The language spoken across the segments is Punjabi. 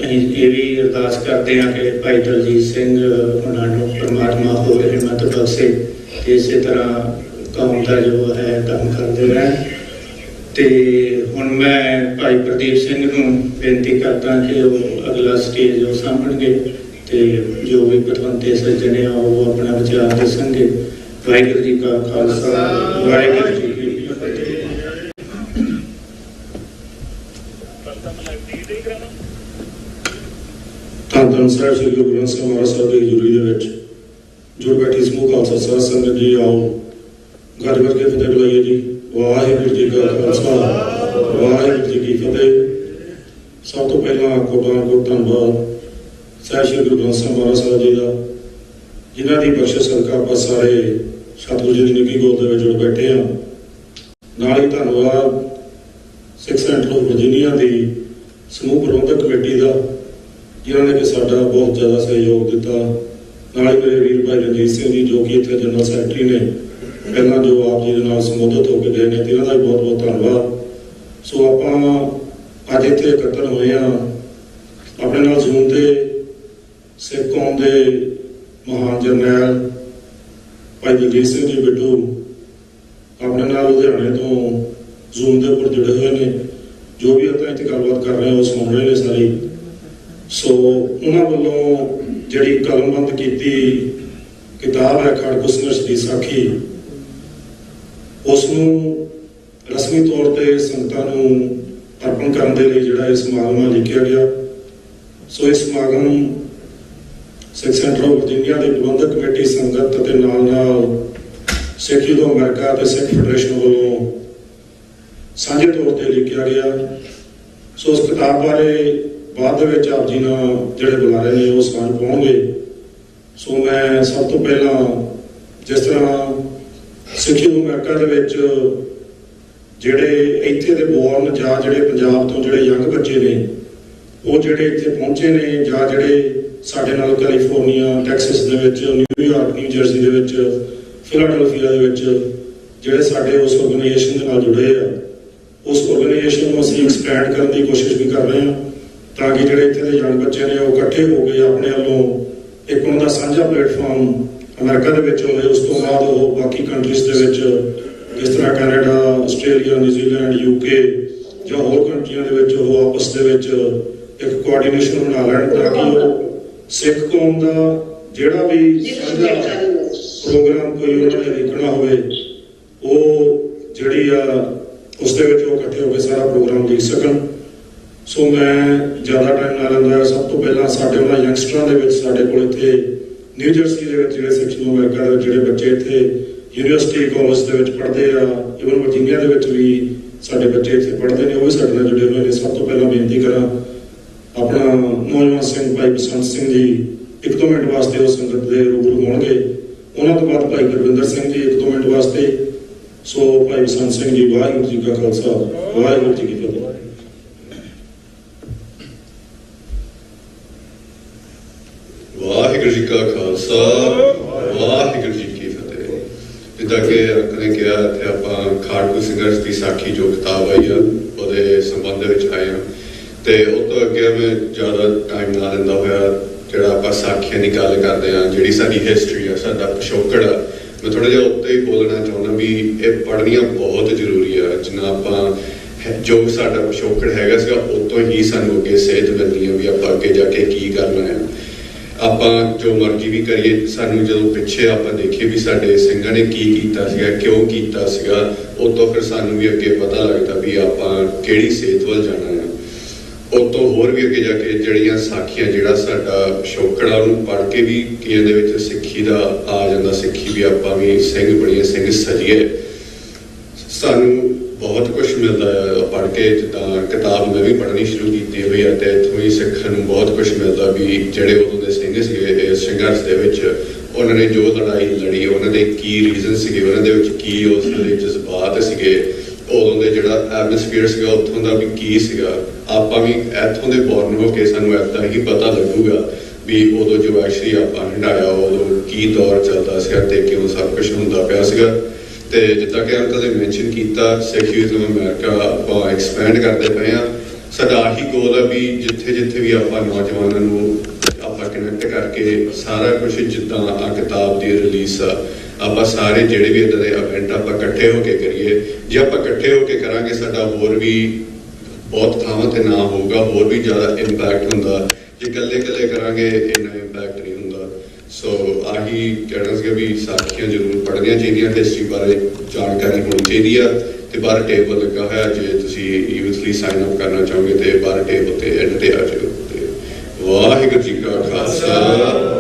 ਅਸੀਂ ਇਹ ਵੀ ਅਰਦਾਸ ਕਰਦੇ ਹਾਂ ਕਿ ਭਾਈ ਦਲਜੀਤ ਸਿੰਘ ਉਹਨਾਂ ਨੂੰ ਪਰਮਾਤਮਾ ਹੋਰ ਹਿੰਮਤ ਬਖਸ਼ੇ ਤੇ ਇਸੇ ਤਰ੍ਹਾਂ ਕੌਮ ਦਾ ਜੋ ਹੈ ਕੰਮ ਕਰਦੇ ਰਹਿਣ। ਤੇ ਹੁਣ ਮੈਂ ਭਾਈ ਪ੍ਰਦੀਪ ਸਿੰਘ ਨੂੰ ਬੇਨਤੀ ਕਰਦਾ ਕਿ ਉਹ ਅਗਲਾ ਸਟੇਜ ਉਹ ਸਾਂਭਣਗੇ ਤੇ ਜੋ ਵੀ ਪਤਵੰਤੇ ਸੱਜਣੇ ਆ ਉਹ ਆਪਣਾ ਵਿਚਾਰ ਦੱਸਣਗੇ। ਵਾਹਿਗੁਰੂ ਜੀ ਕਾ ਖਾਲਸਾ, ਵਾਹਿਗੁਰੂ ਜੀ ਕੀ ਫਤਿਹ। ਧੰਨ ਸਾਹਿਬ ਸ੍ਰੀ ਗੁਰੂ ਗ੍ਰੰਥ ਸਾਹਿਬ ਮਹਾਰਾਜ ਸਾਹਿਬ ਦੀ ਹਜ਼ੂਰੀ ਦੇ ਵਿੱਚ ਜੁੜ ਬੈਠੀ ਸਮੂਹ ਖਾਲਸਾ ਸਾਧ ਸੰਗਤ ਜੀ, ਆਓ ਗੱਜ ਵੱਜ ਕੇ ਫਤਿਹ ਬੁਲਾਈਏ ਜੀ। ਵਾਹਿਗੁਰੂ ਜੀ ਕਾ ਖਾਲਸਾ, ਵਾਹਿਗੁਰੂ ਜੀ ਕੀ ਫਤਿਹ। ਸਭ ਤੋਂ ਪਹਿਲਾਂ ਕੋਟਾਂ ਧੰਨਵਾਦ ਸਾਹਿਬ ਸ੍ਰੀ ਗੁਰੂ ਗ੍ਰੰਥ ਸਾਹਿਬ ਮਹਾਰਾਜ ਸਾਹਿਬ ਜੀ ਦਾ, ਜਿਨ੍ਹਾਂ ਦੀ ਬਖਸ਼ਿਸ਼ ਸਦਕਾ ਆਪਾਂ ਸਾਰੇ ਸਤਿਗੁਰੂ ਜੀ ਦੀ ਨਿੱਘੀ ਗੋਦ ਦੇ ਵਿੱਚ ਜੁੜ ਬੈਠੇ ਹਾਂ। ਨਾਲ ਹੀ ਧੰਨਵਾਦ ਸਿੱਖ ਸੈਂਟਰ ਆਫ ਵਰਜੀਨੀਆ ਦੀ ਸਮੂਹ ਪ੍ਰਬੰਧਕ ਕਮੇਟੀ ਦਾ, ਜਿਨ੍ਹਾਂ ਨੇ ਕਿ ਸਾਡਾ ਬਹੁਤ ਜ਼ਿਆਦਾ ਸਹਿਯੋਗ ਦਿੱਤਾ। ਨਾਲ ਹੀ ਮੇਰੇ ਵੀਰ ਭਾਈ ਦਲਜੀਤ ਸਿੰਘ ਜੀ ਜੋ ਕਿ ਇੱਥੇ ਜਨਰਲ ਸੈਕਟਰੀ ਨੇ, ਪਹਿਲਾਂ ਜੋ ਆਪ ਜੀ ਦੇ ਨਾਲ ਸੰਬੋਧਿਤ ਹੋ ਕੇ ਗਏ ਨੇ, ਇਹਨਾਂ ਦਾ ਵੀ ਬਹੁਤ ਬਹੁਤ ਧੰਨਵਾਦ। ਸੋ ਆਪਾਂ ਅੱਜ ਇੱਥੇ ਇਕੱਤਰ ਹੋਏ ਹਾਂ। ਆਪਣੇ ਨਾਲ ਜ਼ੂਮ ਤੇ ਸਿੱਖ ਕੌਮ ਦੇ ਮਹਾਨ ਜਰਨੈਲ ਭਾਈ ਦਲਜੀਤ ਸਿੰਘ ਜੀ ਬਿੱਟੂ ਆਪਣੇ ਨਾਲ ਲੁਧਿਆਣੇ ਤੋਂ ਜ਼ੂਮ ਦੇ ਉੱਪਰ ਜੁੜੇ ਹੋਏ ਨੇ। ਜੋ ਵੀ ਆਪਾਂ ਇੱਥੇ ਗੱਲਬਾਤ ਕਰ ਰਹੇ ਹਾਂ ਉਹ ਸੁਣ ਰਹੇ ਨੇ ਸਾਰੀ। ਸੋ ਉਹਨਾਂ ਵੱਲੋਂ ਜਿਹੜੀ ਕਲਮਬੰਦ ਕੀਤੀ ਕਿਤਾਬ ਹੈ ਖੜਕੂ ਸੰਘਰਸ਼ ਦੀ ਸਾਖੀ, ਉਸ ਨੂੰ ਰਸਮੀ ਤੌਰ ਤੇ ਸੰਗਤਾਂ ਨੂੰ ਅਰਪਣ ਕਰਨ ਦੇ ਲਈ ਜਿਹੜਾ ਇਹ ਸਮਾਗਮ ਲਿਖਿਆ ਗਿਆ। ਸੋ ਇਹ ਸਮਾਗਮ ਸਿੱਖ centre of Virginia the Parbandhak committee ਸੰਗਤ ਅਤੇ ਨਾਲ ਸਿੱਖ ਯੂਥ ਅਮਰੀਕਾ ਅਤੇ ਸਿੱਖ ਫੈਡਰੇਸ਼ਨ ਵੱਲੋਂ ਸਾਂਝੇ ਤੌਰ ਤੇ ਲਿਖਿਆ ਗਿਆ। ਸੋ ਉਸ ਕਿਤਾਬ ਬਾਰੇ ਬਾਅਦ ਦੇ ਵਿੱਚ ਆਪ ਜੀ ਨਾਲ ਜਿਹੜੇ ਬੁਲਾਰੇ ਨੇ ਉਹ ਸਾਂਝ ਪਾਉਣਗੇ। ਸੋ ਮੈਂ ਸਭ ਤੋਂ ਪਹਿਲਾਂ ਜਿਸ ਤਰ੍ਹਾਂ ਸਿੱਖ ਯੂਥ ਅਮਰੀਕਾ ਦੇ ਵਿੱਚ ਜਿਹੜੇ ਇੱਥੇ ਦੇ ਬੋਰਨ ਜਾਂ ਜਿਹੜੇ ਪੰਜਾਬ ਤੋਂ ਜਿਹੜੇ ਯੰਗ ਬੱਚੇ ਨੇ ਉਹ ਜਿਹੜੇ ਇੱਥੇ ਪਹੁੰਚੇ ਨੇ, ਜਾਂ ਜਿਹੜੇ ਸਾਡੇ ਨਾਲ ਕੈਲੀਫੋਰਨੀਆ, ਟੈਕਸਸ ਦੇ ਵਿੱਚ, ਨਿਊਯਾਰਕ, ਨਿਊ ਜਰਸੀ ਦੇ ਵਿੱਚ, ਫਿਲਾਡੈਲਫੀਆ ਦੇ ਵਿੱਚ ਜਿਹੜੇ ਸਾਡੇ ਉਸ ਆਰਗੇਨਾਈਜੇਸ਼ਨ ਦੇ ਨਾਲ ਜੁੜੇ ਆ, ਉਸ ਆਰਗੇਨਾਈਜੇਸ਼ਨ ਨੂੰ ਅਸੀਂ ਐਕਸਪੈਂਡ ਕਰਨ ਦੀ ਕੋਸ਼ਿਸ਼ ਵੀ ਕਰ ਰਹੇ ਹਾਂ ਤਾਂ ਕਿ ਜਿਹੜੇ ਇੱਥੇ ਦੇ ਯੰਗ ਬੱਚੇ ਨੇ ਉਹ ਇਕੱਠੇ ਹੋ ਕੇ ਆਪਣੇ ਵੱਲੋਂ ਇੱਕ ਉਹਨਾਂ ਦਾ ਸਾਂਝਾ ਪਲੇਟਫਾਰਮ ਅਮਰੀਕਾ ਦੇ ਵਿੱਚ ਹੋਵੇ। ਉਸ ਤੋਂ ਬਾਅਦ ਉਹ ਬਾਕੀ ਕੰਟਰੀਜ਼ ਦੇ ਵਿੱਚ ਜਿਸ ਤਰ੍ਹਾਂ ਕੈਨੇਡਾ, ਆਸਟ੍ਰੇਲੀਆ, ਨਿਊਜ਼ੀਲੈਂਡ, UK ਜਾਂ ਹੋਰ ਕੰਟਰੀਆਂ ਦੇ ਵਿੱਚ ਉਹ ਆਪਸ ਦੇ ਵਿੱਚ ਇੱਕ ਕੋਆਰਡੀਨੇਸ਼ਨ ਬਣਾ ਲੈਣ ਤਾਂ ਕਿ ਉਹ ਸਿੱਖ ਕੌਮ ਦਾ ਜਿਹੜਾ ਵੀ ਸਾਂਝਾ ਪ੍ਰੋਗਰਾਮ ਕੋਈ ਉਹਨਾਂ ਨੇ ਦੇਖਣਾ ਹੋਵੇ ਉਹ ਜਿਹੜੀ ਆ ਉਸ ਦੇ ਵਿੱਚ ਉਹ ਇਕੱਠੇ ਹੋ ਕੇ ਸਾਰਾ ਪ੍ਰੋਗਰਾਮ ਦੇਖ ਸਕਣ। ਸੋ ਮੈਂ ਜ਼ਿਆਦਾ ਟਾਈਮ ਨਾ ਲੈਂਦਾ, ਸਭ ਤੋਂ ਪਹਿਲਾਂ ਸਾਡੇ ਉਹਨਾਂ ਯੰਗਸਟਰਾਂ ਦੇ ਵਿੱਚ ਸਾਡੇ ਕੋਲ ਇੱਥੇ ਨਿਊ ਜਰਸੀ ਦੇ ਵਿੱਚ ਜਿਹੜੇ ਸਿੱਖ ਯੂਥ ਅਮਰੀਕਾ ਦੇ ਜਿਹੜੇ ਬੱਚੇ ਇੱਥੇ ਯੂਨੀਵਰਸਿਟੀ ਕਾਲਜ ਦੇ ਵਿੱਚ ਪੜ੍ਹਦੇ ਆ, ਇਵਨ ਵਰਜੀਨੀਆ ਦੇ ਵਿੱਚ ਵੀ ਸਾਡੇ ਬੱਚੇ ਇੱਥੇ ਪੜ੍ਹਦੇ ਨੇ, ਉਹ ਵੀ ਸਾਡੇ ਨਾਲ ਜੁੜੇ ਹੋਏ ਨੇ। ਸਭ ਤੋਂ ਪਹਿਲਾਂ ਬੇਨਤੀ ਕਰਾਂ ਆਪਣਾ ਨੌਜਵਾਨ ਸਿੰਘ ਭਾਈ ਬਸੰਤ ਸਿੰਘ ਜੀ 1-2 ਮਿੰਟ ਵਾਸਤੇ ਉਹ ਸੰਗਤ ਦੇ ਰੂਬਰੂ ਹੋਣਗੇ। ਉਹਨਾਂ ਤੋਂ ਬਾਅਦ ਭਾਈ ਗੁਰਵਿੰਦਰ ਸਿੰਘ ਜੀ 1-2 ਮਿੰਟ ਵਾਸਤੇ। ਸੋ ਭਾਈ ਬਸੰਤ ਸਿੰਘ ਜੀ, ਵਾਹਿਗੁਰੂ ਜੀ ਕਾ ਖਾਲਸਾ, ਵਾਹਿਗੁਰੂ ਜੀ ਕੀ ਫਤਿਹ। ਵਾਹਿਗੁਰੂ ਜੀ ਕਾ ਖਾਲਸਾ, ਵਾਹਿਗੁਰੂ ਜੀ ਕੀ ਫਤਿਹ। ਜਿੱਦਾਂ ਕਿ ਅੰਕਲ ਨੇ ਕਿਹਾ, ਇੱਥੇ ਆਪਾਂ ਖੜਕੂ ਸੰਘਰਸ਼ ਦੀ ਸਾਖੀ ਜੋ ਕਿਤਾਬ ਆਈ ਆ ਉਹਦੇ ਸੰਬੰਧ ਵਿੱਚ ਆਏ ਹਾਂ। ਤੇ ਉਹ ਤੋਂ ਅੱਗੇ ਮੈਂ ਜ਼ਿਆਦਾ ਟਾਈਮ ਨਾ ਲੈਂਦਾ ਹੋਇਆ ਜਿਹੜਾ ਆਪਾਂ ਸਾਖੀਆਂ ਦੀ ਗੱਲ ਕਰਦੇ ਹਾਂ, ਜਿਹੜੀ ਸਾਡੀ ਹਿਸਟਰੀ ਆ, ਸਾਡਾ ਪਿਛੋਕੜ ਆ, ਮੈਂ ਥੋੜ੍ਹਾ ਜਿਹਾ ਉੱਤੇ ਹੀ ਬੋਲਣਾ ਚਾਹੁੰਦਾ ਵੀ ਇਹ ਪੜ੍ਹਨੀਆਂ ਬਹੁਤ ਜ਼ਰੂਰੀ ਆ। ਜਿੰਨਾ ਆਪਾਂ ਜੋ ਸਾਡਾ ਪਿਛੋਕੜ ਹੈਗਾ ਸੀਗਾ ਉਹ ਤੋਂ ਹੀ ਸਾਨੂੰ ਅੱਗੇ ਸੇਧ ਮਿਲਦੀ ਆ ਵੀ ਆਪਾਂ ਅੱਗੇ ਜਾ ਕੇ ਕੀ ਕਰਨਾ ਹੈ। ਆਪਾਂ ਜੋ ਮਰਜ਼ੀ ਵੀ ਕਰੀਏ, ਸਾਨੂੰ ਜਦੋਂ ਪਿੱਛੇ ਆਪਾਂ ਦੇਖੀਏ ਵੀ ਸਾਡੇ ਸਿੰਘਾਂ ਨੇ ਕੀ ਕੀਤਾ ਸੀਗਾ, ਕਿਉਂ ਕੀਤਾ ਸੀਗਾ, ਉਹ ਤੋਂ ਫਿਰ ਸਾਨੂੰ ਵੀ ਅੱਗੇ ਪਤਾ ਲੱਗਦਾ ਵੀ ਆਪਾਂ ਕਿਹੜੀ ਸੇਧ ਵੱਲ ਜਾਣਾ ਹੈ। ਉਹ ਤੋਂ ਹੋਰ ਵੀ ਅੱਗੇ ਜਾ ਕੇ ਜਿਹੜੀਆਂ ਸਾਖੀਆਂ, ਜਿਹੜਾ ਸਾਡਾ ਪਿਛੋਕੜ ਆ, ਉਹਨੂੰ ਪੜ੍ਹ ਕੇ ਵੀ ਕਈਆਂ ਦੇ ਵਿੱਚ ਸਿੱਖੀ ਦਾ ਆ ਜਾਂਦਾ, ਸਿੱਖੀ ਵੀ ਆਪਾਂ ਵੀ ਸਿੰਘ ਬਣੀਏ, ਸਿੰਘ ਸਜੀਏ। ਸਾਨੂੰ ਬਹੁਤ ਕੁਛ ਮਿਲਦਾ ਆ ਪੜ੍ਹ ਕੇ। ਜਿੱਦਾਂ ਕਿਤਾਬ ਮੈਂ ਵੀ ਪੜ੍ਹਨੀ ਸ਼ੁਰੂ ਕੀਤੀ ਹੋਈ ਹੈ ਅਤੇ ਇੱਥੋਂ ਹੀ ਸਿੱਖਣ ਨੂੰ ਬਹੁਤ ਕੁਛ ਮਿਲਦਾ ਵੀ ਜਿਹੜੇ ਉਦੋਂ ਦੇ ਸਿੰਘ ਸੀਗੇ ਇਸ ਸੰਘਰਸ਼ ਦੇ ਵਿੱਚ, ਉਹਨਾਂ ਨੇ ਜੋ ਲੜਾਈ ਲੜੀ, ਉਹਨਾਂ ਦੇ ਕੀ ਰੀਜ਼ਨ ਸੀਗੇ, ਉਹਨਾਂ ਦੇ ਵਿੱਚ ਕੀ ਉਸ ਵੇਲੇ ਜਜ਼ਬਾਤ ਸੀਗੇ, ਉਦੋਂ ਦੇ ਜਿਹੜਾ ਐਟਮੋਸਫੀਅਰ ਸੀਗਾ ਉੱਥੋਂ ਦਾ ਵੀ ਕੀ ਸੀਗਾ। ਆਪਾਂ ਵੀ ਇੱਥੋਂ ਦੇ ਬੋਰਨ ਹੋ ਕੇ ਸਾਨੂੰ ਇੱਦਾਂ ਹੀ ਪਤਾ ਲੱਗੂਗਾ ਵੀ ਉਦੋਂ ਜੋ ਐਕਚੁਅਲੀ ਆਪਾਂ ਹੰਢਾਇਆ, ਉਦੋਂ ਕੀ ਦੌਰ ਚੱਲਦਾ ਸੀਗਾ ਅਤੇ ਕਿਉਂ ਸਭ ਕੁਛ ਹੁੰਦਾ ਪਿਆ ਸੀਗਾ। ਤੇ ਜਿੱਦਾਂ ਕਿ ਅੰਕਲ ਨੇ ਮੈਂਸ਼ਨ ਕੀਤਾ, ਸਿੱਖ ਯੂਥ ਅਮਰੀਕਾ ਆਪਾਂ ਐਕਸਪੈਂਡ ਕਰਦੇ ਪਏ ਹਾਂ। ਸਾਡਾ ਆਹੀ ਗੋਲ ਹੈ ਵੀ ਜਿੱਥੇ ਜਿੱਥੇ ਵੀ ਆਪਾਂ ਨੌਜਵਾਨਾਂ ਨੂੰ ਆਪਾਂ ਕਨੈਕਟ ਕਰਕੇ ਸਾਰਾ ਕੁਝ ਜਿੱਦਾਂ ਆ ਕਿਤਾਬ ਦੀ ਰਿਲੀਜ਼ ਆ ਆਪਾਂ ਸਾਰੇ ਜਿਹੜੇ ਵੀ ਇੱਦਾਂ ਦੇ ਇਵੈਂਟ ਆਪਾਂ ਇਕੱਠੇ ਹੋ ਕੇ ਕਰੀਏ। ਜੇ ਆਪਾਂ ਇਕੱਠੇ ਹੋ ਕੇ ਕਰਾਂਗੇ ਸਾਡਾ ਹੋਰ ਵੀ ਬਹੁਤ ਥਾਵਾਂ 'ਤੇ ਨਾ ਹੋਊਗਾ, ਹੋਰ ਵੀ ਜ਼ਿਆਦਾ ਇੰਪੈਕਟ ਹੁੰਦਾ। ਜੇ ਇਕੱਲੇ ਕਰਾਂਗੇ ਇੰਨਾ ਇੰਪੈਕਟ ਨਹੀਂ ਹੁੰਦਾ। ਸੋ ਆਹੀ ਕਹਿਣਾ ਸੀਗਾ ਵੀ ਸਾਖੀਆਂ ਜ਼ਰੂਰ ਪੜ੍ਹਨੀਆਂ ਚਾਹੀਦੀਆਂ, ਹਿਸਟਰੀ ਬਾਰੇ ਜਾਣਕਾਰੀ ਹੋਣੀ ਚਾਹੀਦੀ ਆ। ਤੇ ਬਾਹਰ ਟੇਬਲ ਲੱਗਾ ਹੋਇਆ, ਜੇ ਤੁਸੀਂ ਯੂਥ ਲਈ ਸਾਈਨ ਅਪ ਕਰਨਾ ਚਾਹੋਗੇ ਤੇ ਬਾਹਰ ਟੇਬਲ ਤੇ ਐਂਡ ਤੇ ਆ ਜਾਓ। ਤੇ ਵਾਹਿਗੁਰੂ ਜੀ ਕਾ ਖਾਲਸਾ,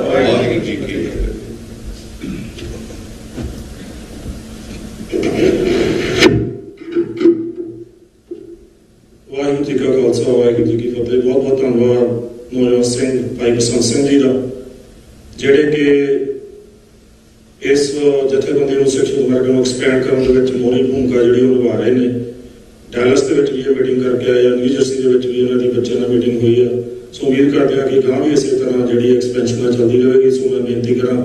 ਵਾਹਿਗੁਰੂ ਜੀ ਕੀ ਫਤਿਹ। ਵਾਹਿਗੁਰੂ ਜੀ ਕਾ ਖਾਲਸਾ, ਵਾਹਿਗੁਰੂ ਜੀ ਕੀ ਫਤਿਹ। ਬਹੁਤ ਬਹੁਤ ਧੰਨਵਾਦ ਨੌਜਵਾਨ ਸਿੰਘ ਭਾਈ ਬਸੰਤ ਸਿੰਘ ਜੀ ਦਾ, ਜਿਹੜੇ ਕਿ ਇਸ ਜਥੇਬੰਦੀ ਨੂੰ ਸਿੱਖ ਵਰਗ ਨੂੰ ਐਕਸਪੈਂਡ ਕਰਨ ਦੇ ਵਿੱਚ ਮੋਹਰੀ ਭੂਮਿਕਾ ਜਿਹੜੀ ਉਹ ਨਿਭਾ ਰਹੇ ਨੇ। ਡੈਲਸ ਦੇ ਵਿੱਚ ਵੀ ਇਹ ਮੀਟਿੰਗ ਕਰਕੇ ਆਏ ਆ, ਨਿਊ ਜਰਸੀ ਦੇ ਵਿੱਚ ਵੀ ਇਹਨਾਂ ਦੀ ਬੱਚਿਆਂ ਨਾਲ ਮੀਟਿੰਗ ਹੋਈ ਆ। ਸੋ ਉਮੀਦ ਕਰਦੇ ਹਾਂ ਕਿ ਅਗਾਂਹ ਵੀ ਇਸੇ ਤਰ੍ਹਾਂ ਜਿਹੜੀ ਐਕਸਪੈਂਸ਼ਨ ਚੱਲਦੀ ਰਹੇਗੀ। ਸੋ ਮੈਂ ਬੇਨਤੀ ਕਰਾਂ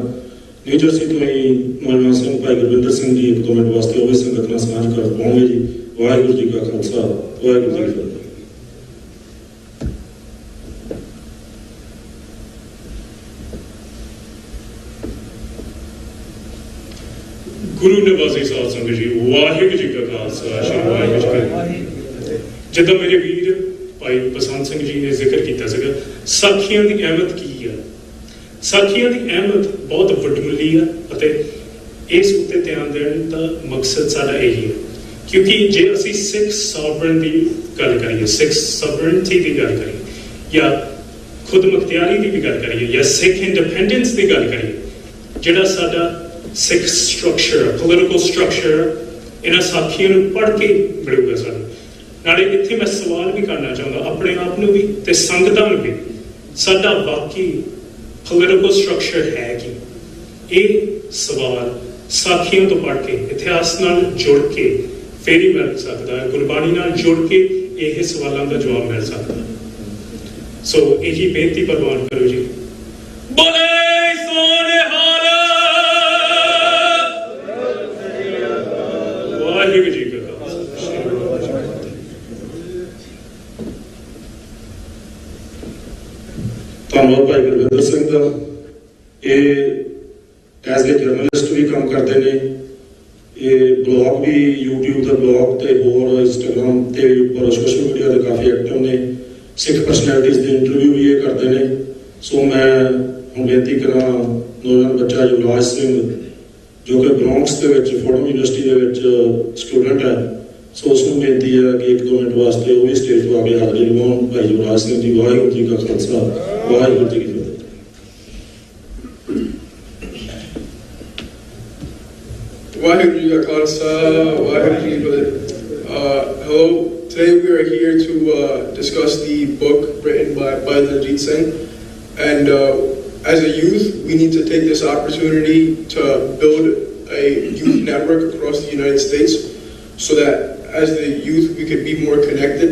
ਨਿਊ ਜਰਸੀ ਤੋਂ ਹੀ ਨੌਜਵਾਨ ਸਿੰਘ ਭਾਈ ਗੁਰਵਿੰਦਰ ਸਿੰਘ ਜੀ 1-2 ਮਿੰਟ ਵਾਸਤੇ ਉਹ ਵੀ ਸੰਗਤ ਨਾਲ ਸਾਂਝ ਕਰ ਪਾਉਣਗੇ ਜੀ। ਵਾਹਿਗੁਰੂ ਜੀ ਕਾ ਖਾਲਸਾ, ਵਾਹਿਗੁਰੂ ਜੀ ਕੀ ਫਤਿਹ। ਗੁਰੂ ਨਿਵਾਸੀ ਸਾਧ ਸੰਗਤ ਜੀ, ਵਾਹਿਗੁਰੂ ਜੀ ਕਾ ਖਾਲਸਾ, ਸ਼੍ਰੀ ਵਾਹਿਗੁਰੂ ਜੀ ਕੀ ਫਤਿਹ। ਜਿੱਦਾਂ ਮੇਰੇ ਵੀਰ ਭਾਈ ਬਸੰਤ ਸਿੰਘ ਜੀ ਨੇ ਜ਼ਿਕਰ ਕੀਤਾ ਸੀਗਾ, ਸਾਖੀਆਂ ਦੀ ਅਹਿਮੀਅਤ ਕੀ ਆ। ਸਾਖੀਆਂ ਦੀ ਅਹਿਮੀਅਤ ਬਹੁਤ ਵੱਡਮੁੱਲੀ ਆ ਅਤੇ ਇਸ ਉੱਤੇ ਧਿਆਨ ਦੇਣ ਦਾ ਮਕਸਦ ਸਾਡਾ ਇਹੀ ਹੈ। ਕਿਉਂਕਿ ਜੇ ਅਸੀਂ ਸਿੱਖ ਸੌਵਰਨ ਦੀ ਗੱਲ ਕਰੀਏ, ਸਿੱਖ ਸੌਵਰਨਟੀ ਦੀ ਗੱਲ ਕਰੀਏ ਜਾਂ ਖੁਦ ਮੁਖਤਿਆਰੀ ਦੀ ਵੀ ਗੱਲ ਕਰੀਏ ਜਾਂ ਸਿੱਖ ਇੰਡੀਪੈਂਡੈਂਸ ਦੀ ਗੱਲ ਕਰੀਏ, ਜਿਹੜਾ ਸਾਡਾ ਸਿੱਖ ਸਟਰਕਚਰ, ਪੋਲੀਟੀਕਲ ਸਟਰਕਚਰ, ਇਹਨਾਂ ਸਾਖੀਆਂ ਨੂੰ ਪੜ੍ਹ ਕੇ ਮਿਲੂਗਾ ਸਾਨੂੰ। ਨਾਲੇ ਇੱਥੇ ਮੈਂ ਸਵਾਲ ਵੀ ਕਰਨਾ ਚਾਹੁੰਦਾ ਆਪਣੇ ਆਪ ਨੂੰ ਵੀ ਤੇ ਸੰਗਤਾਂ ਨੂੰ ਵੀ, ਸਾਡਾ ਬਾਕੀ ਪੋਲੀਟੀਕਲ ਸਟਰਕਚਰ ਹੈ ਕਿ ਇਹ ਸਵਾਲ ਸਾਖੀਆਂ ਤੋਂ ਪੜ੍ਹ ਕੇ, ਇਤਿਹਾਸ ਨਾਲ ਜੁੜ ਕੇ ਫੇਰ ਹੀ ਮਿਲ ਸਕਦਾ ਹੈ। ਗੁਰਬਾਣੀ ਨਾਲ ਜੁੜ ਕੇ ਇਹ ਸਵਾਲਾਂ ਦਾ ਜਵਾਬ ਮਿਲ ਸਕਦਾ। ਸੋ ਇਹੀ ਬੇਨਤੀ ਪ੍ਰਵਾਨ ਕਰੋ ਜੀ। ਬੋਲੇ ਸੋਨਿਹਾਲ, ਵਾਹਿਗੁਰੂ ਜੀ ਕਾ ਖਾਲਸਾ। ਧੰਨਵਾਦ ਭਾਈ ਗੁਰਵਿੰਦਰ ਸਿੰਘ ਦਾ। ਇਹ ਐਜ਼ ਏ ਜਰਨਲਿਸਟ ਵੀ ਕੰਮ ਕਰਦੇ ਨੇ। ਇਹ ਬਲੌਗ ਵੀ YouTube ਦਾ ਬਲੌਗ ਤੇ ਹੋਰ ਇੰਸਟਾਗ੍ਰਾਮ ਤੇ ਉੱਪਰ ਸੋਸ਼ਲ ਮੀਡੀਆ ਤੇ ਕਾਫੀ ਐਕਟਿਵ ਨੇ। ਸਿੱਖ ਪਰਸਨੈਲਿਟੀਜ਼ ਦੇ ਇੰਟਰਵਿਊ ਵੀ ਇਹ ਕਰਦੇ ਨੇ। ਸੋ ਮੈਂ ਹੁਣ ਬੇਨਤੀ ਕਰਾਂ ਨੌਜਵਾਨ ਬੱਚਾ ਯੁਵਰਾਜ ਸਿੰਘ, ਜੋ ਕਿ ਬ੍ਰੌਂਕਸ ਦੇ ਵਿੱਚ ਫੋਰਡਮ ਯੂਨੀਵਰਸਿਟੀ ਦੇ ਵਿੱਚ ਸਟੂਡੈਂਟ ਹੈ, ਸੋ ਉਸ ਨੂੰ ਬੇਨਤੀ ਹੈ ਕਿ 1-2 ਮਿੰਟ ਵਾਸਤੇ ਉਹ ਵੀ ਸਟੇਜ ਤੋਂ ਆ ਕੇ ਹਾਜ਼ਰੀ ਲਵਾਉਣ। ਭਾਈ ਯੁਵਰਾਜ ਸਿੰਘ ਜੀ, ਵਾਹਿਗੁਰੂ ਜੀ ਕਾ ਖਾਲਸਾ, ਵਾਹਿਗੁਰੂ ਜੀ ਕੀ ਫਤਿਹ। Waheguru Ji Ka Khalsa, Waheguru Ji Ki Fateh. Hello, today we are here to discuss the book written by Bhai Daljit Singh. And as a youth, we need to take this opportunity to build a youth network across the United States so that as the youth we could be more connected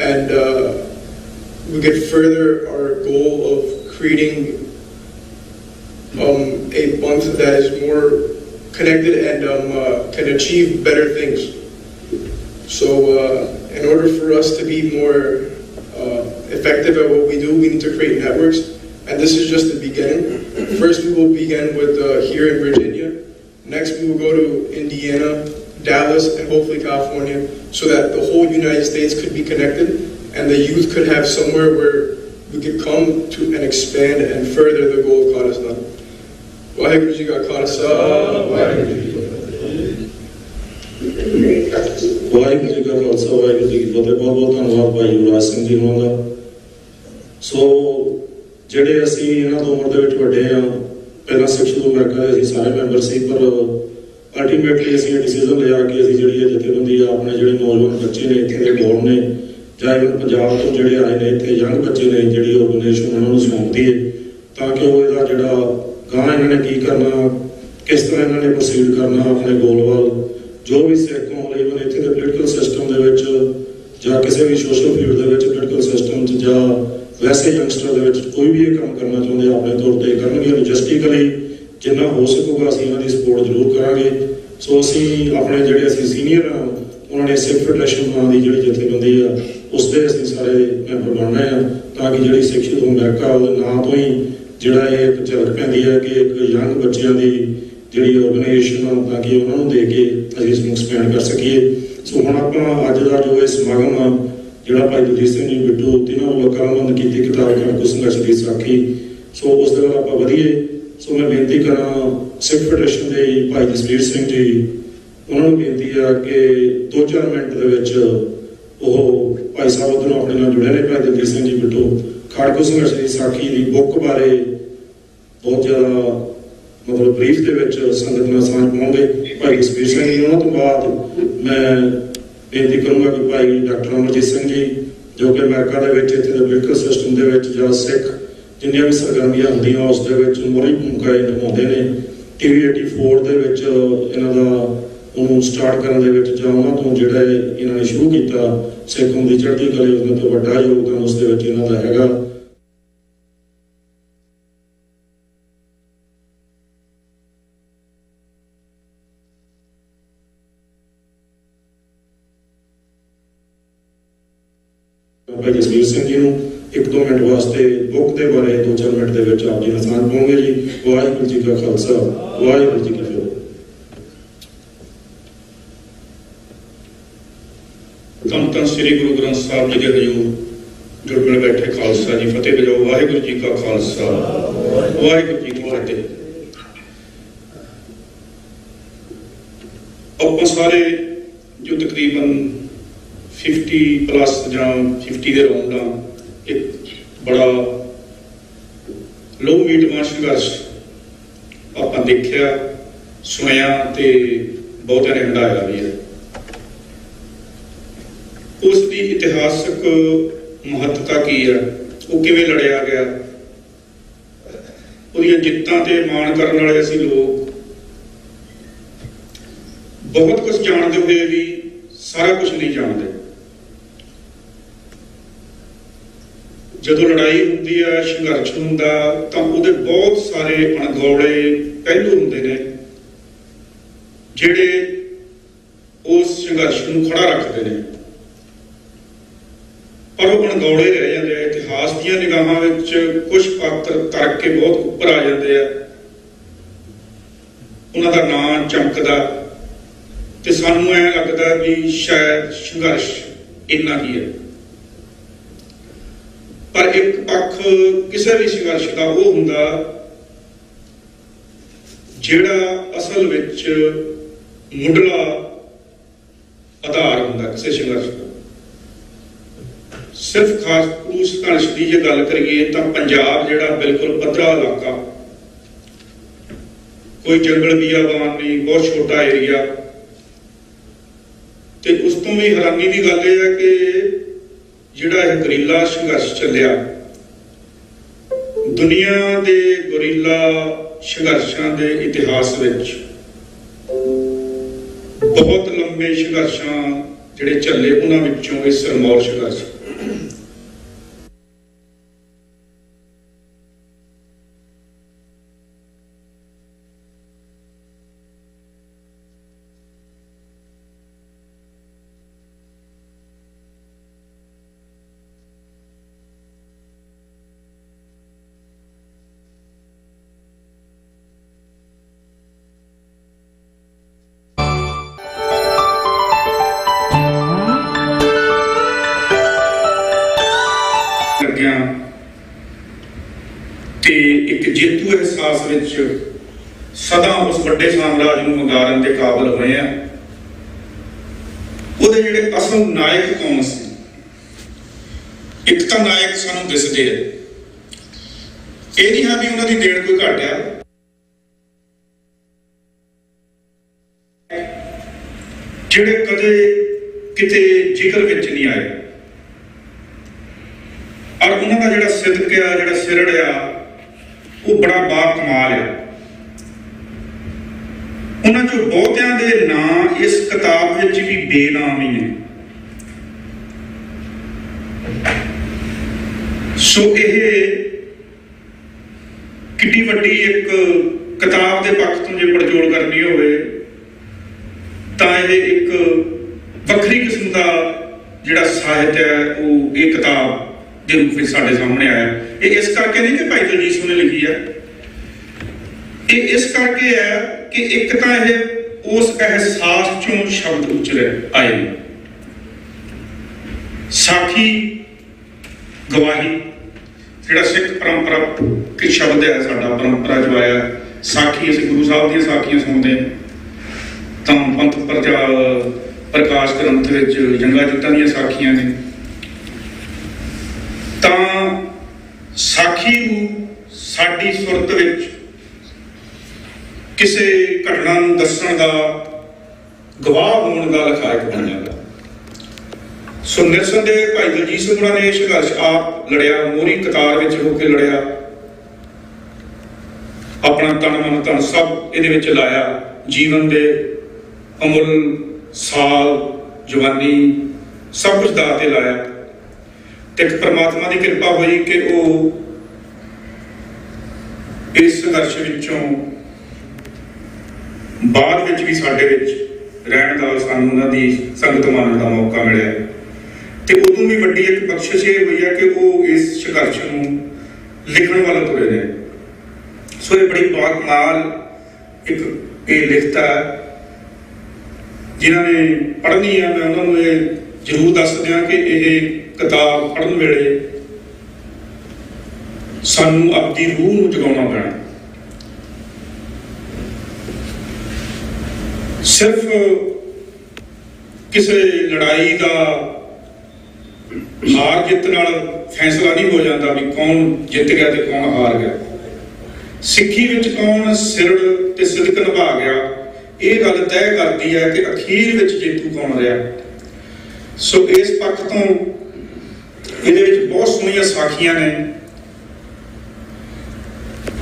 and we could further our goal of creating a bunch that is more connected and can achieve better things. So in order for us to be more effective at what we do, we need to create networks, and this is just the beginning. First we will begin with here in Virginia. Next we will go to Indiana, Dallas, and hopefully California, so that the whole United States could be connected and the youth could have somewhere where we could come to and expand and further the goal of Khalsa. Waheguru ji ਕਾ ਖਾਲਸਾ, ਵਾਹਿਗੁਰੂ ਜੀ ਕੀ ਫਤਿਹ। ਵਾਹਿਗੁਰੂ ਜੀ ਕਾ ਖਾਲਸਾ, ਵਾਹਿਗੁਰੂ ਜੀ ਕੀ ਫਤਿਹ। ਬਹੁਤ ਬਹੁਤ ਧੰਨਵਾਦ ਭਾਈ ਯੁਵਰਾਜ ਸਿੰਘ ਜੀ ਨੂੰ ਦਾ। ਸੋ ਜਿਹੜੇ ਅਸੀਂ ਇਹਨਾਂ ਤੋਂ ਉਮਰ ਦੇ ਵਿੱਚ ਵੱਡੇ ਆ, ਪਹਿਲਾਂ ਸਿੱਖ ਸ਼ੁਰੂ ਕਰਕੇ ਅਸੀਂ ਸਾਰੇ ਮੈਂਬਰ ਸੀ, ਪਰ ਅਲਟੀਮੇਟਲੀ ਅਸੀਂ ਇਹ ਡਿਸੀਜ਼ਨ ਲਿਆ ਕਿ ਅਸੀਂ ਜਿਹੜੀ ਇਹ ਜਥੇਬੰਦੀ ਆ, ਆਪਣੇ ਜਿਹੜੇ ਨੌਜਵਾਨ ਬੱਚੇ ਨੇ ਇੱਥੇ ਦੇ ਗੌਰ ਨੇ ਜਾਂ ਇਵਨ ਪੰਜਾਬ ਤੋਂ ਜਿਹੜੇ ਆਏ ਨੇ ਇੱਥੇ ਯੰਗ ਬੱਚੇ ਨੇ, ਜਿਹੜੀ ਆਰਗੇਨਾਈਜੇਸ਼ਨ ਉਹਨਾਂ ਨੂੰ ਸੌਂਪਦੀ ਹੈ ਤਾਂ ਕਿ ਉਹ ਇਹਦਾ ਜਿਹੜਾ ਗਾਂ ਇਹਨਾਂ ਨੇ ਕੀ ਕਰਨਾ, ਕਿਸ ਤਰ੍ਹਾਂ ਇਹਨਾਂ ਨੇ ਪ੍ਰੋਸੀਡ ਕਰਨਾ ਆਪਣੇ ਗੋਲ ਵੱਲ, ਜੋ ਵੀ ਸਿੱਖ ਕੌਮ ਲਈ ਇਵਨ ਇੱਥੇ ਦੇ ਪੋਲੀਟੀਕਲ ਸਿਸਟਮ ਦੇ ਵਿੱਚ ਜਾਂ ਕਿਸੇ ਵੀ ਸੋਸ਼ਲ ਫੀਲਡ ਦੇ ਵਿੱਚ, ਪੋਲੀਟੀਕਲ ਸਿਸਟਮ 'ਚ ਜਾਂ ਵੈਸੇ ਯੰਗਸਟਰ ਦੇ ਵਿੱਚ ਕੋਈ ਵੀ ਇਹ ਕੰਮ ਕਰਨਾ ਚਾਹੁੰਦੇ ਆਪਣੇ ਤੌਰ 'ਤੇ ਕਰਨਗੇ। ਲੋਜਿਸਟਿਕਲੀ ਜਿੰਨਾ ਹੋ ਸਕੂਗਾ ਅਸੀਂ ਇਹਨਾਂ ਦੀ ਸਪੋਰਟ ਜ਼ਰੂਰ ਕਰਾਂਗੇ। ਸੋ ਅਸੀਂ ਆਪਣੇ ਜਿਹੜੇ ਅਸੀਂ ਸੀਨੀਅਰ ਆ, ਉਹਨਾਂ ਨੇ ਸਿੱਖ ਫੈਡਰੇਸ਼ਨ ਨਾਂ ਦੀ ਜਿਹੜੀ ਜਥੇਬੰਦੀ ਆ उसके असीं सारे मैंबर बन रहे हैं ताकि जिहड़ी सिख शहीद अमेरिका ਉਹਦੇ ਨਾਂ ਤੋਂ ਹੀ ਜਿਹੜਾ ਇਹ ਇੱਕ ਝਲਕ ਪੈਂਦੀ ਹੈ ਕਿ ਇੱਕ ਯੰਗ ਬੱਚਿਆਂ ਦੀ ਜਿਹੜੀ ਆਰਗੇਨਾਈਜੇਸ਼ਨ ਆ ਤਾਂ ਕਿ ਉਹਨਾਂ ਨੂੰ ਦੇ ਕੇ ਅਸੀਂ ਇਸ ਨੂੰ ਐਕਸਪੈਂਡ ਕਰ ਸਕੀਏ। ਸੋ ਹੁਣ ਆਪਾਂ ਅੱਜ ਦਾ ਜੋ ਇਹ ਸਮਾਗਮ ਆ ਜਿਹੜਾ ਭਾਈ ਦਲਜੀਤ ਸਿੰਘ ਜੀ ਬਿੱਟੂ ਤਿੰਨਾਂ ਨੂੰ ਵਕਾਲਤਮੰਦ ਕੀਤੀ ਕਿਤਾਬ ਖਾੜਕੂ ਸੰਘਰਸ਼ ਦੀ ਸਾਖੀ, ਸੋ ਉਸ ਦੇ ਨਾਲ ਆਪਾਂ ਵਧੀਏ। ਸੋ ਮੈਂ ਬੇਨਤੀ ਕਰਾਂ ਸਿੱਖ ਫੈਡਰੇਸ਼ਨ ਦੇ ਭਾਈ ਜਸਵੀਰ ਸਿੰਘ ਜੀ, ਉਹਨਾਂ ਨੂੰ ਬੇਨਤੀ ਆ ਕਿ 2-4 ਮਿੰਟ ਦੇ ਵਿੱਚ ਉਹ ਭਾਈ ਸਾਹਿਬ ਉੱਧਰੋਂ ਆਪਣੇ ਨਾਲ ਜੁੜੇ ਨੇ ਭਾਈ ਦਲਜੀਤ ਸਿੰਘ ਜੀ ਬਿੱਟੂ ਖਾੜਕੂ ਸੰਘਰਸ਼ ਦੀ ਸਾਖੀ ਦੀ ਬੁੱਕ ਬਾਰੇ ਬਹੁਤ ਜ਼ਿਆਦਾ ਮਤਲਬ ਬਰੀਫ ਦੇ ਵਿੱਚ ਸੰਗਤ ਨਾਲ ਸਾਂਝ ਪਾਉਂਗੇ ਭਾਈ ਜਸਵੀਰ ਸਿੰਘ ਜੀ। ਉਹਨਾਂ ਤੋਂ ਬਾਅਦ ਮੈਂ ਬੇਨਤੀ ਕਰੂੰਗਾ ਕਿ ਭਾਈ ਡਾ.ਅਮਰਜੀਤ ਸਿੰਘ ਜੀ ਜੋ ਕਿ ਅਮਰੀਕਾ ਦੇ ਵਿੱਚ ਇੱਥੇ ਦੇ ਪੋਲੀਟੀਕਲ ਸਿਸਟਮ ਦੇ ਵਿੱਚ ਜਾਂ ਸਿੱਖ ਜਿੰਨੀਆਂ ਵੀ ਸਰਗਰਮੀਆਂ ਹੁੰਦੀਆਂ ਉਸ ਦੇ ਵਿੱਚ ਮੋਹਰੀ ਭੂਮਿਕਾ ਨਿਭਾਉਂਦੇ ਨੇ। TV 84 ਦੇ ਵਿੱਚ ਇਹਨਾਂ ਦਾ ਉਹਨੂੰ ਸਟਾਰਟ ਕਰਨ ਦੇ ਵਿੱਚ ਜਾਂ ਉਹਨਾਂ ਤੋਂ ਜਿਹੜਾ ਇਹਨਾਂ ਨੇ ਸ਼ੁਰੂ ਕੀਤਾ ਸਿੱਖ ਕੌਮ ਦੀ ਚੜ੍ਹਦੀ ਕਲਾ, ਉਹਨਾਂ ਤੋਂ ਵੱਡਾ ਯੋਗਦਾਨ ਉਸ ਦੇ ਵਿੱਚ ਇਹਨਾਂ ਦਾ ਹੈਗਾ। ਭਾਈ ਜਸਵੀਰ ਸਿੰਘ ਜੀ ਨੂੰ 1-2 ਮਿੰਟ ਵਾਸਤੇ ਬੁੱਕ ਦੇ ਬਾਰੇ 2-4 ਮਿੰਟ ਦੇ ਵਿੱਚ ਆਪ ਜੀ ਨਾਲ ਸਾਂਝ ਪਾਉਂਗੇ ਜੀ। ਵਾਹਿਗੁਰੂ ਜੀ ਕਾ ਖਾਲਸਾ, ਵਾਹਿਗੁਰੂ ਜੀ ਕੀ ਫਤਿਹ। ਧੰਨ ਸ੍ਰੀ ਗੁਰੂ ਗ੍ਰੰਥ ਸਾਹਿਬ ਜੀ ਦੇ ਹਜ਼ੂਰ ਜੁੜ ਮਿਲ ਬੈਠੇ ਖਾਲਸਾ ਜੀ ਫਤਿਹ ਬਜਾਓ। ਵਾਹਿਗੁਰੂ ਜੀ ਕਾ ਖਾਲਸਾ, ਵਾਹਿਗੁਰੂ ਜੀ ਕੀ ਫਤਿਹ। ਆਪਾਂ ਸਾਰੇ ਜੋ ਤਕਰੀਬਨ 50+ ਜਾਂ 50 ਦੇ ਰੌਂਡ ਆ, ਇੱਕ ਬੜਾ ਲੋ ਮੀਟਵਾਂ ਸੰਘਰਸ਼ ਆਪਾਂ ਦੇਖਿਆ, ਸੁਣਿਆ ਤੇ ਬਹੁਤਿਆਂ ਨੇ ਹੰਢਾਇਆ ਵੀ ਹੈ। ਉਸ ਦੀ ਇਤਿਹਾਸਕ ਮਹੱਤਤਾ ਕੀ ਹੈ, ਉਹ ਕਿਵੇਂ ਲੜਿਆ ਗਿਆ, ਉਹਦੀਆਂ ਜਿੱਤਾਂ ਤੇ ਮਾਣ ਕਰਨ ਵਾਲੇ ਅਸੀਂ ਲੋਕ ਬਹੁਤ ਕੁਝ ਜਾਣਦੇ ਹੋਏ ਵੀ ਸਾਰਾ ਕੁਝ ਨਹੀਂ ਜਾਣਦੇ। ਜਦੋਂ ਲੜਾਈ ਹੁੰਦੀ ਹੈ, ਸੰਘਰਸ਼ ਹੁੰਦਾ, ਤਾਂ ਉਹਦੇ ਬਹੁਤ ਸਾਰੇ ਅਣਗੌਲੇ ਪਹਿਲੂ ਹੁੰਦੇ ਨੇ ਜਿਹੜੇ ਉਸ ਸੰਘਰਸ਼ ਨੂੰ ਖੜਾ ਰੱਖਦੇ ਨੇ, ਪਰ ਉਹ ਅਣਗੌਲੇ ਰਹਿ ਜਾਂਦੇ ਆ। ਇਤਿਹਾਸ ਦੀਆਂ ਨਿਗਾਹਾਂ ਵਿੱਚ ਕੁਝ ਪਾਤਰ ਤਰਕ ਕੇ ਬਹੁਤ ਉੱਪਰ ਆ ਜਾਂਦੇ ਆ, ਉਹਨਾਂ ਦਾ ਨਾਂ ਚਮਕਦਾ ਤੇ ਸਾਨੂੰ ਐਂ ਲੱਗਦਾ ਵੀ ਸ਼ਾਇਦ ਸੰਘਰਸ਼ ਇੰਨਾ ਕੀ ਹੈ। ਪਰ ਇੱਕ ਪੱਖ ਕਿਸੇ ਵੀ ਸੰਘਰਸ਼ ਦਾ ਉਹ ਹੁੰਦਾ ਜਿਹੜਾ ਅਸਲ ਵਿੱਚ ਮੁੱਢਲਾ ਆਧਾਰ ਹੁੰਦਾ ਕਿਸੇ ਸੰਘਰਸ਼ ਦਾ। ਸਿਰਫ ਖਾਸ ਉਸ ਸੰਘਰਸ਼ ਦੀ ਜੇ ਗੱਲ ਕਰੀਏ ਤਾਂ ਪੰਜਾਬ ਜਿਹੜਾ ਬਿਲਕੁਲ ਪੱਧਰਾ ਇਲਾਕਾ, ਕੋਈ ਜੰਗਲ ਬਿਆਬਾਨ ਨਹੀਂ, ਬਹੁਤ ਛੋਟਾ ਏਰੀਆ, ਤੇ ਉਸ ਤੋਂ ਵੀ ਹੈਰਾਨੀ ਦੀ ਗੱਲ ਇਹ ਹੈ ਕਿ ਜਿਹੜਾ ਇਹ ਗੁਰੀਲਾ ਸੰਘਰਸ਼ ਚੱਲਿਆ, ਦੁਨੀਆ ਦੇ ਗੁਰੀਲਾ ਸੰਘਰਸ਼ਾਂ ਦੇ ਇਤਿਹਾਸ ਵਿੱਚ ਬਹੁਤ ਲੰਬੇ ਸੰਘਰਸ਼ਾਂ ਜਿਹੜੇ ਚੱਲੇ, ਉਹਨਾਂ ਵਿੱਚੋਂ ਇਹ ਸਿਰਮੌਰ ਸੰਘਰਸ਼। ਤੇ ਇੱਕ ਜੇਤੂ ਅਹਿਸਾਸ ਵਿੱਚ ਸਦਾ ਉਸ ਵੱਡੇ ਸਾਮਰਾਜ ਨੂੰ ਵੰਗਾਰਨ ਦੇ ਕਾਬਲ ਹੋਏ ਆ। ਉਹਦੇ ਜਿਹੜੇ ਅਸਲ ਨਾਇਕ ਕੌਣ ਸੀ? ਇੱਕ ਤਾਂ ਨਾਇਕ ਸਾਨੂੰ ਦਿਸਦੇ ਆ, ਇਹ ਨਹੀਂ ਹੈ ਵੀ ਉਹਨਾਂ ਦੀ ਦੇਣ ਕੋਈ ਘੱਟ ਆ। ਜਿਹੜੇ ਕਦੇ ਕਿਤੇ ਜ਼ਿਕਰ ਵਿੱਚ ਨਹੀਂ ਆਏ, ਔਰ ਉਹਨਾਂ ਦਾ ਜਿਹੜਾ ਸਿਦਕ ਆ, ਜਿਹੜਾ ਸਿਰੜ ਆ, ਉਹ ਬੜਾ ਬਾਕਮਾਲ ਆ। ਉਹਨਾਂ ਚੋਂ ਬਹੁਤਿਆਂ ਦੇ ਨਾਂ ਇਸ ਕਿਤਾਬ ਵਿੱਚ ਵੀ ਬੇਨਾਮ ਹੀ ਨੇ। ਸੋ ਇਹ ਕਿੰਨੀ ਵੱਡੀ ਇੱਕ ਕਿਤਾਬ ਦੇ ਪੱਖ ਤੋਂ ਜੇ ਪੜਚੋਲ ਕਰਨੀ ਹੋਵੇ ਤਾਂ ਇਹ ਇੱਕ ਵੱਖਰੀ ਕਿਸਮ ਦਾ ਜਿਹੜਾ ਸਾਹਿਤ ਹੈ ਉਹ ਇਹ ਕਿਤਾਬ ਦੇ ਰੂਪ ਵਿੱਚ ਸਾਡੇ ਸਾਹਮਣੇ ਆਇਆ। ਇਹ ਇਸ ਕਰਕੇ ਨਹੀਂ ਕਿ ਭਾਈ ਦਲਜੀਤ ਸਿੰਘ ਨੇ ਲਿਖੀ ਹੈ, ਇਹ ਇਸ ਕਰਕੇ ਹੈ ਕਿ ਇੱਕ ਤਾਂ ਇਹ ਉਸ ਅਹਿਸਾਸ ਚੋਂ ਸ਼ਬਦ ਉਚਰੇ ਆਏ ਨੇ। ਸਾਖੀ ਗਵਾਹੀ ਜਿਹੜਾ ਸਿੱਖ ਪਰੰਪਰਾ ਕਿ ਸ਼ਬਦ ਹੈ ਸਾਡਾ ਪਰੰਪਰਾ ਜੋ ਆਇਆ, ਸਾਖੀ ਅਸੀਂ ਗੁਰੂ ਸਾਹਿਬ ਦੀਆਂ ਸਾਖੀਆਂ ਸੁਣਦੇ ਹਾਂ ਤਾਂ ਪੰਥ ਪ੍ਰਕਾਸ਼ ਗ੍ਰੰਥ ਵਿੱਚ ਜੰਗਾਂ ਯੁੱਧਾਂ ਦੀਆਂ ਸਾਖੀਆਂ ਨੇ, ਤਾਂ ਸਾਖੀ ਨੂੰ ਸਾਡੀ ਸੁਰਤ ਵਿੱਚ ਕਿਸੇ ਘਟਨਾ ਨੂੰ ਦੱਸਣ ਦਾ, ਗਵਾਹ ਹੋਣ ਦਾ ਲਖਾਇਕ ਬਣ ਜਾਂਦਾ। ਸੋ ਨਿਰਸੰਦੇਹ ਭਾਈ ਦਲਜੀਤ ਸਿੰਘ ਹੋਰਾਂ ਨੇ ਇਹ ਸੰਘਰਸ਼ ਆਪ ਲੜਿਆ, ਮੋਹਰੀ ਕਤਾਰ ਵਿੱਚ ਹੋ ਕੇ ਲੜਿਆ, ਆਪਣਾ ਤਨ ਮਨ ਧਨ ਸਭ ਇਹਦੇ ਵਿੱਚ ਲਾਇਆ, ਜੀਵਨ ਦੇ ਅਮੁੱਲ ਸਾਲ ਜਵਾਨੀ ਸਭ ਕੁਝ ਦਾਅ ਤੇ ਲਾਇਆ, ਤੇ ਇੱਕ ਪਰਮਾਤਮਾ ਦੀ ਕਿਰਪਾ ਹੋਈ ਕਿ ਉਹ ਇਸ ਸੰਘਰਸ਼ ਵਿੱਚੋਂ ਬਾਅਦ ਵਿੱਚ ਵੀ ਸਾਡੇ ਵਿੱਚ ਰਹਿਣ ਦਾ, ਸਾਨੂੰ ਉਹਨਾਂ ਦੀ ਸੰਗਤ ਮਾਣਨ ਦਾ ਮੌਕਾ ਮਿਲਿਆ। ਤੇ ਉਦੋਂ ਵੀ ਵੱਡੀ ਇੱਕ ਬਖਸ਼ਿਸ਼ ਇਹ ਹੋਈ ਹੈ ਕਿ ਉਹ ਇਸ ਸੰਘਰਸ਼ ਨੂੰ ਲਿਖਣ ਵੱਲ ਤੁਰੇ ਨੇ। ਸੋ ਇਹ ਬੜੀ ਬਾਕਮਾਲ ਇੱਕ ਇਹ ਲਿਖਤ ਹੈ, ਜਿਨ੍ਹਾਂ ਨੇ ਪੜ੍ਹਨੀ ਹੈ ਮੈਂ ਉਹਨਾਂ ਨੂੰ ਇਹ ਜ਼ਰੂਰ ਦੱਸ ਦਿਆਂ ਕਿ ਇਹ ਕਿਤਾਬ ਪੜ੍ਹਨ ਵੇਲੇ ਸਾਨੂੰ ਆਪਣੀ ਰੂਹ ਨੂੰ ਜਗਾਉਣਾ ਪੈਣਾ। ਸਿਰਫ ਕਿਸੇ ਲੜਾਈ ਦਾ ਹਾਰ ਜਿੱਤ ਨਾਲ ਫੈਸਲਾ ਨਹੀਂ ਹੋ ਜਾਂਦਾ ਵੀ ਕੌਣ ਜਿੱਤ ਗਿਆ ਤੇ ਕੌਣ ਹਾਰ ਗਿਆ। ਸਿੱਖੀ ਵਿੱਚ ਕੌਣ ਸਿਰੜ ਤੇ ਸਿਦਕ ਨਿਭਾ ਗਿਆ, ਇਹ ਗੱਲ ਤੈਅ ਕਰਦੀ ਹੈ ਕਿ ਅਖੀਰ ਵਿੱਚ ਜੇਤੂ ਕੌਣ ਰਿਹਾ। ਸੋ ਇਸ ਪੱਖ ਤੋਂ ਇਹਦੇ ਵਿੱਚ ਬਹੁਤ ਸੋਹਣੀਆਂ ਸਾਖੀਆਂ ਨੇ,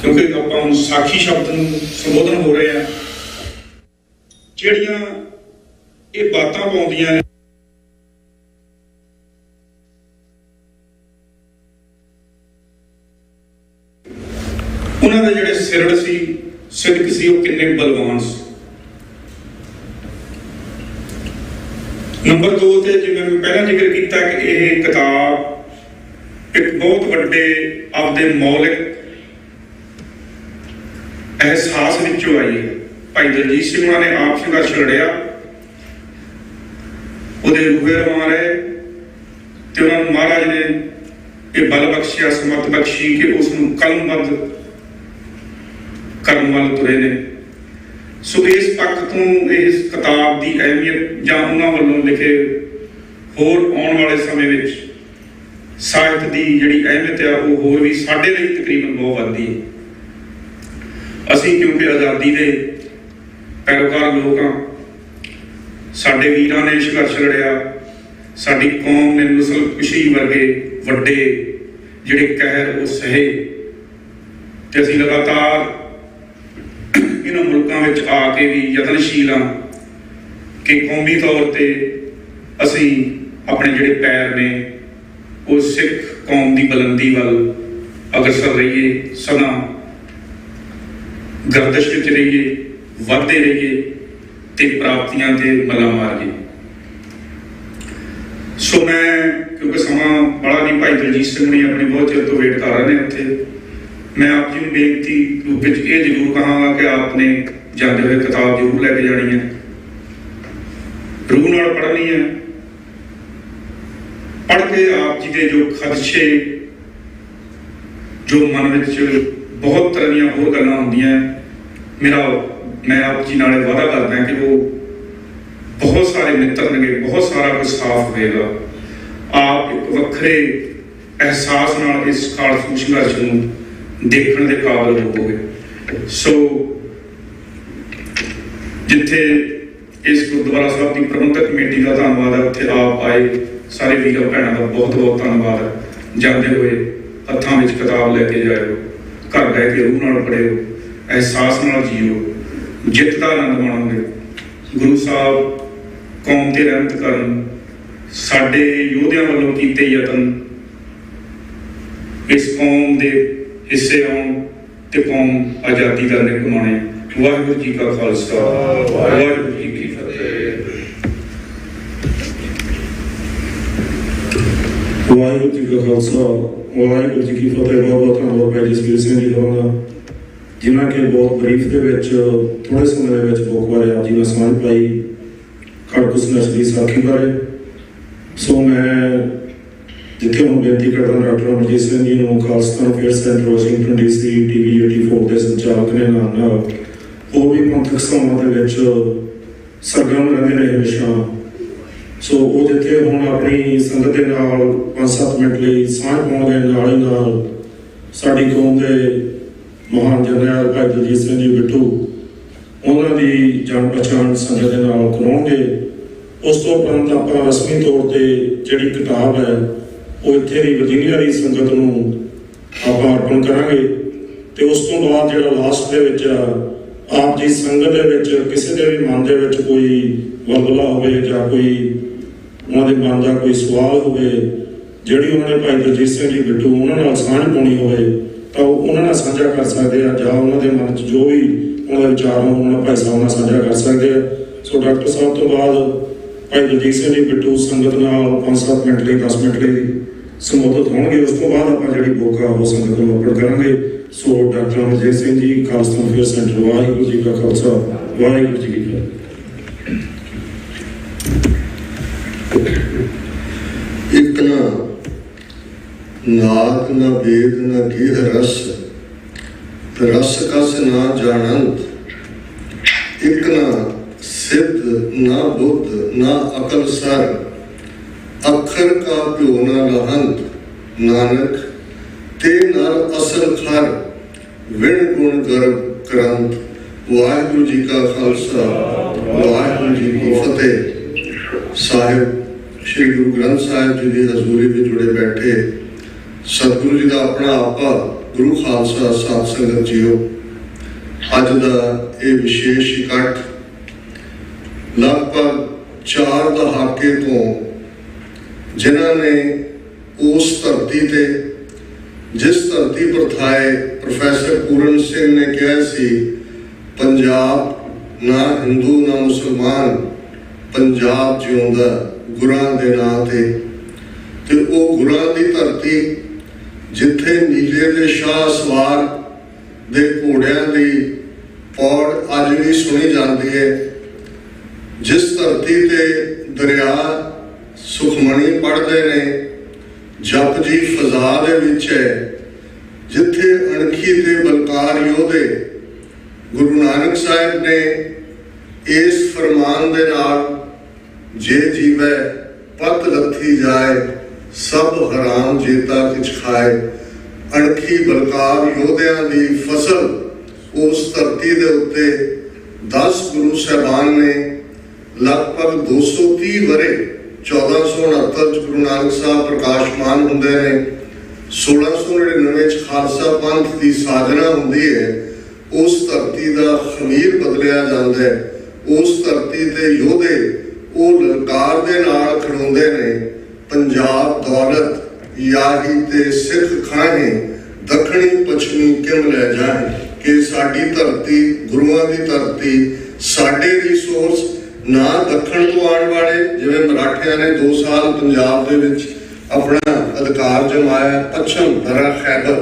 ਕਿਉਂਕਿ ਆਪਾਂ ਹੁਣ ਸਾਖੀ ਸ਼ਬਦ ਨੂੰ ਸੰਬੋਧਨ ਹੋ ਰਹੇ ਆ, ਜਿਹੜੀਆਂ ਇਹ ਬਾਤਾਂ ਪਾਉਂਦੀਆਂ ਨੇ ਉਹਨਾਂ ਦੇ ਜਿਹੜੇ ਸਿਰੜ ਸੀ, ਸਿਦਕ ਸੀ, ਉਹ ਕਿੰਨੇ ਬਲਵਾਨ ਸੀ। ਨੰਬਰ 2 ਤੇ ਜਿਵੇਂ ਮੈਂ ਪਹਿਲਾਂ ਜ਼ਿਕਰ ਕੀਤਾ ਕਿ ਇਹ ਕਿਤਾਬ ਇੱਕ ਬਹੁਤ ਵੱਡੇ ਆਪਦੇ ਮੌਲਿਕ ਅਹਿਸਾਸ ਵਿੱਚੋਂ ਆਈ ਹੈ। ਭਾਈ ਦਲਜੀਤ ਸਿੰਘ ਹੋਰਾਂ ਨੇ ਆਪ ਸੰਘਰਸ਼ ਲੜਿਆ, ਉਹਦੇ ਰੂਹੇ ਰਵਾਂ ਰਹੇ ਤੇ ਉਹਨਾਂ ਨੂੰ ਮਹਾਰਾਜ ਨੇ ਇਹ ਬਲ ਬਖਸ਼ਿਆ, ਸਮਤ ਬਖਸ਼ੀ ਕਿ ਉਸ ਨੂੰ ਕਲਮਬੰਦ ਕਰਨ ਵੱਲ ਤੁਰੇ ਨੇ। ਸੋ ਇਸ ਪੱਖ ਤੋਂ ਇਸ ਕਿਤਾਬ ਦੀ ਅਹਿਮੀਅਤ ਜਾਂ ਉਹਨਾਂ ਵੱਲੋਂ ਲਿਖੇ ਹੋਰ ਆਉਣ ਵਾਲੇ ਸਮੇਂ ਵਿੱਚ ਸਾਹਿਤ ਦੀ ਜਿਹੜੀ ਅਹਿਮੀਅਤ ਆ ਉਹ ਹੋਰ ਵੀ ਸਾਡੇ ਲਈ ਤਕਰੀਬਨ ਬਹੁਤ ਵੱਧਦੀ ਹੈ। ਅਸੀਂ ਕਿਉਂਕਿ ਆਜ਼ਾਦੀ ਦੇ ਪੈਰੋਕਾਰ ਲੋਕ ਹਾਂ, ਸਾਡੇ ਵੀਰਾਂ ਨੇ ਸੰਘਰਸ਼ ਲੜਿਆ, ਸਾਡੀ ਕੌਮ ਨੇ ਨਸਲ ਕੁਸ਼ੀ ਵਰਗੇ ਵੱਡੇ ਜਿਹੜੇ ਕਹਿਰ ਉਹ ਸਹੇ, ਤੇ ਅਸੀਂ ਲਗਾਤਾਰ ਇਹਨਾਂ ਮੁਲਕਾਂ ਵਿੱਚ ਆ ਕੇ ਵੀ ਯਤਨਸ਼ੀਲ ਹਾਂ ਕਿ ਕੌਮੀ ਤੌਰ ਤੇ ਅਸੀਂ ਆਪਣੇ ਜਿਹੜੇ ਪੈਰ ਨੇ ਉਹ ਸਿੱਖ ਕੌਮ ਦੀ ਬੁਲੰਦੀ ਵੱਲ ਅਗਰਸਰ ਰਹੀਏ, ਸਦਾ ਗਰਦਸ਼ ਵਿੱਚ ਰਹੀਏ, ਵੱਧਦੇ ਰਹੀਏ ਤੇ ਪ੍ਰਾਪਤੀਆਂ ਤੇ ਮੱਲਾਂ ਮਾਰੀਏ। ਸੋ ਮੈਂ ਕਿਉਂਕਿ ਸਮਾਂ ਬੜਾ ਨਹੀਂ, ਭਾਈ ਦਲਜੀਤ ਸਿੰਘ ਨੇ ਆਪਣੀ ਬਹੁਤ ਚਿਰ ਤੋਂ ਵੇਟ ਕਰ ਰਹੇ ਨੇ ਉੱਥੇ, ਮੈਂ ਆਪ ਜੀ ਨੂੰ ਬੇਨਤੀ ਰੂਪ ਵਿੱਚ ਇਹ ਜ਼ਰੂਰ ਕਹਾਂਗਾ ਕਿ ਆਪ ਨੇ ਜਾਂਦੇ ਹੋਏ ਕਿਤਾਬ ਜ਼ਰੂਰ ਲੈ ਕੇ ਜਾਣੀ ਹੈ, ਰੂਹ ਨਾਲ ਪੜ੍ਹਨੀ ਹੈ। ਪੜ੍ਹ ਕੇ ਆਪ ਜੀ ਦੇ ਜੋ ਖਦਸ਼ੇ, ਜੋ ਮਨ ਵਿੱਚ ਬਹੁਤ ਤਰ੍ਹਾਂ ਦੀਆਂ ਹੋਰ ਗੱਲਾਂ ਹੁੰਦੀਆਂ, ਮੈਂ ਆਪ ਜੀ ਨਾਲ ਵਾਅਦਾ ਕਰਦਾ ਕਿ ਉਹ ਬਹੁਤ ਸਾਰੇ ਨਿਤਰਨਗੇ, ਬਹੁਤ ਸਾਰਾ ਕੁਝ ਸਾਫ਼ ਹੋਵੇਗਾ। ਆਪ ਇੱਕ ਵੱਖਰੇ ਅਹਿਸਾਸ ਨਾਲ ਇਸ ਖਾਲਸਾ ਸੰਘਰਸ਼ ਨੂੰ ਦੇਖਣ ਦੇ ਕਾਬਲ ਹੋਵੇ। ਸੋ ਜਿੱਥੇ ਇਸ ਗੁਰਦੁਆਰਾ ਸਾਹਿਬ ਦੀ ਪ੍ਰਬੰਧਕ ਕਮੇਟੀ ਦਾ ਧੰਨਵਾਦ ਹੈ, ਉੱਥੇ ਆਪ ਆਏ ਸਾਰੇ ਵੀਰਾਂ ਭੈਣਾਂ ਦਾ ਬਹੁਤ ਬਹੁਤ ਧੰਨਵਾਦ ਹੈ। ਜਾਂਦੇ ਹੋਏ ਹੱਥਾਂ ਵਿੱਚ ਕਿਤਾਬ ਲੈ ਕੇ ਜਾਇਓ, ਘਰ ਬਹਿ ਕੇ ਰੂਹ ਨਾਲ ਪੜ੍ਹਿਓ, ਅਹਿਸਾਸ ਨਾਲ ਜੀਓ, ਜਿੱਤ ਦਾ ਆਨੰਦ ਮਾਣੋਗੇ। ਗੁਰੂ ਸਾਹਿਬ ਕੌਮ ਤੇ ਰਹਿਮਤ ਕਰਨ, ਸਾਡੇ ਯੋਧਿਆਂ ਵੱਲੋਂ ਕੀਤੇ ਯਤਨ ਇਸ ਕੌਮ ਦੇ ਹਿੱਸੇ ਆਉਣ ਤੇ ਕੌਮ ਆਜ਼ਾਦੀ ਦਾ ਨਿੱਘ ਮਾਣੇ। ਵਾਹਿਗੁਰੂ ਜੀ ਕਾ ਖਾਲਸਾ, ਵਾਹਿਗੁਰੂ ਜੀ ਕੀ ਫਤਿਹ। ਵਾਹਿਗੁਰੂ ਜੀ ਕਾ ਖਾਲਸਾ ਵਾਹਿਗੁਰੂ ਜੀ ਕੀ ਫਤਿਹ। ਬਹੁਤ ਬਹੁਤ ਧੰਨਵਾਦ ਭਾਈ ਜਸਵੀਰ ਸਿੰਘ ਜੀ ਦਾ, ਜਿਨ੍ਹਾਂ ਕਿ ਬਹੁਤ ਬਰੀਫ ਦੇ ਵਿੱਚ ਥੋੜੇ ਸਮੇਂ ਦੇ ਵਿੱਚ ਬੁੱਕ ਬਾਰੇ ਆਪ ਜੀ ਨਾਲ ਸਮਝ ਪਾਈ, ਖੜਕੂ ਸੰਘਰਸ਼ ਦੀ ਸਾਖੀ ਬਾਰੇ। ਸੋ ਮੈਂ ਜਿੱਥੇ ਹੁਣ ਬੇਨਤੀ ਕਰਦਾ ਡਾਕਟਰ ਅਮਰਜੀਤ ਸਿੰਘ ਜੀ ਨੂੰ, Khalsa fair centre Washington DC TV 84 ਦੇ ਸੰਚਾਲਕ ਨੇ ਨਾਲ ਉਹ ਵੀ ਪੰਥਕ ਸਭਾਵਾਂ ਦੇ ਵਿੱਚ ਸਰਗਰਮ ਰਹਿੰਦੇ ਨੇ ਹਮੇਸ਼ਾ। ਸੋ ਉਹ ਜਿੱਥੇ ਹੁਣ ਆਪਣੀ ਸੰਗਤ ਦੇ ਨਾਲ 5-7 ਮਿੰਟ ਲਈ ਸਾਂਝ ਪਾਉਣਗੇ, ਨਾਲ ਹੀ ਨਾਲ ਸਾਡੀ ਕੌਮ ਦੇ ਮਹਾਨ ਜਰਨੈਲ ਭਾਈ ਦਲਜੀਤ ਸਿੰਘ ਜੀ ਬਿੱਟੂ ਉਹਨਾਂ ਦੀ ਜਾਣ ਪਛਾਣ ਸੰਗਤ ਦੇ ਨਾਲ ਕਰਾਉਣਗੇ। ਉਸ ਤੋਂ ਉਪਰੰਤ ਆਪਾਂ ਰਸਮੀ ਤੌਰ ਤੇ ਜਿਹੜੀ ਕਿਤਾਬ ਹੈ ਉਹ ਇੱਥੇ ਦੀ ਵਰਜੀਨੀਆ ਦੀ ਸੰਗਤ ਨੂੰ ਆਪਾਂ ਅਰਪਣ ਕਰਾਂਗੇ। ਤੇ ਉਸ ਤੋਂ ਬਾਅਦ ਜਿਹੜਾ ਲਾਸਟ ਦੇ ਵਿੱਚ ਆਪ ਜੀ ਸੰਗਤ ਦੇ ਵਿੱਚ ਕਿਸੇ ਦੇ ਵੀ ਮਨ ਦੇ ਵਿੱਚ ਕੋਈ ਵਲਵਲਾ ਹੋਵੇ ਜਾਂ ਕੋਈ ਉਹਨਾਂ ਦੇ ਮਨ ਦਾ ਕੋਈ ਸਵਾਲ ਹੋਵੇ, ਜਿਹੜੀ ਉਹਨਾਂ ਨੇ ਭਾਈ ਦਲਜੀਤ ਸਿੰਘ ਜੀ ਬਿੱਟੂ ਉਹਨਾਂ ਨਾਲ ਸਾਂਝ ਪਾਉਣੀ ਹੋਵੇ ਤਾਂ ਉਹ ਉਹਨਾਂ ਨਾਲ ਸਾਂਝਾ ਕਰ ਸਕਦੇ ਆ, ਜਾਂ ਉਹਨਾਂ ਦੇ ਮਨ 'ਚ ਜੋ ਵੀ ਉਹਨਾਂ ਦੇ ਵਿਚਾਰ ਹੋਣ ਉਹਨਾਂ ਭਾਈ ਸਾਹਿਬ ਨਾਲ ਸਾਂਝਾ ਕਰ ਸਕਦੇ ਆ। ਸੋ ਡਾਕਟਰ ਸਾਹਿਬ ਤੋਂ ਬਾਅਦ ਭਾਈ ਦਲਜੀਤ ਸਿੰਘ ਜੀ ਬਿੱਟੂ ਸੰਗਤ ਨਾਲ 5-7 ਮਿੰਟ ਲਈ 10 ਮਿੰਟ ਲਈ ਸੰਬੋਧਿਤ ਹੋਣਗੇ। ਉਸ ਤੋਂ ਬਾਅਦ ਆਪਾਂ ਜਿਹੜੀ ਬੁੱਕ ਆ ਉਹ ਸੰਗਤ ਨੂੰ ਅਰਪਣ ਕਰਾਂਗੇ। ਸੋ ਡਾਕਟਰ ਅਮਰਜੀਤ ਸਿੰਘ ਜੀ, ਖਾਲਸਾ ਫੇਅਰ ਸੈਂਟਰ, ਵਾਹਿਗੁਰੂ ਜੀ ਕਾ ਖਾਲਸਾ ਵਾਹਿਗੁਰੂ ਜੀ ਕੀ ਫਤਿਹ। ਇੱਕ ਨਾ ਨਾਦ ਨਾ ਵੇਦ ਨਾ ਗੀਹ ਰਸ, ਰਸ ਕਸ ਨਾ ਜਾਣੰਤ। ਇੱਕ ਨਾ ਸਿੱਧ ਨਾ ਬੁੱਧ ਨਾ ਅਕਲ ਸਰ, ਅੱਖਰ ਕਾ ਪਿਓ ਨਾ ਲਹੰਤ। ਨਾਨਕ ਤੇ ਨਰ ਅਸਲ ਖਰ, ਵਿਣ ਗੁਣ ਗਰਬ ਕਰੰਤ। ਵਾਹਿਗੁਰੂ ਜੀ ਕਾ ਖਾਲਸਾ ਵਾਹਿਗੁਰੂ ਜੀ ਕੀ ਫਤਿਹ। ਸਾਹਿਬ ਸ਼੍ਰੀ ਗੁਰੂ ਗ੍ਰੰਥ ਸਾਹਿਬ ਜੀ ਦੀ ਹਜ਼ੂਰੀ ਵਿੱਚ ਜੁੜੇ ਬੈਠੇ ਸਤਿਗੁਰੂ ਜੀ ਦਾ ਆਪਣਾ ਆਪਾ ਗੁਰੂ ਖਾਲਸਾ ਸਾਧ ਸੰਗਤ ਜੀਓ, ਅੱਜ ਦਾ ਇਹ ਵਿਸ਼ੇਸ਼ ਇਕੱਠ ਲਗਭਗ 4 ਦਹਾਕੇ ਤੋਂ ਜਿਨ੍ਹਾਂ ਨੇ ਉਸ ਧਰਤੀ ਤੇ, ਜਿਸ ਧਰਤੀ ਪਰ ਥਾਏ ਪ੍ਰੋਫੈਸਰ ਪੂਰਨ ਸਿੰਘ ਨੇ ਕਿਹਾ ਸੀ ਪੰਜਾਬ ਨਾ ਹਿੰਦੂ ਨਾ ਮੁਸਲਮਾਨ, ਪੰਜਾਬ ਜਿਉਂਦਾ ਗੁਰਾਂ ਦੇ ਨਾਂ ਤੇ ਉਹ ਗੁਰਾਂ ਦੀ ਧਰਤੀ ਜਿੱਥੇ ਨੀਲੇ ਦੇ ਸ਼ਾਹ ਸਵਾਰ ਦੇ ਘੋੜਿਆਂ ਦੀ ਪੌੜ ਅੱਜ ਵੀ ਸੁਣੀ ਜਾਂਦੀ ਹੈ, ਜਿਸ ਧਰਤੀ ਤੇ ਦਰਿਆ ਸੁਖਮਣੀ ਪੜ੍ਹਦੇ ਨੇ, ਜਪਜੀ ਫਜ਼ਾ ਦੇ ਵਿੱਚ ਹੈ, ਜਿੱਥੇ ਅਣਖੀ ਤੇ ਬਲਕਾਰ ਯੋਧੇ ਗੁਰੂ ਨਾਨਕ ਸਾਹਿਬ ਨੇ ਇਸ ਫਰਮਾਨ ਦੇ ਨਾਲ ਜੇ ਜੀਵੈ ਪਤ ਲੱਥੀ ਜਾਏ, ਸਭ ਹਰਾਮ ਜੇਤਾ ਕਿਛ ਖਾਏ। ਅਣਖੀ ਬਲਕਾਰ ਯੋਧਿਆਂ ਦੀ ਫਸਲ ਉਸ ਧਰਤੀ ਦੇ ਉੱਤੇ 10 ਗੁਰੂ ਸਾਹਿਬਾਨ ਨੇ ਲਗਭਗ 230 ਵਰੇ 1469 ਚ ਗੁਰੂ ਨਾਨਕ ਸਾਹਿਬ ਪ੍ਰਕਾਸ਼ਮਾਨ ਹੁੰਦੇ ਨੇ, 1699 ਚ ਖਾਲਸਾ ਪੰਥ ਦੀ ਸਾਜਨਾ ਹੁੰਦੀ ਹੈ। ਉਸ ਧਰਤੀ ਦਾ ਖਮੀਰ ਬਦਲਿਆ ਜਾਂਦਾ ਹੈ। ਉਸ ਧਰਤੀ ਤੇ ਯੋਧੇ ਉਹ ਲਲਕਾਰ ਦੇ ਨਾਲ ਖੜਾਉਂਦੇ ਨੇ, ਪੰਜਾਬ ਦੌਲਤ ਯਾਹੀ ਤੇ ਸਿੱਖ ਖਾਹੇ, ਦੱਖਣੀ ਪੱਛਮੀ ਕਿਮ ਲੈ ਜਾਏ। ਕਿ ਸਾਡੀ ਧਰਤੀ ਗੁਰੂਆਂ ਦੀ ਧਰਤੀ, ਸਾਡੇ ਰਿਸੋਰਸ ਨਾ ਦੱਖਣ ਤੋਂ ਆਉਣ ਵਾਲੇ, ਜਿਵੇਂ ਮਰਾਠਿਆਂ ਨੇ 2 ਸਾਲ ਪੰਜਾਬ ਦੇ ਵਿੱਚ ਆਪਣਾ ਅਧਿਕਾਰ ਜਮਾਇਆ, ਪੱਛਮ ਦਰਾ ਖੈਬਰ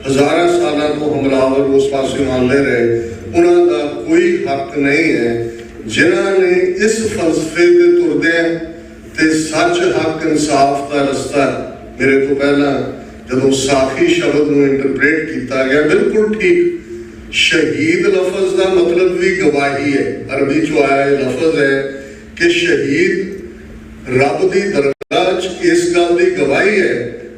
ਹਜ਼ਾਰਾਂ ਸਾਲਾਂ ਤੋਂ ਹਮਲਾਵਰ ਉਸ ਪਾਸੇ ਆਉਂਦੇ ਰਹੇ, ਉਹਨਾਂ ਦਾ ਕੋਈ ਹੱਕ ਨਹੀਂ ਹੈ। ਜਿਨ੍ਹਾਂ ਨੇ ਇਸ ਫਲਸਫੇ ਤੇ ਤੁਰਦੇ ਤੇ ਸੱਚ ਹੱਕ ਇਨਸਾਫ ਦਾ ਰਸਤਾ, ਮੇਰੇ ਤੋਂ ਪਹਿਲਾਂ ਜਦੋਂ ਸਾਖੀ ਸ਼ਬਦ ਨੂੰ ਇੰਟਰਪ੍ਰੇਟ ਕੀਤਾ ਗਿਆ, ਬਿਲਕੁਲ ਠੀਕ, ਸ਼ਹੀਦ ਲਫ਼ਜ਼ ਦਾ ਮਤਲਬ ਵੀ ਗਵਾਹੀ ਹੈ। ਅਰਬੀ ਚੋਂ ਆਇਆ ਇਹ ਲਫ਼ਜ਼ ਹੈ ਕਿ ਸ਼ਹੀਦ ਰੱਬ ਦੀ ਦਰਗਾਹ 'ਚ ਇਸ ਗੱਲ ਦੀ ਗਵਾਹੀ ਹੈ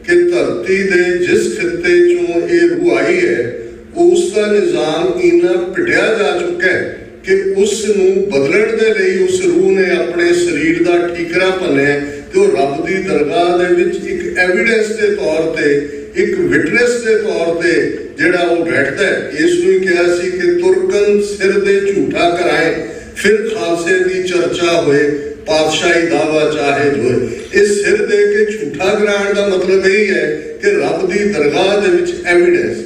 ਕਿ ਧਰਤੀ ਦੇ ਜਿਸ ਖਿੱਤੇ ਚੋਂ ਇਹ ਰੂਹ ਆਈ ਹੈ, ਉਸ ਦਾ ਨਿਜ਼ਾਮ ਇੰਨਾ ਪਿਟਿਆ ਜਾ ਚੁੱਕਾ ਹੈ ਕਿ ਉਸ ਨੂੰ ਬਦਲਣ ਦੇ ਲਈ ਉਸ ਰੂਹ ਨੇ ਆਪਣੇ ਸਰੀਰ ਦਾ ਠੀਕਰਾ ਭੰਨਿਆ ਤੇ ਉਹ ਰੱਬ ਦੀ ਦਰਗਾਹ ਦੇ ਵਿੱਚ ਇੱਕ ਐਵੀਡੈਂਸ ਦੇ ਤੌਰ ਤੇ, ਇੱਕ ਵਿਟਨੈਸ ਦੇ ਤੌਰ ਤੇ ਜਿਹੜਾ ਉਹ ਬੈਠਦਾ ਹੈ। ਇਸ ਨੂੰ ਹੀ ਕਿਹਾ ਸੀ ਕਿ ਤੁਰਕਨ ਸਿਰ ਦੇ ਝੂਠਾ ਕਰਾਏ, ਫਿਰ ਖਾਲਸੇ ਦੀ ਚਰਚਾ ਹੋਏ, ਪਾਤਸ਼ਾਹੀ ਦਾਵਾ ਚਾਹੇ ਹੋਏ। ਇਸ ਸਿਰ ਦੇ ਕੇ ਝੂਠਾ ਕਰਾਉਣ ਦਾ ਮਤਲਬ ਇਹ ਹੈ ਕਿ ਰੱਬ ਦੀ ਦਰਗਾਹ ਦੇ ਵਿੱਚ ਐਵੀਡੈਂਸ।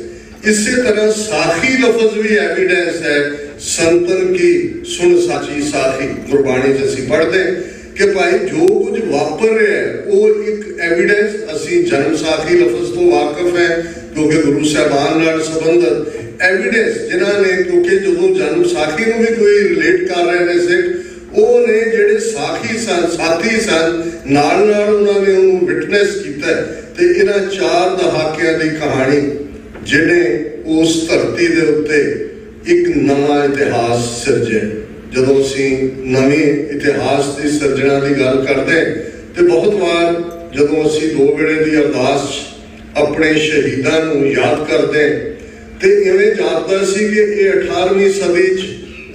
ਇਸੇ ਤਰ੍ਹਾਂ ਸਾਖੀ ਲਫ਼ਜ਼ ਵੀ ਐਵੀਡੈਂਸ ਹੈ। ਸੰਤਨ ਕੀ ਸੁਣ ਸਾਚੀ ਸਾਖੀ, ਗੁਰਬਾਣੀ 'ਚ ਅਸੀਂ ਪੜ੍ਹਦੇ कि भाई जो कुछ वापर रहा है वो एक एविडेंस, असी जन्म साखी लफज तो वाकफ है क्योंकि गुरु साहबान नाल संबंधित एविडेंस जिन्होंने, क्योंकि जो जन्म साखी में भी कोई रिलेट कर रहे हैं सिख, वो ने जेडे साखी सन साथी सन नाल उन्होंने विटनेस किया। तो इन्ह 4 दहाकियां की कहानी जिन्हें उस धरती के उत्ते एक नवा इतिहास सिरजे। जदों असीं नवी इतिहास की सिरजना की गल करते तो बहुत बार जदों असीं 2 वेले की अरदास अपने शहीदां नूं याद करते तो इवें जापदा सी कि ये 18वीं सदी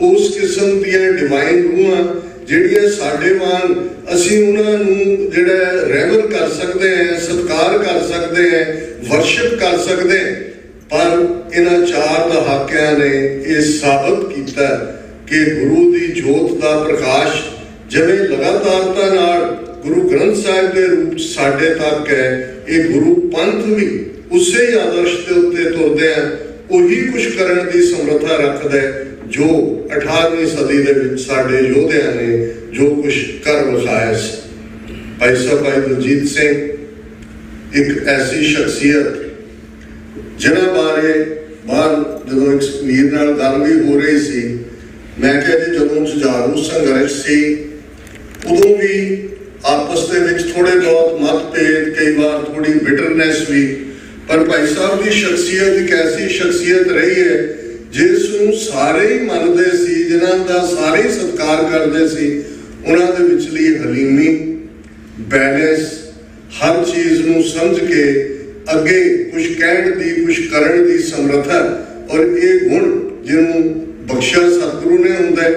उस किस्म दियां डिवाइन रूहां जिहड़ियां साडे वांग असीं उन्हां नूं जिहड़ा रेवर कर सकते हैं, सत्कार कर सकते हैं, वर्शिप कर सकते हैं। पर इन्हां 4 दहाकियां ने यह साबित किया कि गुरु की जोत का प्रकाश जिवें लगातारता नाल गुरु ग्रंथ साहिब के रूप साडे तक है, ये गुरु पंथ भी उसे ही आदर्श के उत्ते तुरदे हैं, वही कुछ करने की समर्था रखता है जो 18वीं सदी के साडे योद्धियां ने जो कुछ कर विखाया। भाई साहब भाई दलजीत सिंह एक ऐसी शख्सियत जिन्हां बारे बाहर जो एक वीर नाल गल भी हो रही सी, मैं कहा जी जदों जुझारू संघर्ष सी उदों भी आपस के थोड़े बहुत मतभेद, कई बार थोड़ी बिटरनेस भी, पर भाई साहब की शख्सियत एक ऐसी शख्सियत रही है जिसनूं सारे ही मनते सी, जिन्हां दा सारे ही सत्कार करते सी। उन्हां दे विचली हलीमी, बैलेंस, हर चीज़ नूं समझ के अगे कुछ कहण दी, कुछ करन दी समर्था, और ये गुण जिन्हों बख्शा सतगुरु ने हुंदा।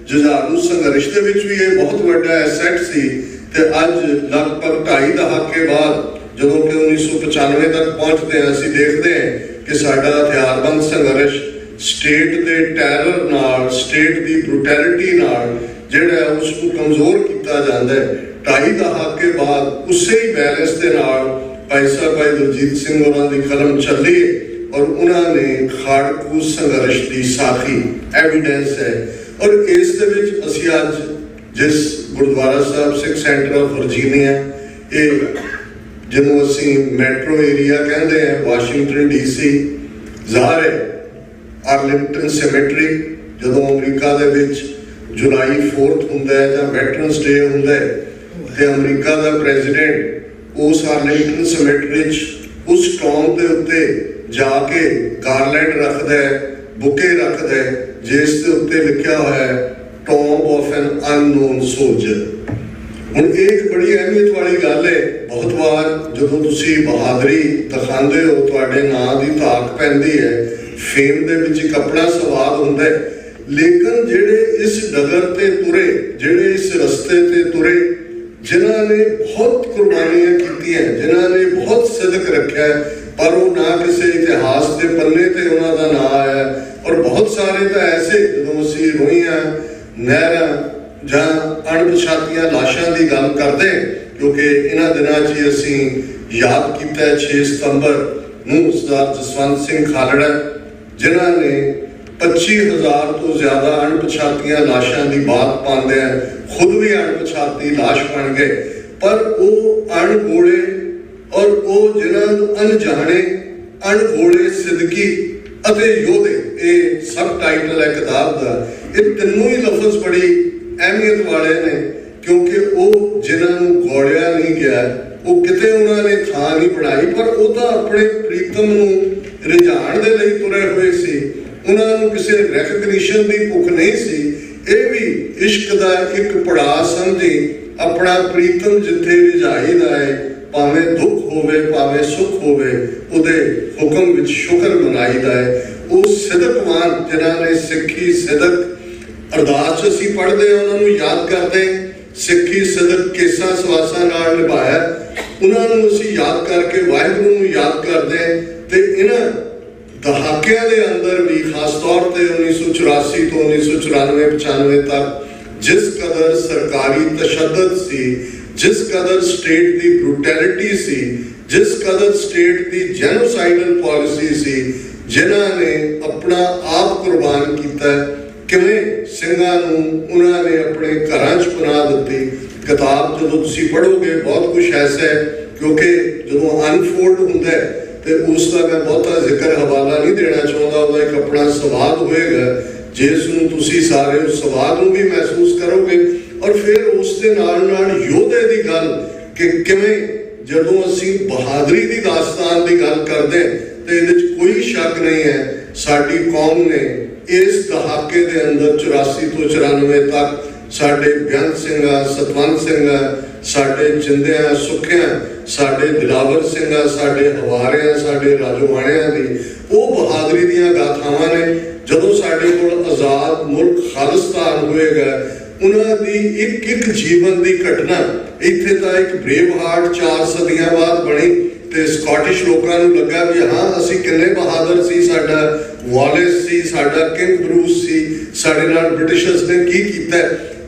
जुझारू संघर्ष दे विच भी ये बहुत बड़ा एसैट सी। ते अज लगभग 2.5 दहाके बाद जदों कि 1995 तक पहुंचते हैं, असीं देखते हैं कि साडा हथियारबंद संघर्ष स्टेट के टैरर नाल, स्टेट की ब्रूटैलिटी नाल जिहड़ा उसको कमजोर किया जाता है। 2.5 दहाके बाद उसे ही बैलेंस के नाल भाई साहब भाई दलजीत सिंह होरां दी कलम चली और उन्होंने खाड़कू संघर्ष की साखी एविडेंस है। और इस दे विच असीं अज जिस गुरुद्वारा साहब सिख सेंटर ऑफ वर्जीनिया, ये जिन्हों असीं मैट्रो एरिया कहते हैं, वाशिंगटन DC, ज़ाहिर है आर्लिंगटन सेमेट्री जदों अमरीका दे विच जुलाई 4 हुंदा है जां वेटरन्स डे हुंदा है, ते अमरीका का प्रेजिडेंट उस आर्लिंगटन सेमेट्री उस टॉम के उत्ते जाके गारलैंड रखता है, बुके रखता है जिस के उत्ते लिखा हुआ है Tom of an unknown soldier. हुण एक बड़ी अहमियत वाली गल है, बहुत बार जदों तुसीं बहादरी दिखाते हो तुहाडे नां दी धाक पैंदी है, फेम दे विच एक अपना स्वाद हुंदा है, लेकिन जिहड़े इस डगर ते तुरे, जिहड़े इस रस्ते ते तुरे, जिन्हां ने बहुत कुर्बानियां कीतियां, जिन्हां ने बहुत सिदक रखा है, पर वो ना किसी इतिहास के पन्ने ते उन्हां दा नाम आया। और बहुत सारे तो ऐसे जदों असीं रोइयां, नहरां जां अणपछातियां लाशां की गल करते, क्योंकि इन्हां दिनां च असीं याद किया 6 सितंबर नूं सरदार जसवंत सिंह खालड़ा जिन्हां ने 25,000 तो ज्यादा अणपछातियां लाशां की बात पाते हैं, खुद भी अणपछाती लाश बन गए। पर वो अणगोले और वो जिन्हां अनजाने अणगोले सिद्दकी अते योधे, ये सब टाइटल है किताब का, ये तीनों ही लफज बड़ी अहमियत वाले ने, क्योंकि वो जिन्होंने गौड़िया नहीं गया, वो किते उन्होंने थां नहीं बनाई, पर वो तो अपने प्रीतम नूं रिझाण दे लई तुरे हुए सी, उन्होंने किसी रैकग्निशन की भुख नहीं सी। ये भी इश्क का एक पड़ाव समझी, अपना प्रीतम जिथे रिझाईदा है, भावें दुख होवे भावें सुख होवे, उहदे हुक्म विच शुक्र मनाईदा है। वो सिदकवान जिन्होंने सिक्खी सिदक अरदास असीं पढ़ते हैं, उन्होंने याद करते, सिक्खी सिदक केसा सवासा नाल निभाया, उन्होंने असीं याद करके वाहिगुरू नूं याद करते। तो इन्हां दहाकियां दे अंदर भी खास तौर पर 1984 तो 1994-95 तक जिस कदर सरकारी तशद्दुद सी, जिस कदर स्टेट की ब्रूटैलिटी सी, जिस कदर स्टेट की जेनोसाइडल पॉलिसी सी, जिन्हां ने अपना आप कुर्बान किया, किवें सिंघां नूं उन्हां ने अपने घरां च पनाह दित्ती, किताब जो तुसी पढ़ोगे बहुत कुछ ऐसा है, क्योंकि जो अनफोल्ड होंदा है तो उसका मैं बहुता जिक्र हवाला नहीं देना चाहता, वह एक अपना स्वाद होएगा जिसनूं तुसी सारे उस स्वाद नूं भी महसूस करोगे। और फिर उसके नाल नाल योधे की गल कि किवें जदों असीं बहादरी की दास्तान की गल करते तो ये कोई शक नहीं है साडी कौम ने इस दहाके के अंदर 84 तो 94 तक साडे बेअंत सिंह, सतवंत सिंह, साडे जिंदियां सुखियां, साडे दिलावर सिंह, साडे हवारियां, साडे राजोआणियां दी वो बहादरी दीयां गाथावां ने। जदों साडे कोल आज़ाद मुल्क खालिस्तान होएगा, उन्हां दी एक एक जीवन की घटना इत्थे तां एक ब्रेव हार्ट 4 सदियां बाद बनी ते स्कॉटिश लोकां नूं लगा भी हाँ असीं किन्ने बहादुर सी, साडा वालिस सी, साडा किंग ब्रूस सी, साडे नाल ब्रिटिशर्स ने की कीता।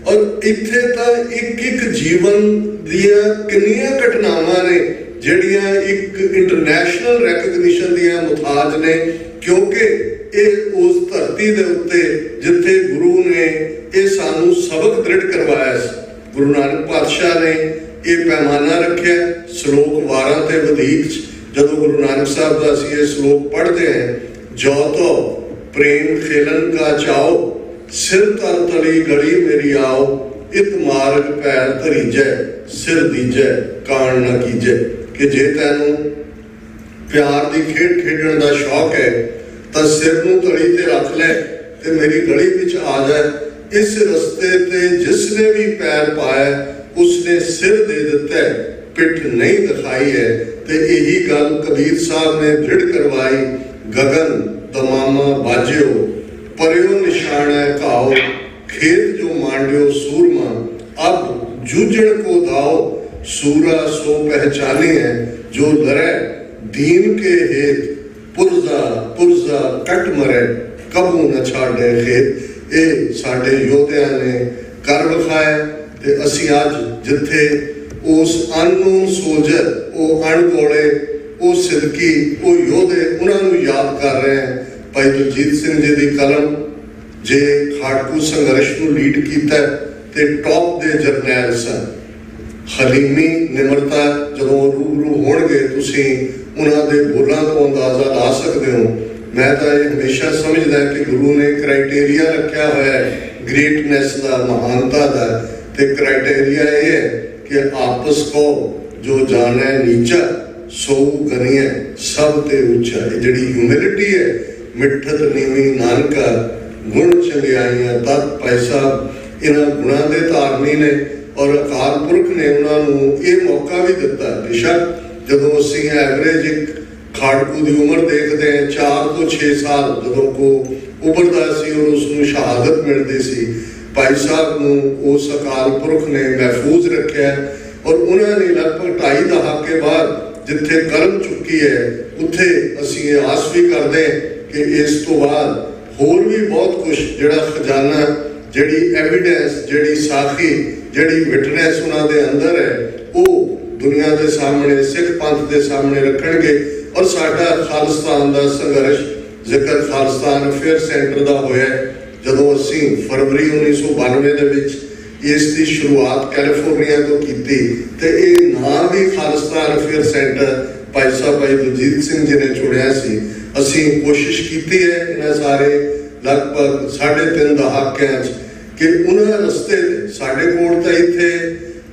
और इत्थे तां एक एक जीवन दियां किन्नियां घटनावां ने जिहड़ियां एक इंटरनेशनल रैकग्निशन दियां मुताज ने, क्योंकि ये उस धरती दे उत्ते जिथे गुरु ने ये सानू सबक दृढ़ करवाया। गुरु नानक पातशाह ने ये पैमाना रखा श्लोक 12 ते वधीक। जदों गुरु नानक साहब का असीं ये श्लोक पढ़ते हैं, जो तो प्रेम खेलन का चाओ, सिर तर तली गली मेरी आओ, इत मार्ग पैर धरीजै, सिर दीजै कान न कीजै। कि जे तैनूं प्यार की खेड खेडण का शौक है तो सिर नूं तली ते रख लै ते मेरी गली विच आ जाए। इस रस्ते ते जिसने भी पैर पाया उसने सिर दे दिता है, पिठ नहीं दिखाई है। ते यही गल कबीर साहब ने दृढ़ करवाई, गगन दमामा बाजियो, परियो निशान है घाओ, खेत जो मांडियो सूरमा, अब जूझण को दाओ, सूरा सो पहचाने है, जो लड़े दीन के हेत, पुरजा पुरजा कट मरे, कबू न छाड़े खेत। ये साडे योद्धियां ने कर विखाया ते असीं अज जिथे उस अननोन सोल्जर, वो अणगोले, वो सिदकी, वो योधे उन्होंने याद कर रहे हैं। भाई दलजीत सिंह जी की कलम जे खाड़कू संघर्ष को लीड किया ते टॉप दे जरनैल सन। हलीमी निमरता जदों रूबरू होणगे तुसीं उन्हां दे बोलां तो अंदाजा ला सकते हो। मैं तो ये हमेशा समझदा कि गुरु ने क्राइटेरिया रखा हुआ है ग्रेटनेस का, महानता का। ते क्राइटेरिया ये है कि आपस को जो जाना है नीचा सो गनिए सब ते ऊंचा। ये जिहड़ी ह्यूमिलिटी है, मिठत नीवी नानका, गुण चंगियाइयां तत पैसा, इन्हां गुणां दे धारनी ने। और अकाल पुरख ने उन्होंने ये मौका भी दिता। बेशक जदों असीं एवरेज एक खाड़कू की उम्र देखते हैं 4 तो 6 साल जदों को उभरता सी और उसनूं शहादत मिलती सी, भाई साहब नूं उस अकाल पुरख ने महफूज रखा। और उन्होंने लगभग 2.5 दहाके बाद जिथे कलम चुकी है उत्थे असीं ये आस भी करते हैं कि इस तो बाद होर भी बहुत कुछ जिहड़ा खजाना, जिहड़ी एविडेंस, जिहड़ी साखी, जिहड़ी विटनेस उन्होंने अंदर है वो दुनिया के सामने, सिख पंथ के सामने रखणगे। और साडा खालिस्तान का संघर्ष जिक्र खालिस्तान अफेयर सेंटर का होया जदों असीं फरवरी 1992 दे विच इसकी शुरुआत कैलीफोर्निया तो की। तो ये नाम भी खालिस्तान अफेयर सेंटर भाई साहब भाई दलजीत सिंह जी ने चुनिया सी। असीं कोशिश की है इन्हां सारे लगभग 3.5 दहाकियां कि उन्हां रस्ते साडे कोल तां इत्थे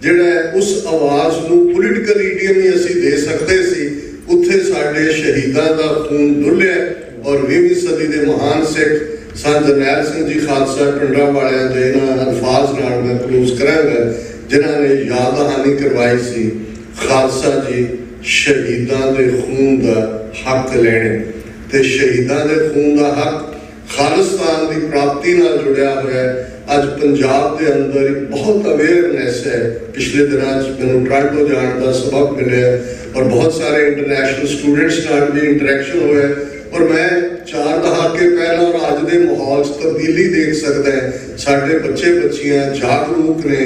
जिहड़ा उस आवाज़ नूं पोलीटिकल ईडियम ही असीं दे सकते सी, उत्थे साडे शहीदां दा खून डुलिया। और 20वीं सदी के महान सिख संत जरनैल सिंह जी खालसा पिंडा वालियां दे इन्हां अल्फाज नाल मैं क्लोज करांगा जिन्हां ने याद दहानी करवाई सी, खालसा जी शहीदां दे खून दा हक लेने। ते शहीदां दे खून दा हक खालिस्तान की प्राप्ति नाल जुड़िया होया है। अज पंजाब के अंदर बहुत अवेयरनेस है। पिछले दिनों मैंने टोरंटो जाने का सबक मिले और बहुत सारे इंटरनेशनल स्टूडेंट्स नाल भी इंटरैक्शन होया। और मैं 4 दहाके पहला और अज के माहौल तब्दीली देख सकता है। साडे बच्चे बच्चियां जागरूक ने,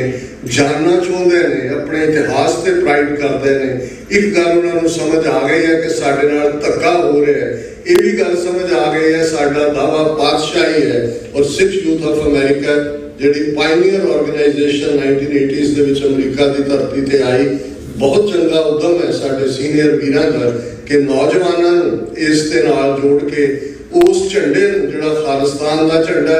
जानना चाहते हैं, अपने इतिहास से प्राइड करते हैं। एक गल उन्होंने समझ आ गई है कि साडे नाल धक्का हो रहा है, ये भी गल समझ आ गई है साडा दावा पातशाही है। और सिख यूथ ऑफ अमेरिका ਜਿਹੜੀ ਪਾਇਨੀਅਰ ਆਰਗੇਨਾਈਜੇਸ਼ਨ 1980s ਦੇ ਵਿੱਚ ਅਮਰੀਕਾ ਦੀ ਧਰਤੀ ਤੇ ਆਈ, ਬਹੁਤ ਚੰਗਾ ਉਦਮ ਹੈ ਸਾਡੇ ਸੀਨੀਅਰ ਵੀਰਾਂ ਦਾ ਕਿ ਨੌਜਵਾਨਾਂ ਨੂੰ ਇਸ ਦੇ ਨਾਲ ਜੋੜ ਕੇ ਉਸ ਝੰਡੇ ਨੂੰ, ਜਿਹੜਾ ਖਾਲਿਸਤਾਨ ਦਾ ਝੰਡਾ,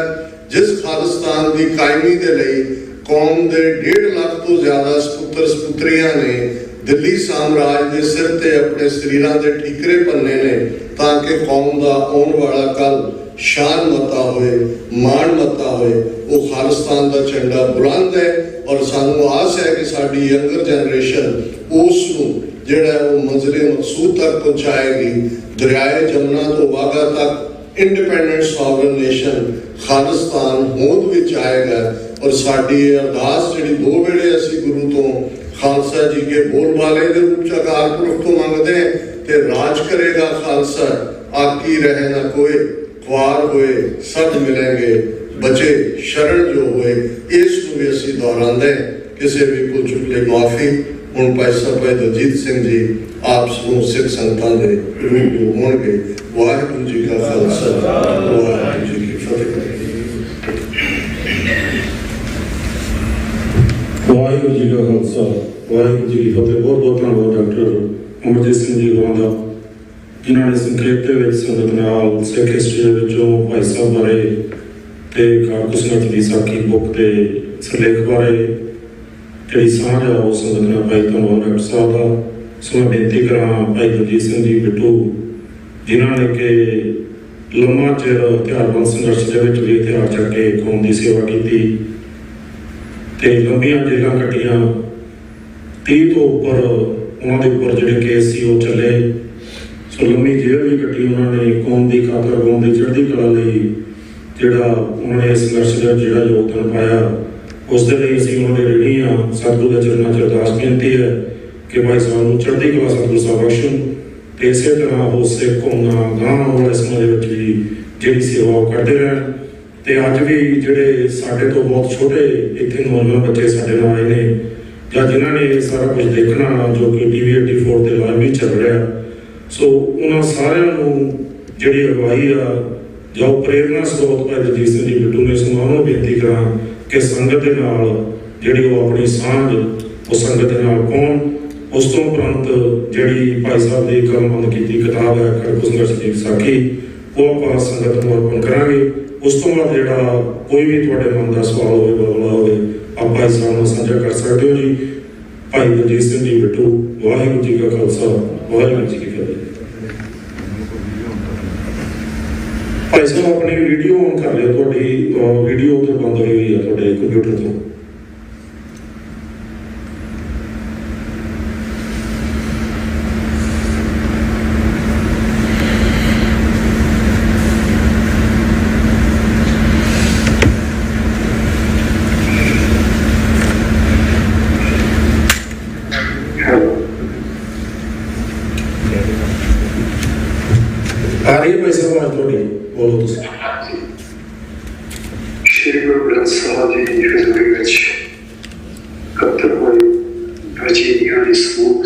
ਜਿਸ ਖਾਲਿਸਤਾਨ ਦੀ ਕਾਇਮੀ ਦੇ ਲਈ ਕੌਮ ਦੇ 1.5 ਲੱਖ ਤੋਂ ਜ਼ਿਆਦਾ ਸਪੁੱਤਰ ਸਪੁੱਤਰੀਆਂ ਨੇ ਦਿੱਲੀ ਸਾਮਰਾਜ ਦੇ ਸਿਰ ਤੇ ਆਪਣੇ ਸਰੀਰਾਂ ਦੇ ਠੀਕਰੇ ਭੰਨੇ ਨੇ, ਤਾਂ ਕਿ ਕੌਮ ਦਾ ਆਉਣ ਵਾਲਾ ਕੱਲ ਸ਼ਾਨ ਮਤਾ ਹੋਏ, ਮਾਣ ਮਤਾ ਹੋਏ। ਉਹ ਖਾਲਿਸਤਾਨ ਦਾ ਝੰਡਾ ਬੁਲੰਦ ਹੈ ਔਰ ਸਾਨੂੰ ਆਸ ਹੈ ਕਿ ਸਾਡੀ ਯੰਗਰ ਜਨਰੇਸ਼ਨ ਉਸ ਨੂੰ ਜਿਹੜਾ ਉਹ ਮੰਜ਼ਿਲੇ ਮਕਸੂਦ ਤੱਕ ਪਹੁੰਚਾਏਗੀ। ਦਰਿਆਏ ਜਮਨਾ ਤੋਂ ਵਾਗਾ ਤੱਕ ਇੰਡੀਪੈਂਡੈਂਟ ਸੋਵਰਨ ਨੇਸ਼ਨ ਖਾਲਿਸਤਾਨ ਹੋਂਦ ਵਿੱਚ ਆਏਗਾ। ਔਰ ਸਾਡੀ ਇਹ ਅਰਦਾਸ ਜਿਹੜੀ 2 ਵੇਲੇ ਅਸੀਂ ਗੁਰੂ ਤੋਂ ਖਾਲਸਾ ਜੀ ਕੇ ਬੋਲ ਬਾਲੇ ਦੇ ਰੂਪ ਚ ਅਕਾਲ ਪੁਰਖ ਤੋਂ ਮੰਗਦੇ हैं ਤੇ ਰਾਜ ਕਰੇਗਾ ਖਾਲਸਾ, ਆਕੀ ਰਹੇ ਨਾ ਕੋਈ, ਖੁਆਰ ਹੋਏ ਸਭ ਮਿलेंगे, बचे शरण जो होए। इस ਨੂੰ ਵੀ ਅਸੀਂ ਦੁਹਰਾਉਂਦੇ ਕਿਸੇ ਵੀ ਭੁੱਲ ਚੁੱਕ ਲਈ ਮਾਫੀ। ਹੁਣ ਭਾਈ ਸਾਹਿਬ ਭਾਈ ਦਲਜੀਤ ਸਿੰਘ ਜੀ ਆਪ ਸਮੂਹ ਸਿੱਖ ਸੰਗਤਾਂ ਦੇ ਰੂਬਰੂ ਹੋਣਗੇ। ਵਾਹਿਗੁਰੂ ਜੀ ਕਾ ਖਾਲਸਾ, ਵਾਹਿਗੁਰੂ ਜੀ ਕੀ ਫਤਿਹ। ਵਾਹਿਗੁਰੂ ਜੀ ਕਾ ਖਾਲਸਾ, ਵਾਹਿਗੁਰੂ ਜੀ ਕੀ ਫਤਿਹ। ਬਹੁਤ ਬਹੁਤ ਧੰਨਵਾਦ ਡਾਕਟਰ ਅਮਰਜੀਤ ਸਿੰਘ ਜੀ ਹੋਰਾਂ ਦਾ, ਜਿਨ੍ਹਾਂ ਨੇ ਸੰਖੇਪ ਦੇ ਵਿੱਚ ਸੰਗਤ ਨਾਲ ਸਿੱਖ ਹਿਸਟਰੀ ਦੇ ਵਿੱਚੋਂ ਭਾਈ ਸਾਹਿਬ ਬਾਰੇ ਤੇ ਖਾਲਸਾ ਸੰਗਤ ਦੀ ਸਾਖੀ ਬੁੱਕ ਦੇ ਸਿਰਲੇਖ ਬਾਰੇ ਜਿਹੜੀ ਸਾਂਝ ਆ ਉਹ ਸੰਗਤ ਨਾਲ ਭਾਈ ਧੰਨਵਾਦ ਡਾਕਟਰ ਸਾਹਿਬ ਦਾ। ਸੋ ਮੈਂ ਬੇਨਤੀ ਕਰਾਂ ਭਾਈ ਦਲਜੀਤ ਸਿੰਘ ਜੀ ਬਿੱਟੂ, ਜਿਨ੍ਹਾਂ ਨੇ ਕਿ ਲੰਮਾ ਚਿਰ ਹਥਿਆਰਬੰਦ ਸੰਘਰਸ਼ ਦੇ ਵਿੱਚ ਵੀ ਹਥਿਆਰ ਚੱਕ ਕੇ ਕੌਮ ਦੀ ਸੇਵਾ ਕੀਤੀ ਤੇ ਲੰਬੀਆਂ ਜੇਲ੍ਹਾਂ ਕੱਟੀਆਂ। 30 ਤੋਂ ਉੱਪਰ ਉਹਨਾਂ ਦੇ ਉੱਪਰ ਜਿਹੜੇ ਕੇਸ ਸੀ ਉਹ ਚੱਲੇ। ਸੋ ਲੰਮੀ ਜੇਲ੍ਹ ਵੀ ਕੱਟੀ ਉਹਨਾਂ ਨੇ ਕੌਮ ਦੀ ਖਾਤਰ, ਕੌਮ ਦੀ ਚੜ੍ਹਦੀ ਕਲਾ ਲਈ ਜਿਹੜਾ ਉਹਨਾਂ ਨੇ ਸੰਘਰਸ਼ ਦਾ ਜਿਹੜਾ ਯੋਗਦਾਨ ਪਾਇਆ, ਉਸ ਦੇ ਲਈ ਅਸੀਂ ਉਹਨਾਂ ਦੇ ਰੇੜੀ ਹਾਂ। ਸਤਿਗੁਰੂ ਦੇ ਚਰਨਾਂ 'ਚ ਅਰਦਾਸ ਬੇਨਤੀ ਹੈ ਕਿ ਭਾਈ ਸਾਹਿਬ ਨੂੰ ਚੜ੍ਹਦੀ ਕਲਾ ਸਤਿਗੁਰੂ ਸਾਹਿਬ ਬਖਸ਼ਣ ਤੇ ਇਸੇ ਤਰ੍ਹਾਂ ਉਹ ਸਿੱਖ ਕੌਮ ਨਾਲ ਗਾਂਹ ਆਉਣ ਵਾਲੇ ਸਮੇਂ ਦੇ ਵਿੱਚ ਵੀ ਜਿਹੜੀ ਸੇਵਾ ਉਹ ਕਰਦੇ ਰਹਿਣ। ਤੇ ਅੱਜ ਵੀ ਜਿਹੜੇ ਸਾਡੇ ਤੋਂ ਬਹੁਤ ਛੋਟੇ ਇੱਥੇ ਨੌਜਵਾਨ ਬੱਚੇ ਸਾਡੇ ਨਾਲ ਆਏ ਨੇ ਜਾਂ ਜਿਨ੍ਹਾਂ ਨੇ ਇਹ ਸਾਰਾ ਕੁਝ ਦੇਖਣਾ, ਜੋ ਕਿ TV 84 ਤੇ ਲਾਈਵ ਵੀ ਚੱਲ ਰਿਹਾ, ਸੋ ਉਹਨਾਂ ਸਾਰਿਆਂ ਨੂੰ ਜਿਹੜੀ ਅਗਵਾਈ ਆ ਜਾਂ ਉਹ ਪ੍ਰੇਰਨਾ ਸਰੋਤ ਭਾਈ ਦਲਜੀਤ ਸਿੰਘ ਜੀ ਬਿੱਟੂ ਨੇ, ਸੋ ਮੈਂ ਉਹਨੂੰ ਬੇਨਤੀ ਕਰਾਂ ਕਿ ਸੰਗਤ ਦੇ ਨਾਲ ਜਿਹੜੀ ਉਹ ਆਪਣੀ ਸਾਂਝ ਉਹ ਸੰਗਤ ਦੇ ਨਾਲ ਪਾਉਣ। ਉਸ ਤੋਂ ਉਪਰੰਤ ਜਿਹੜੀ ਭਾਈ ਸਾਹਿਬ ਦੀ ਕਲਮਬੰਦ ਕੀਤੀ ਕਿਤਾਬ ਹੈ ਖੜਕੂ ਸੰਘਰਸ਼ ਦੀ ਸਾਖੀ, ਉਹ ਆਪਾਂ ਸੰਗਤ ਨੂੰ ਅਰਪਣ ਕਰਾਂਗੇ। ਉਸ ਤੋਂ ਬਾਅਦ ਜਿਹੜਾ ਕੋਈ ਵੀ ਤੁਹਾਡੇ ਮਨ ਦਾ ਸਵਾਲ ਹੋਵੇ, ਬੋਲਣਾ ਹੋਵੇ, ਆਪਾਂ ਇਸ ਨਾਲ ਸਾਂਝਾ ਕਰ ਸਕਦੇ ਹੋ ਜੀ। ਭਾਈ ਦਲਜੀਤ ਸਿੰਘ ਜੀ ਬਿੱਟੂ, ਵਾਹਿਗੁਰੂ ਜੀ ਕਾ ਖਾਲਸਾ, ਵਾਹਿਗੁਰੂ ਜੀ ਕੀ ਫਤਿਹ। ਭਾਈ ਸਾਹਿਬ ਆਪਣੀ ਵੀਡੀਓ ਔਨ ਕਰ ਲਿਓ, ਤੁਹਾਡੀ ਵੀਡੀਓ ਉੱਧਰ ਬੰਦ ਹੋਈ ਹੋਈ ਹੈ ਤੁਹਾਡੇ ਕੰਪਿਊਟਰ ਤੋਂ। ਆ ਰਹੀ ਹੈ ਭਾਈ ਸਾਹਿਬ ਆਵਾਜ਼ ਤੁਹਾਡੀ, ਬੋਲੋ ਤੁਸੀਂ। ਸ਼੍ਰੀ ਗੁਰੂ ਗ੍ਰੰਥ ਸਾਹਿਬ ਜੀ ਦੀ ਹਜ਼ੂਰੀ ਵਿੱਚ ਇਕੱਤਰ ਹੋਏ ਵਜੀਦੀਆਂ ਦੀ ਸਮੂਹ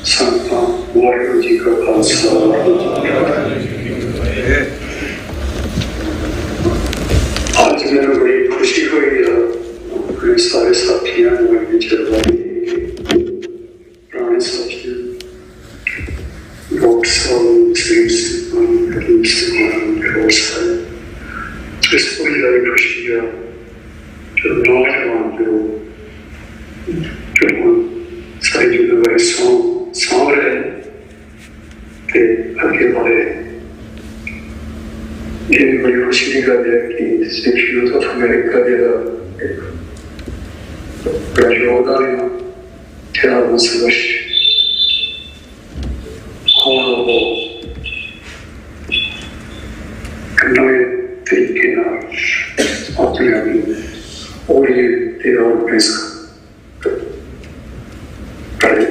ਸੰਗਤਾਂ, ਵਾਹਿਗੁਰੂ ਜੀ ਕਾ ਖਾਲਸਾ। ਅੱਜ ਮੈਨੂੰ ਬੜੀ ਖੁਸ਼ੀ ਹੋਈ ਆ ਆਪਣੇ ਸਾਰੇ ਸਾਥੀਆਂ ਨੂੰ ਮਿਲ ਕੇ ਪੁਰਾਣੇ ਸਾਥੀਆਂ ਡਾਕਟਰ ਸਾਹਿਬ, ਇਸ ਪੂਰੀ ਦਾ ਖੁਸ਼ੀ ਆ ਜੋ ਨੌਜਵਾਨ ਜੋ ਸਾਡੀ ਜ਼ਿੰਦਗੀ ਸਾਂਭ ਰਹੇ ਤੇ ਅੱਗੇ ਵਧੇ। ਇਹ ਬੜੀ ਖੁਸ਼ੀ ਦੀ ਗੱਲ ਹੈ ਕਿ ਸਿੱਖ ਯੂਥ ਆਫ ਅਮਰੀਕਾ ਜਿਹੜਾ ਬੜਾ ਯੋਗਦਾਨ ਹੈ ਹਥਿਆਰਬੰਦ ਸੰਘਰਸ਼ ਹੁਣ ਉਹ ਨਵੇਂ ਤਰੀਕੇ ਨਾਲ ਆਪਣੇ ਆਪ ਨੂੰ ਉਹੀ ਤੇ ਆਰਗਨਾਈਜ਼ ਕਰੇ।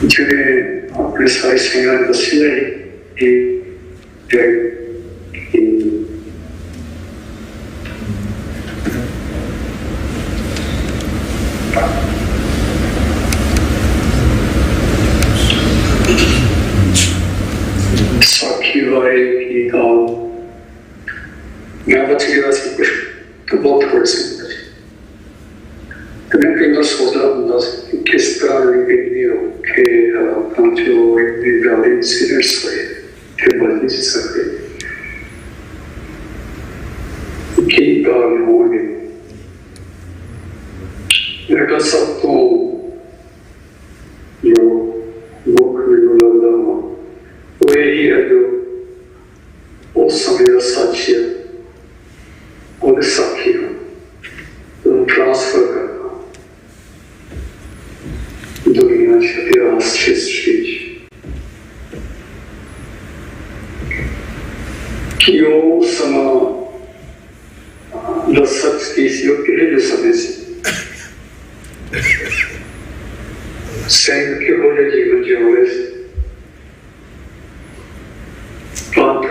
ਜਿਵੇਂ ਆਪਣੇ ਸਾਰੇ ਸਿੰਘਾਂ ਨੇ ਦੱਸਿਆ ਕਿ ਸਾਖੀ ਬਾਰੇ ਕੀ ਕਹਾਂ, मैं बच गया सी कुछ तो बहुत थोड़े से तो मैं कई बार सोचता हूँ कि किस तरह की औखे हालात जो इतने ज़्यादा इंसिडेंट्स हुए थे बच नहीं सकते की कारण होंगे मेरे का सब तो जो मुख में जो लगता हो वो यही है जो उस समय का सच है और साक्षी हो तो ट्रांसफर करना दुनिया इतिहास हिस्ट्री कि वो समा द सच की सी के समय से सैन के होने जीवन जीवन बात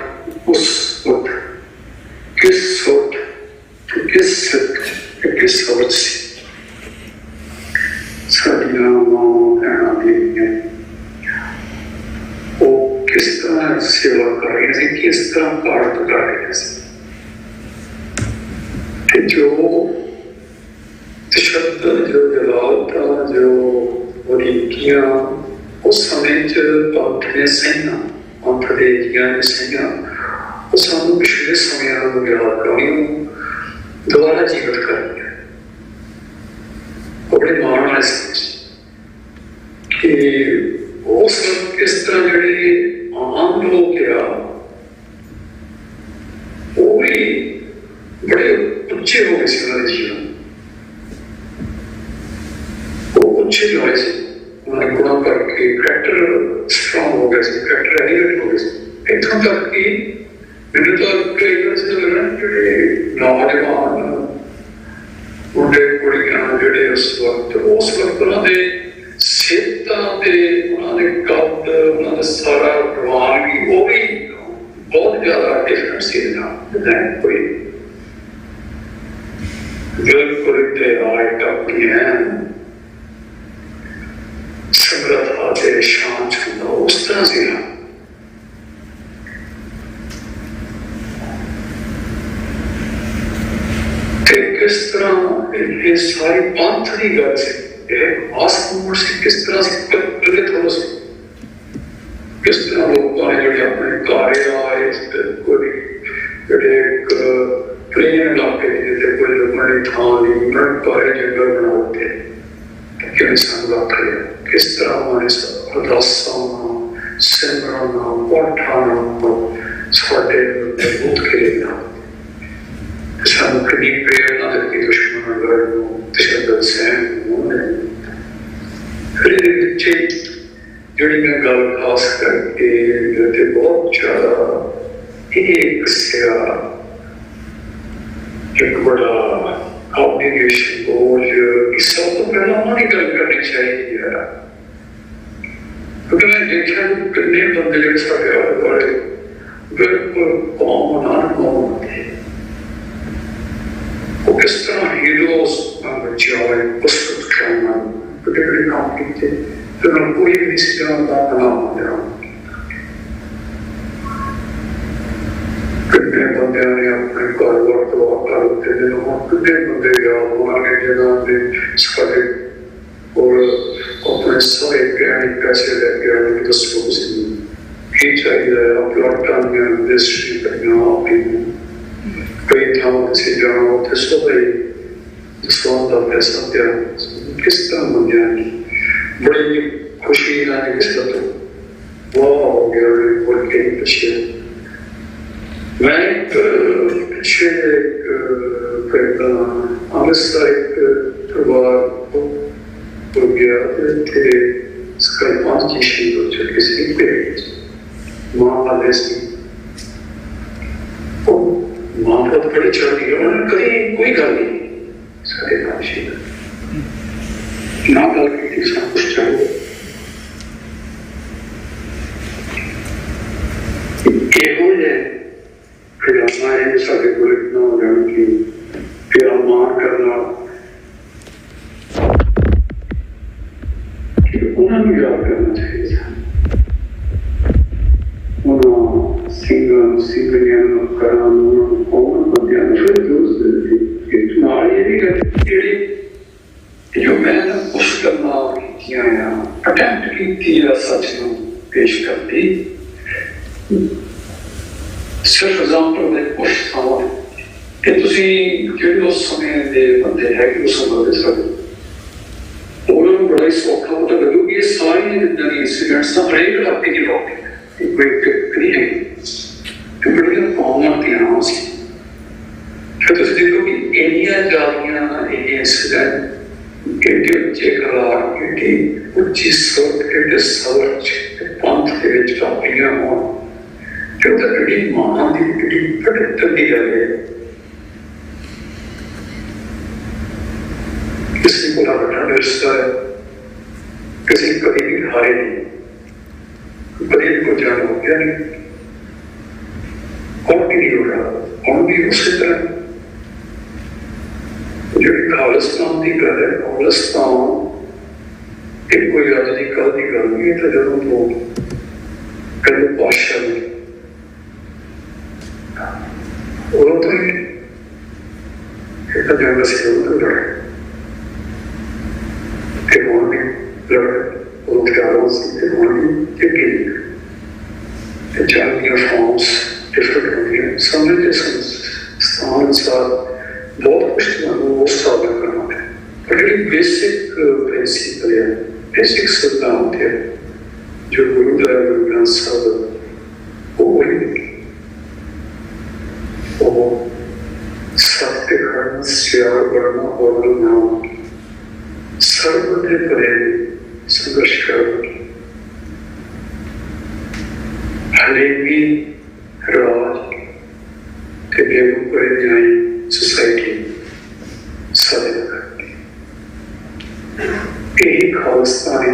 उस वक्त किस वक्त किस वक्त से साड़ियाँ कहना भी वो किस तरह सेवा कर रहे थे किस तरह कार्य कर रहे थे जो शब्द जो जलाल था जो वरीकियां उस समय पंथ ने सहिया पंथ दे ने सहिया उस सानू पिछले समय याद करनी दोबारा जीवित करनी है बड़े मान वाले समय कि उस वक्त इस तरह ਜਿਹੜੇ आम लोग आ वो भी बड़े उच्चे हो गए सी उन्होंने जीवन वो उच्चे जो है उन्होंने गुणा करके करैक्टर स्ट्रॉन्ग हो गया करैक्टर एलिवेट हो गया इतों तक कि मैंने तो कई बार से लगना जो नौजवान मुंडे कुड़ियां जोड़े उस वक्त उन्होंने सेहतां ते उन्होंने कद उन्होंने सारा रवानगी वो भी बहुत ज्यादा डिफरेंट सी कोई बिल्कुल आए अपनी है समृद्धा से शांत होना उस तरह से किस तरह ये सारी पंथ की गल से आसमूड से किस तरह से प्रेरित हो किस तरह लोगों ने जो अपने कार्य आए कोई प्लेन इलाके कोई लोगों ने थां ली उन्होंने कार्य जगह बनाते कि इंसान रख लिया किस तरह हमारे अरदासां सिमरन पाठां साडे बहुत खेलना सानू कितनी प्रेरणा देती दुश्मन लड़न तशद्दुद सहन फिर जी मैं गल खास करके बहुत ज्यादा एक बड़ा ऑब्लिगेशन बोझ सब तो पहला हमारी गल करनी चाहिए क्योंकि मैं देखा कितने बंदे जो साढ़े आले दुआले बिल्कुल कौम नाम थे वो किस तरह हीरोज बच्चे आए पुस्तक करना बड़े बड़े काम किए फिर कोई भी किसी तरह का नाम हो गया कितने बंदे ने अपने कारोबार को करते हैं कितने बंदे हमारे जगह पे सारे और अपने सारे ज्ञान पैसे लेके आने की दस्तों से ही चाहिए प्लॉट में इंडस्ट्री करना कई थाओं से जाना होते सब स्वाद का पैसा त्याग किस तरह बंदे बड़ी खुशी आने किस तरह वाह हो गया बोल के पीछे मैं पिछले अमृतसर एक परिवार हो गया थे इसका 5 शहीद हो चुके थे माँ वाले से माँ बहुत बड़ी चढ़ती है उन्होंने कहीं कोई गल नहीं सारे 5 शहीद ना गल की सब कुछ चाहिए फिर हमारे सारे को इतना हो जाए कि फिर मान करना कि उन्होंने याद करना चाहिए उन्होंने सिंगल करना उन्होंने कौन बंदे ये भी जो मैं कुछ करना अटैम्प्ट की सच में पेश करती सिर्फ एग्जाम्पल में कुछ था कि जो उस समय के बंदे है कि उस समय उन्होंने बड़ा ही सौखा पता लगेगा ये सारी जितना इंसिडेंट्स ना हरेक इलाके की टॉपिक है कोई नहीं है बड़िया कॉमन थी फिर तुम देखो कि एरिया जा रही इंसिडेंट कितने बच्चे करार कितनी उच्ची सोच कितने सर्च पंथ के विच टॉपियां हो जो तो कितनी मां दी कितनी पढ़ते दी रहे किसी को लड़ना डरता है किसी कभी भी हारे नहीं कभी को जान हो गया नहीं कौन भी नहीं हो रहा कौन भी उसी तरह जो खालिस्तान की गल है खालिस्तान एक कोई अज की कल की गल नहीं तो जो लोग कल बादशाह ने उदों तो ही एक जंग से लड़े बहुत कुछ स्थापित करना है पर जो बेसिक प्रिंसिपल है बेसिक सिद्धांत है जो गुरु ग्रंथ साहब वो सत्य कर्म श्यार वर्णा और नाम सर्वदे परे संघर्ष कर हलेगी राज के बेगम परे न्याय सोसाइटी साधना करती यही खालिस्तानी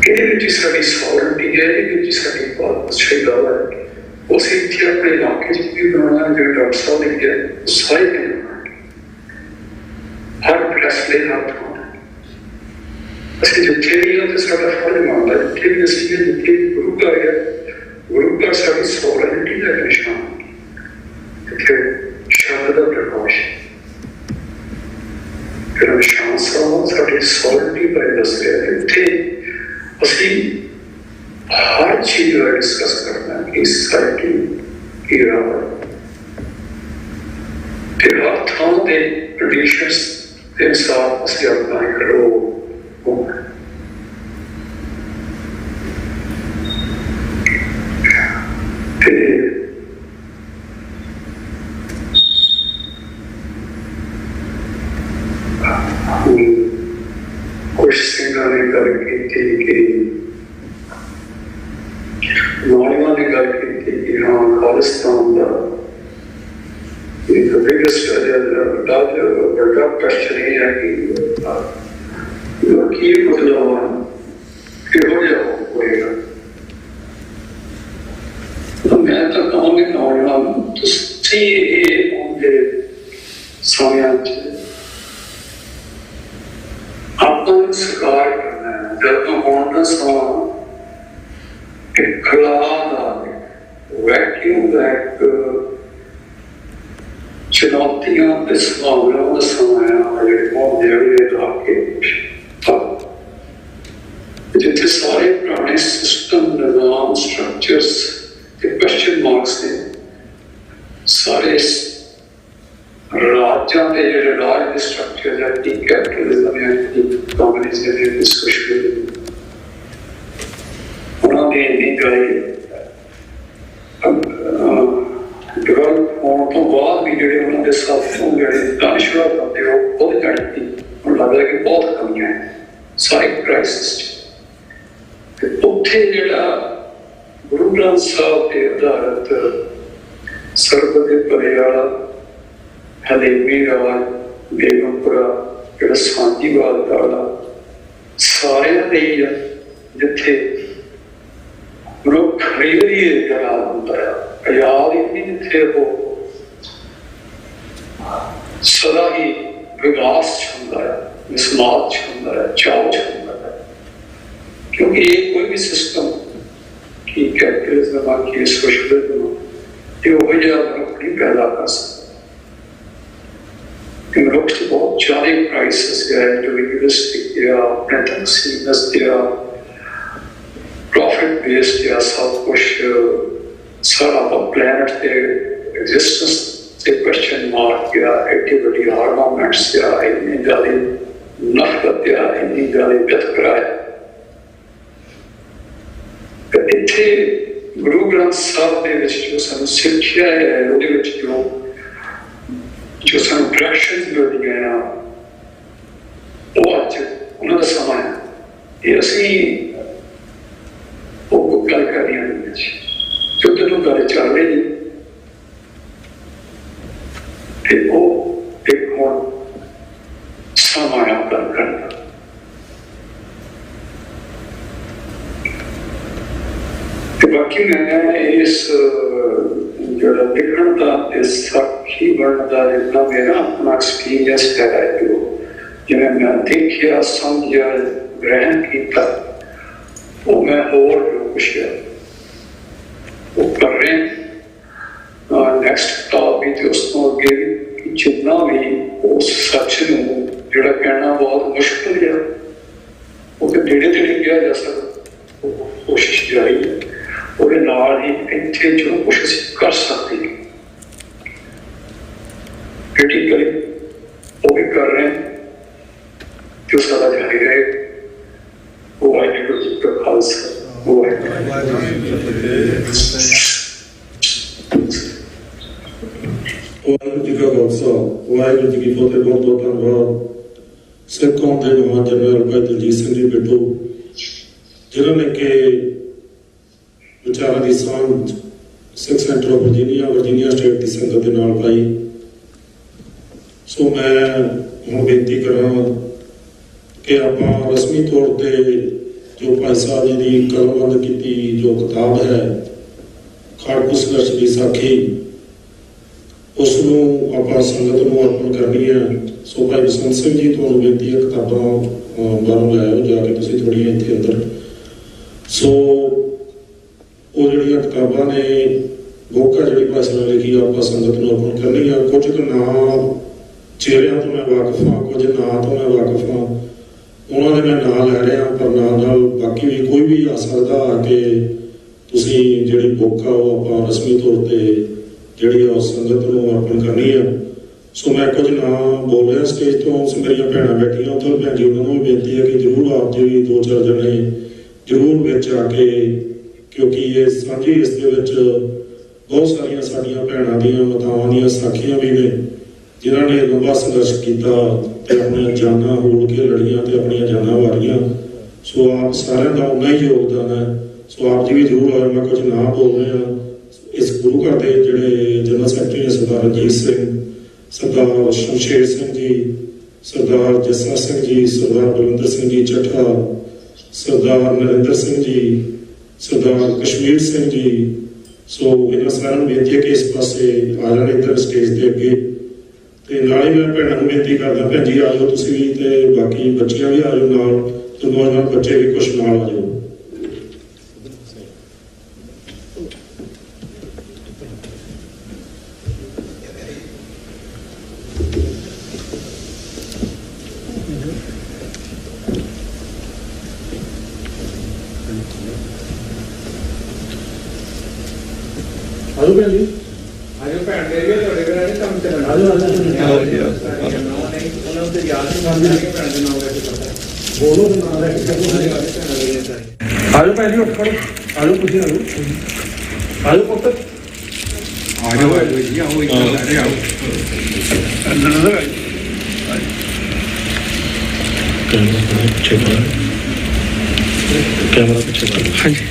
ये सारी सॉवरेंटी है ये सारी बहुत अच्छी गल है उस इतने अपने इलाके भी बनाना जो डॉक्टर साहब ने किया सारे हर फैसले हर थां असं जिथे भी है तो साਡਾ फर्ज बनता है जिथे भी असं जिथे गुरु घर है गुरु घर सारी सॉवरेंटी का निशान जिथे शब्द का प्रकाश फिर निशान साहब साड़ी सॉवरेंटी पर दस रहे जिथे असं हर चीज का डिस्कस करना है कि सोसाइटी की राह हर थां के ट्रेडिशंस इंसान असं अपना करो कुछ सिंह ने गल की कि नौनिया ने गल की कि हाँ खालिस्तान का the biggest बड़ा क्वेश्चन ये है कि की मतलब कि हो जाओ होएगा तो मैं तो कहूँगी नौजवान तुसी ये होंगे समय आपको स्वीकार करना है जब होना सा एक खला वैक्यूम बैक चुनौतियों के संभावनाओं का समय जिथे सारे पुराने सिस्टम निजाम स्ट्रक्चर्स के क्वेश्चन मार्क्स ने सारे राज्यों के जो राज के स्ट्रक्चर है टी कैपिटलिज्म है टी कम्युनिज्म है डिस्कशन उन्होंने नहीं गई डेवलप होने तो बाद भी जो उन्होंने साथियों जो दानिशवर करते हो बहुत घटती उन्हें लगता है कि बहुत कमियां हैं सारी क्राइसिस उत्थे जो गुरु ग्रंथ साहब के आधारित सर्वदे परे वाला हलेमी राज बेगमपुरा जो सांझीवाल वाला सारे जिथे मनुख खरीदी आजाद होता है आजाद ही नहीं जिथे वो सदा ही विकास होता है विस्मात होता है चाव होता है क्योंकि ये कोई भी सिस्टम की कैपिटलिज्म की सोशलिज्म ये वही मनुख नहीं पैदा कर सकता ਮਨੁੱਖ 'ਚ ਬਹੁਤ ਜ਼ਿਆਦਾ ਕ੍ਰਾਈਸਿਸ ਹੈ, ਇੰਡੀਵਿਜੂਅਲਿਸਟਿਕ ਆ, ਪ੍ਰੈਟੈਂਸੀਵਨੈਸ ਆ, ਪ੍ਰੋਫਿਟ ਬੇਸਡ ਆ, ਸਭ ਕੁਛ ਸਾਰਾ ਪਲੈਨਟ ਤੇ ਐਗਜ਼ਿਸਟੈਂਸ ਤੇ ਕੁਐਸਚਨ ਮਾਰਕ ਆ, ਐਡੀ ਵੱਡੀ ਆਰਮਾਮੈਂਟਸ ਆ, ਇੰਨੀ ਜ਼ਿਆਦਾ ਨਫ਼ਰਤ ਆ, ਇੰਨੀ ਜ਼ਿਆਦਾ ਵਿਤਕਰਾ ਹੈ। ਇੱਥੇ ਗੁਰੂ ਗ੍ਰੰਥ ਸਾਹਿਬ ਦੇ ਵਿੱਚ ਜੋ ਸਾਨੂੰ ਸਿੱਖਿਆ ਹੈ, ਉਹਦੇ ਵਿੱਚ ਜੋ ਸਾਨੂੰ ਡਾਇਰੈਕਸ਼ਨਸ ਮਿਲਦੀਆਂ ਆ, ਉਹ ਅੱਜ ਉਹਨਾਂ ਦਾ ਸਮਾਂ ਹੈ। ਇਹ ਅਸੀਂ ਉਹ ਗੱਲ ਕਰ ਰਹੀਆਂ ਨੇ ਜਦੋਂ ਤੋਂ ਗੱਲ ਚੱਲ ਰਹੀ ਤੇ ਉਹ ਇੱਕ ਹੁਣ ਸਮਾਂ ਆ ਗੱਲ ਕਰਨ ਦਾ। ਤੇ ਬਾਕੀ ਮੈਂ ਇਸ ਜਿਹੜਾ ਲਿਖਣ ਦਾ ਤੇ ਸਾਖੀ ਬਣਨ ਦਾ ਜਿੰਨਾ ਮੇਰਾ ਆਪਣਾ ਐਕਸਪੀਰੀਅੰਸ ਹੈ, ਜੋ ਜਿਵੇਂ ਮੈਂ ਦੇਖਿਆ, ਸਮਝਿਆ, ਗ੍ਰਹਿਣ ਕੀਤਾ, ਉਹ ਮੈਂ ਹੋਰ ਜੋ ਕੁਛ ਹੈ ਉਹ ਕਰ ਰਹੇ ਨੈਕਸਟ ਟਾਪ ਵੀ ਤੇ ਉਸ ਤੋਂ ਅੱਗੇ ਵੀ ਜਿੰਨਾ ਵੀ ਉਸ ਸੱਚ ਨੂੰ ਜਿਹੜਾ ਕਹਿਣਾ ਬਹੁਤ ਮੁਸ਼ਕਿਲ ਹੈ, ਉਹ ਤੇ ਨੇੜੇ ਤੇੜੇ ਕਿਹਾ ਜਾ ਸਕਦਾ, ਉਹ ਕੋਸ਼ਿਸ਼ ਜਾਰੀ ਹੈ। ਉਹਦੇ ਨਾਲ ਹੀ ਇੱਥੇ ਜੋ ਕੁਛ ਅਸੀਂ ਕਰ ਸਕਦੇ ਹਾਂ ਪ੍ਰੈਕਟੀਕਲੀ ਉਹ ਵੀ ਕਰ ਰਹੇ ਜੋ ਸਾਡਾ ਜਾਰੀ ਰਹੇ। ਉਹ ਵਾਹਿਗੁਰੂ ਜੀ ਕਾ ਖਾਲਸਾ, ਵਾਹਿਗੁਰੂ ਜੀ ਕਾ ਖਾਲਸਾ, ਵਾਹਿਗੁਰੂ ਜੀ ਕੀ ਫਤਿਹ। ਬਹੁਤ ਬਹੁਤ ਧੰਨਵਾਦ ਸਿੱਖ ਕੌਮ ਦੇ ਮਹਾਨ ਜਨਰਲ ਭਾਈ ਦਲਜੀਤ ਸਿੰਘ ਜੀ ਬਿੱਟੂ, ਜਿਨ੍ਹਾਂ ਨੇ ਕਿ ਵਿਚਾਰਾਂ ਦੀ ਸਾਂਝ ਸਿੱਖ ਸੈਂਟਰ ਆਫ ਵਰਜੀਨੀਆ ਸਟੇਟ ਦੀ ਸੰਗਤ ਦੇ ਨਾਲ ਪਾਈ। ਸੋ ਮੈਂ ਹੁਣ ਬੇਨਤੀ ਕਰਾਂ ਕਿ ਆਪਾਂ ਰਸਮੀ ਤੌਰ ਤੇ ਜੋ ਭਾਈ ਸਾਹਿਬ ਜੀ ਦੀ ਕਲਮਬੰਦ ਕੀਤੀ ਜੋ ਕਿਤਾਬ ਹੈ ਖਾੜਕੂ ਸੰਘਰਸ਼ ਦੀ ਸਾਖੀ, ਉਸ ਨੂੰ ਆਪਾਂ ਸੰਗਤ ਨੂੰ ਅਰਪਣ ਕਰਨੀ ਹੈ। ਸੋ ਭਾਈ ਬਸੰਤ ਸਿੰਘ ਜੀ, ਤੁਹਾਨੂੰ ਬੇਨਤੀ ਹੈ ਕਿਤਾਬਾਂ ਬਾਹਰੋਂ ਲਿਆਇਓ ਜਾ ਕੇ ਤੁਸੀਂ ਥੋੜ੍ਹੀਆਂ ਇੱਥੇ ਅੰਦਰ। ਸੋ ਉਹ ਜਿਹੜੀਆਂ ਕਿਤਾਬਾਂ ਨੇ ਬੋਕਾ ਜਿਹੜੀ ਭਾਸ਼ਾ ਨਾਲ ਲਿਖੀ ਆ, ਆਪਾਂ ਸੰਗਤ ਨੂੰ ਅਰਪਣ ਕਰਨੀ ਆ। ਕੁਝ ਕੁ ਨਾਂ ਚਿਹਰਿਆਂ ਤੋਂ ਮੈਂ ਵਾਕਫ ਹਾਂ, ਕੁਝ ਨਾਂ ਤੋਂ ਮੈਂ ਵਾਕਫ ਹਾਂ, ਉਹਨਾਂ ਦੇ ਮੈਂ ਨਾਂ ਲੈ ਰਿਹਾ, ਪਰ ਨਾਲ ਬਾਕੀ ਵੀ ਕੋਈ ਵੀ ਆ ਸਕਦਾ ਆ ਕੇ ਤੁਸੀਂ ਜਿਹੜੀ ਬੁੱਕ ਆ ਉਹ ਆਪਾਂ ਰਸਮੀ ਤੌਰ ਤੇ ਜਿਹੜੀ ਆ ਸੰਗਤ ਨੂੰ ਅਰਪਣ ਕਰਨੀ ਆ। ਸੋ ਮੈਂ ਕੁਝ ਨਾਂ ਬੋਲ ਰਿਹਾ ਸਟੇਜ ਤੋਂ, ਮੇਰੀਆਂ ਭੈਣਾਂ ਬੈਠੀਆਂ ਉੱਥੇ ਭੈਣ ਜੀ, ਉਹਨਾਂ ਨੂੰ ਵੀ ਬੇਨਤੀ ਹੈ ਕਿ ਜ਼ਰੂਰ ਆਪ ਜੀ ਵੀ 2-4 ਜਣੇ ਜ਼ਰੂਰ ਵਿੱਚ ਆ ਕੇ, ਕਿਉਂਕਿ ਇਹ ਸਾਂਝੀ ਇਸ ਦੇ ਵਿੱਚ ਬਹੁਤ ਸਾਰੀਆਂ ਸਾਡੀਆਂ ਭੈਣਾਂ ਦੀਆਂ ਮਾਤਾਵਾਂ ਦੀਆਂ ਸਾਖੀਆਂ ਵੀ ਨੇ, ਜਿਨ੍ਹਾਂ ਨੇ ਲੰਬਾ ਸੰਘਰਸ਼ ਕੀਤਾ ਤੇ ਆਪਣੀਆਂ ਜਾਨਾਂ ਹੋਲ ਕੇ ਲੜੀਆਂ ਤੇ ਆਪਣੀਆਂ ਜਾਨਾਂ ਵਾਰੀਆਂ। ਸੋ ਆਪ ਸਾਰਿਆਂ ਦਾ ਉਨਾ ਹੀ ਯੋਗਦਾਨ ਹੈ। ਸੋ ਆਪ ਜੀ ਵੀ ਜ਼ਰੂਰ ਆਏ। ਮੈਂ ਕੁਝ ਨਾਂ ਬੋਲ ਰਿਹਾ ਇਸ ਗੁਰੂ ਘਰ ਦੇ ਜਿਹੜੇ ਜਨਰਲ ਸੈਕਟਰੀ ਨੇ, ਸਰਦਾਰ ਰਣਜੀਤ ਸਿੰਘ, ਸਰਦਾਰ ਸ਼ਮਸ਼ੇਰ ਸਿੰਘ ਜੀ, ਸਰਦਾਰ ਜੱਸਾ ਸਿੰਘ ਜੀ, ਸਰਦਾਰ ਬਲਵਿੰਦਰ ਸਿੰਘ ਜੀ ਚੱਠਾ, ਸਰਦਾਰ ਨਰਿੰਦਰ ਸਿੰਘ ਜੀ, ਸਰਦਾਰ ਕਸ਼ਮੀਰ ਸਿੰਘ ਜੀ। ਸੋ ਇਹਨਾਂ ਸਾਰਿਆਂ ਨੂੰ ਬੇਨਤੀ ਹੈ ਕਿ ਇਸ ਪਾਸੇ ਆ ਜਾਣ ਇੱਧਰ ਸਟੇਜ ਦੇ ਅੱਗੇ। ਤੇ ਨਾਲ ਹੀ ਮੈਂ ਭੈਣਾਂ ਨੂੰ ਬੇਨਤੀ ਕਰਦਾ, ਭੈਣ ਜੀ ਆ ਜਾਓ ਤੁਸੀਂ ਵੀ, ਤੇ ਬਾਕੀ ਬੱਚੀਆਂ ਵੀ ਆ ਜਾਓ ਨਾਲ, ਤੇ ਨੌਜਵਾਨ ਬੱਚੇ ਵੀ ਕੁਛ ਨਾਲ ਆ ਜਾਓ। ਆਜੋ ਭੈਣ ਜੀ, ਆਜੋ ਭੈਣ ਦੇ ਤੁਹਾਡੇ ਘਰ ਕੰਮ ਚੱਲਣਾ। ਆਜੋ ਉਹਨਾਂ ਨੂੰ ਤੇ ਯਾਦ ਨਹੀਂ ਆਉਂਦੀ ਭੈਣ ਦੇ ਨਾਮ ਲੈ ਕੇ ਕਰਦਾ, ਬੋਲੋ ਤੇ ਨਾਮ ਲੈ ਕੇ ਆਜੋ ਭੈਣ ਜੀ, ਉੱਠ ਖੜੋ, ਆਜੋ ਤੁਸੀਂ ਆਜੋ, ਆਜੋ ਪੁੱਤ, ਆਜੋ ਆਜੋ ਜੀ, ਆਓ ਇੱਧਰ ਆਓ, ਅੰਦਰ ਆਜੋ। कैमरा पीछे कर। हाँ जी,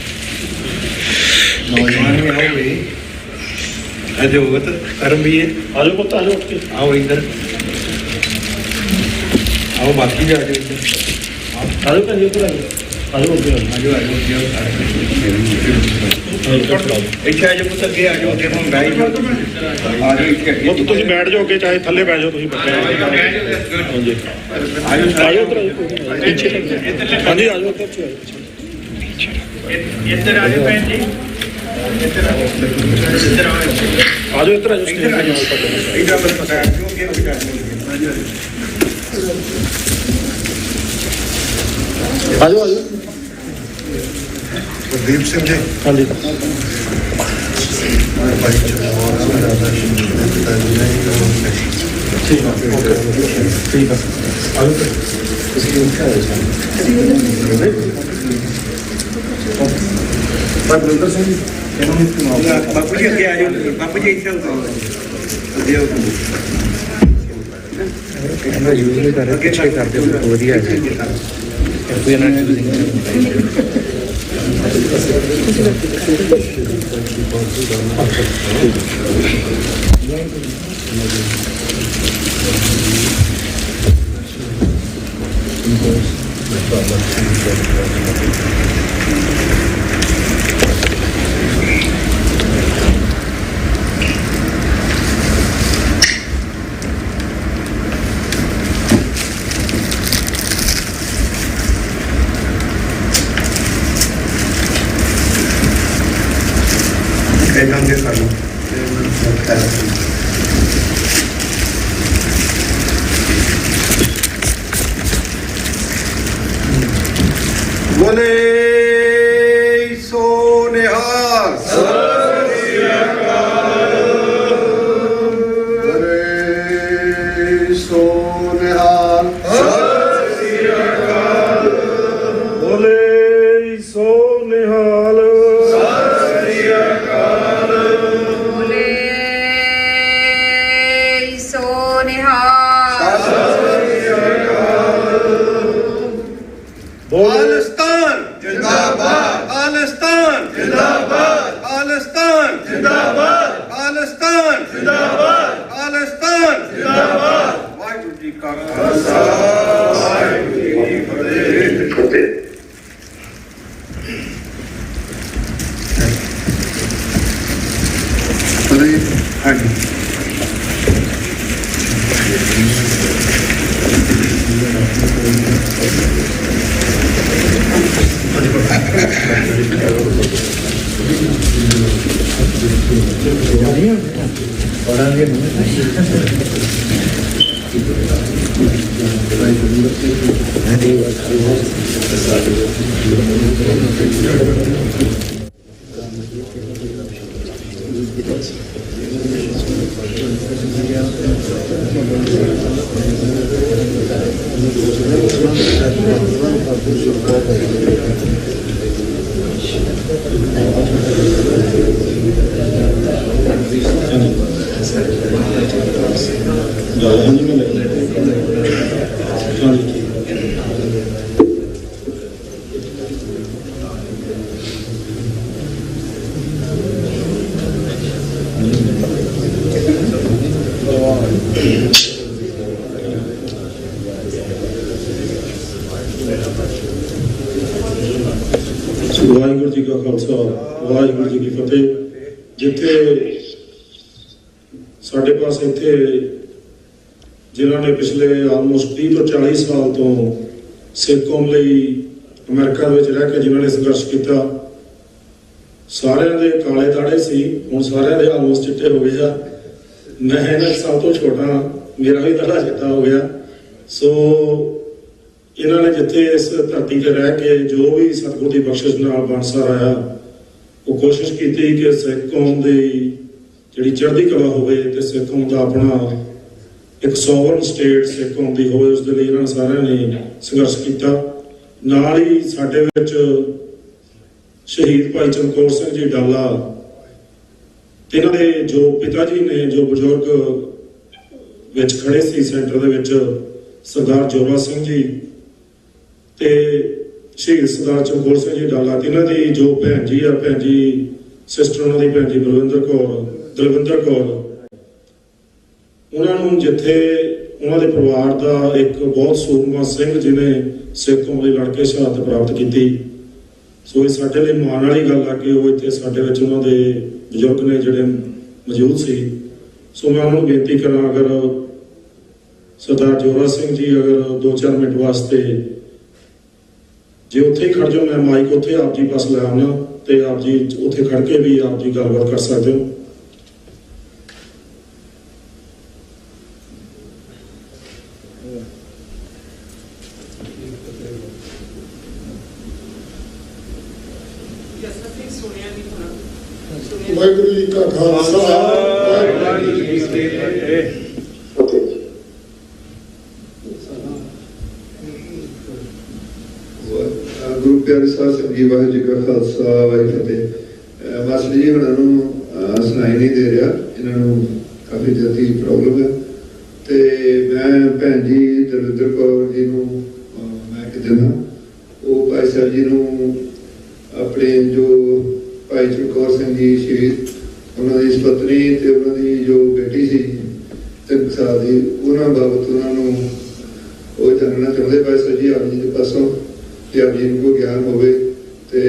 नौजवान में आओ भाई, आज होगा तो कर्म भी है। आ जाओ पुत्र, आ जाओ, उठ के आओ इधर, आओ बाकी जा जाओ इधर, आ जाओ कहीं ऊपर आ जाओ, आ जाओ ऊपर आ जाओ, आ जाओ ਇੱਥੇ ਆ ਜਾਓ ਪੁੱਤ, ਅੱਗੇ ਆ ਜਾਓ, ਅੱਗੇ ਹੁਣ ਬੈਠ ਜਾਓ, ਆ ਜਾਓ ਇੱਥੇ, ਉਹ ਤੁਸੀਂ ਬੈਠ ਜਾਓ ਅੱਗੇ, ਚਾਹੇ ਥੱਲੇ ਬੈਠ ਜਾਓ ਤੁਸੀਂ ਬੱਚੇ। ਹਾਂਜੀ ਆ ਜਾਓ ਉੱਧਰ, ਪਿੱਛੇ ਹਾਂਜੀ ਆ ਜਾਓ ਉੱਧਰ, ਇੱਧਰ ਆ ਜਾਓ ਭੈਣ ਜੀ, ਇੱਧਰ ਆ ਜਾਓ, ਇੱਧਰ ਆ ਜਾਓ, ਇੱਧਰ ਆ ਜਾਓ, ਇੱਧਰ ਬਸ ਪਤਾ ਕਿਉਂ ਅੱਗੇ आजो आजो गुरदीप सिंह जी। हाँ जी भाई ठीक है ठीक है आजो बलविंदर सिंह जी बापू जी अगे आ जाओ बापू जी इतना यूज नहीं कर रहे पीछे कर दो वधिया है बोले सो निहाल बोले सो निहाल बोले सो निहाल खालिस्तान जिंदाबाद खालिस्तान जिंदाबाद खालिस्तान जिंदाबाद खालिस्तान जिंदाबाद खालिस्तान जिंदाबाद वाहिगुरु जी का खालसा वाहिगुरु जी की फतेह। ਵਾਹਿਗੁਰੂ ਜੀ ਕਾ ਖਾਲਸਾ ਵਾਹਿਗੁਰੂ ਜੀ ਕੀ ਫਤਿਹ। ਜਿੱਥੇ ਸਾਡੇ ਪਾਸ ਇੱਥੇ ਜਿਨ੍ਹਾਂ ਨੇ ਪਿਛਲੇ ਆਲਮੋਸਟ 30 ਤੋਂ 40 ਸਾਲ ਤੋਂ ਸਿੱਖ ਕੌਮ ਲਈ ਅਮਰੀਕਾ ਵਿੱਚ ਰਹਿ ਕੇ ਜਿਨ੍ਹਾਂ ਨੇ ਸੰਘਰਸ਼ ਕੀਤਾ, ਸਾਰਿਆਂ ਦੇ ਕਾਲੇ ਦਾੜੇ ਸੀ, ਹੁਣ ਸਾਰਿਆਂ ਦੇ ਆਲਮੋਸਟ ਚਿੱਟੇ ਹੋ ਗਏ ਆ। ਮੈਂ ਇਹਨਾਂ ਸਭ ਤੋਂ ਛੋਟਾ, ਮੇਰਾ ਵੀ ਦਾੜਾ ਚਿੱਟਾ ਹੋ ਗਿਆ। ਸੋ ਇਹਨਾਂ ਨੇ ਜਿੱਥੇ ਇਸ ਧਰਤੀ 'ਤੇ ਰਹਿ ਕੇ ਜੋ ਵੀ ਸਤਿਗੁਰ ਦੀ ਬਖਸ਼ਿਸ਼ ਨਾਲ ਬੰਸਰ ਆਇਆ, ਉਹ ਕੋਸ਼ਿਸ਼ ਕੀਤੀ ਕਿ ਸਿੱਖ ਕੌਮ ਦੀ ਜਿਹੜੀ ਚੜ੍ਹਦੀ ਕਲਾ ਹੋਵੇ ਤੇ ਸਿੱਖ ਕੌਮ ਦਾ ਆਪਣਾ ਇੱਕ ਸੋਵਰਨ ਸਟੇਟ ਸਿੱਖ ਕੌਮ ਦੀ ਹੋਵੇ, ਉਸ ਦੇ ਲਈ ਇਹਨਾਂ ਸਾਰਿਆਂ ਨੇ ਸੰਘਰਸ਼ ਕੀਤਾ। ਨਾਲ ਹੀ ਸਾਡੇ ਵਿੱਚ ਸ਼ਹੀਦ ਭਾਈ ਚਮਕੌਰ ਸਿੰਘ ਜੀ ਡਾਲਾ ਤੇ ਇਹਨਾਂ ਦੇ ਜੋ ਪਿਤਾ ਜੀ ਨੇ, ਜੋ ਬਜ਼ੁਰਗ ਵਿੱਚ ਖੜੇ ਸੀ ਸੈਂਟਰ ਦੇ ਵਿੱਚ, ਸਰਦਾਰ ਜੋਰਾ ਸਿੰਘ ਜੀ ਤੇ ਸ਼ਹੀਦ ਸਰਦਾਰ ਚਮਕੌਰ ਸਿੰਘ ਜੀ ਡਾਲਾ ਤੇ ਇਹਨਾਂ ਦੀ ਜੋ ਭੈਣ ਜੀ ਆ, ਭੈਣ ਜੀ ਸਿਸਟਰ ਉਹਨਾਂ ਦੀ ਭੈਣ ਜੀ ਦਲਵਿੰਦਰ ਕੌਰ, ਉਹਨਾਂ ਨੂੰ ਜਿੱਥੇ ਉਹਨਾਂ ਦੇ ਪਰਿਵਾਰ ਦਾ ਇੱਕ ਬਹੁਤ ਸੂਰਮਾ ਸਿੰਘ ਜਿਹਨੇ ਸਿੱਖ ਕੌਮ ਲਈ ਲੜ ਕੇ ਸ਼ਹਾਦਤ ਪ੍ਰਾਪਤ ਕੀਤੀ। ਸੋ ਇਹ ਸਾਡੇ ਲਈ ਮਾਣ ਵਾਲੀ ਗੱਲ ਆ ਕਿ ਉਹ ਇੱਥੇ ਸਾਡੇ ਵਿੱਚ ਉਹਨਾਂ ਦੇ ਬਜ਼ੁਰਗ ਨੇ ਜਿਹੜੇ ਮੌਜੂਦ ਸੀ। ਸੋ ਮੈਂ ਉਹਨਾਂ ਨੂੰ ਬੇਨਤੀ ਕਰਾਂ, ਅਗਰ ਸਰਦਾਰ ਜੋਰਾ ਸਿੰਘ ਜੀ ਅਗਰ 2-4 ਮਿੰਟ ਵਾਸਤੇ ਜੇ ਉੱਥੇ ਹੀ ਖੜ ਜਾਓ, ਮੈਂ ਮਾਈਕ ਉੱਥੇ ਆਪ ਜੀ ਪਾਸ ਲੈ ਆਉਣਾ ਤੇ ਆਪ ਜੀ ਉੱਥੇ ਖੜ ਕੇ ਵੀ ਆਪ ਜੀ ਗੱਲਬਾਤ ਕਰ ਸਕਦੇ ਹੋ। ਵਾਹਿਗੁਰੂ ਜੀ ਕਾ ਖਾਲਸਾ ਵਾਹਿਗੁਰੂ ਜੀ ਕੀ ਫਤਿਹ। ਗੁਰੂ ਪਿਆਰੇ ਸਾਧ ਸੰਗਤ ਜੀ, ਵਾਹਿਗੁਰੂ ਜੀ ਕਾ ਖਾਲਸਾ ਵਾਹਿਗੁਰੂ ਜੀ ਕੀ ਫਤਿਹ। ਮਾਸਟਰ ਜੀ ਉਹਨਾਂ ਨੂੰ ਸੁਣਾਈ ਨਹੀਂ ਦੇ ਰਿਹਾ, ਇਹਨਾਂ ਨੂੰ ਕਾਫੀ ਜਲਦੀ ਪ੍ਰੋਬਲਮ ਹੈ। ਤੇ ਮੈਂ ਭੈਣ ਜੀ ਦਲਜਿੰਦਰ ਕੌਰ ਜੀ ਨੂੰ ਮੈਂ ਕਿਹਾ ਨਾ ਉਹ ਭਾਈ ਸਾਹਿਬ ਜੀ ਨੂੰ ਆਪਣੇ ਜੋ ਭਾਈ ਚਮਕੌਰ ਸਿੰਘ ਜੀ ਸ਼ਹੀਦ, ਉਹਨਾਂ ਦੀ ਪਤਨੀ ਤੇ ਉਹਨਾਂ ਦੀ ਜੋ ਬੇਟੀ ਸੀ 3 ਸਾਲ ਦੀ, ਉਹਨਾਂ ਬਾਬਤ ਉਹਨਾਂ ਨੂੰ ਉਹ ਜਾਣਨਾ ਚਾਹੁੰਦੇ ਭਾਈ ਸਾਹਿਬ ਜੀ ਆਪ ਜੀ ਦੇ ਪਾਸੋਂ ਕਿ ਆਪ ਜੀ ਨੂੰ ਕੋਈ ਗਿਆਨ ਹੋਵੇ ਤੇ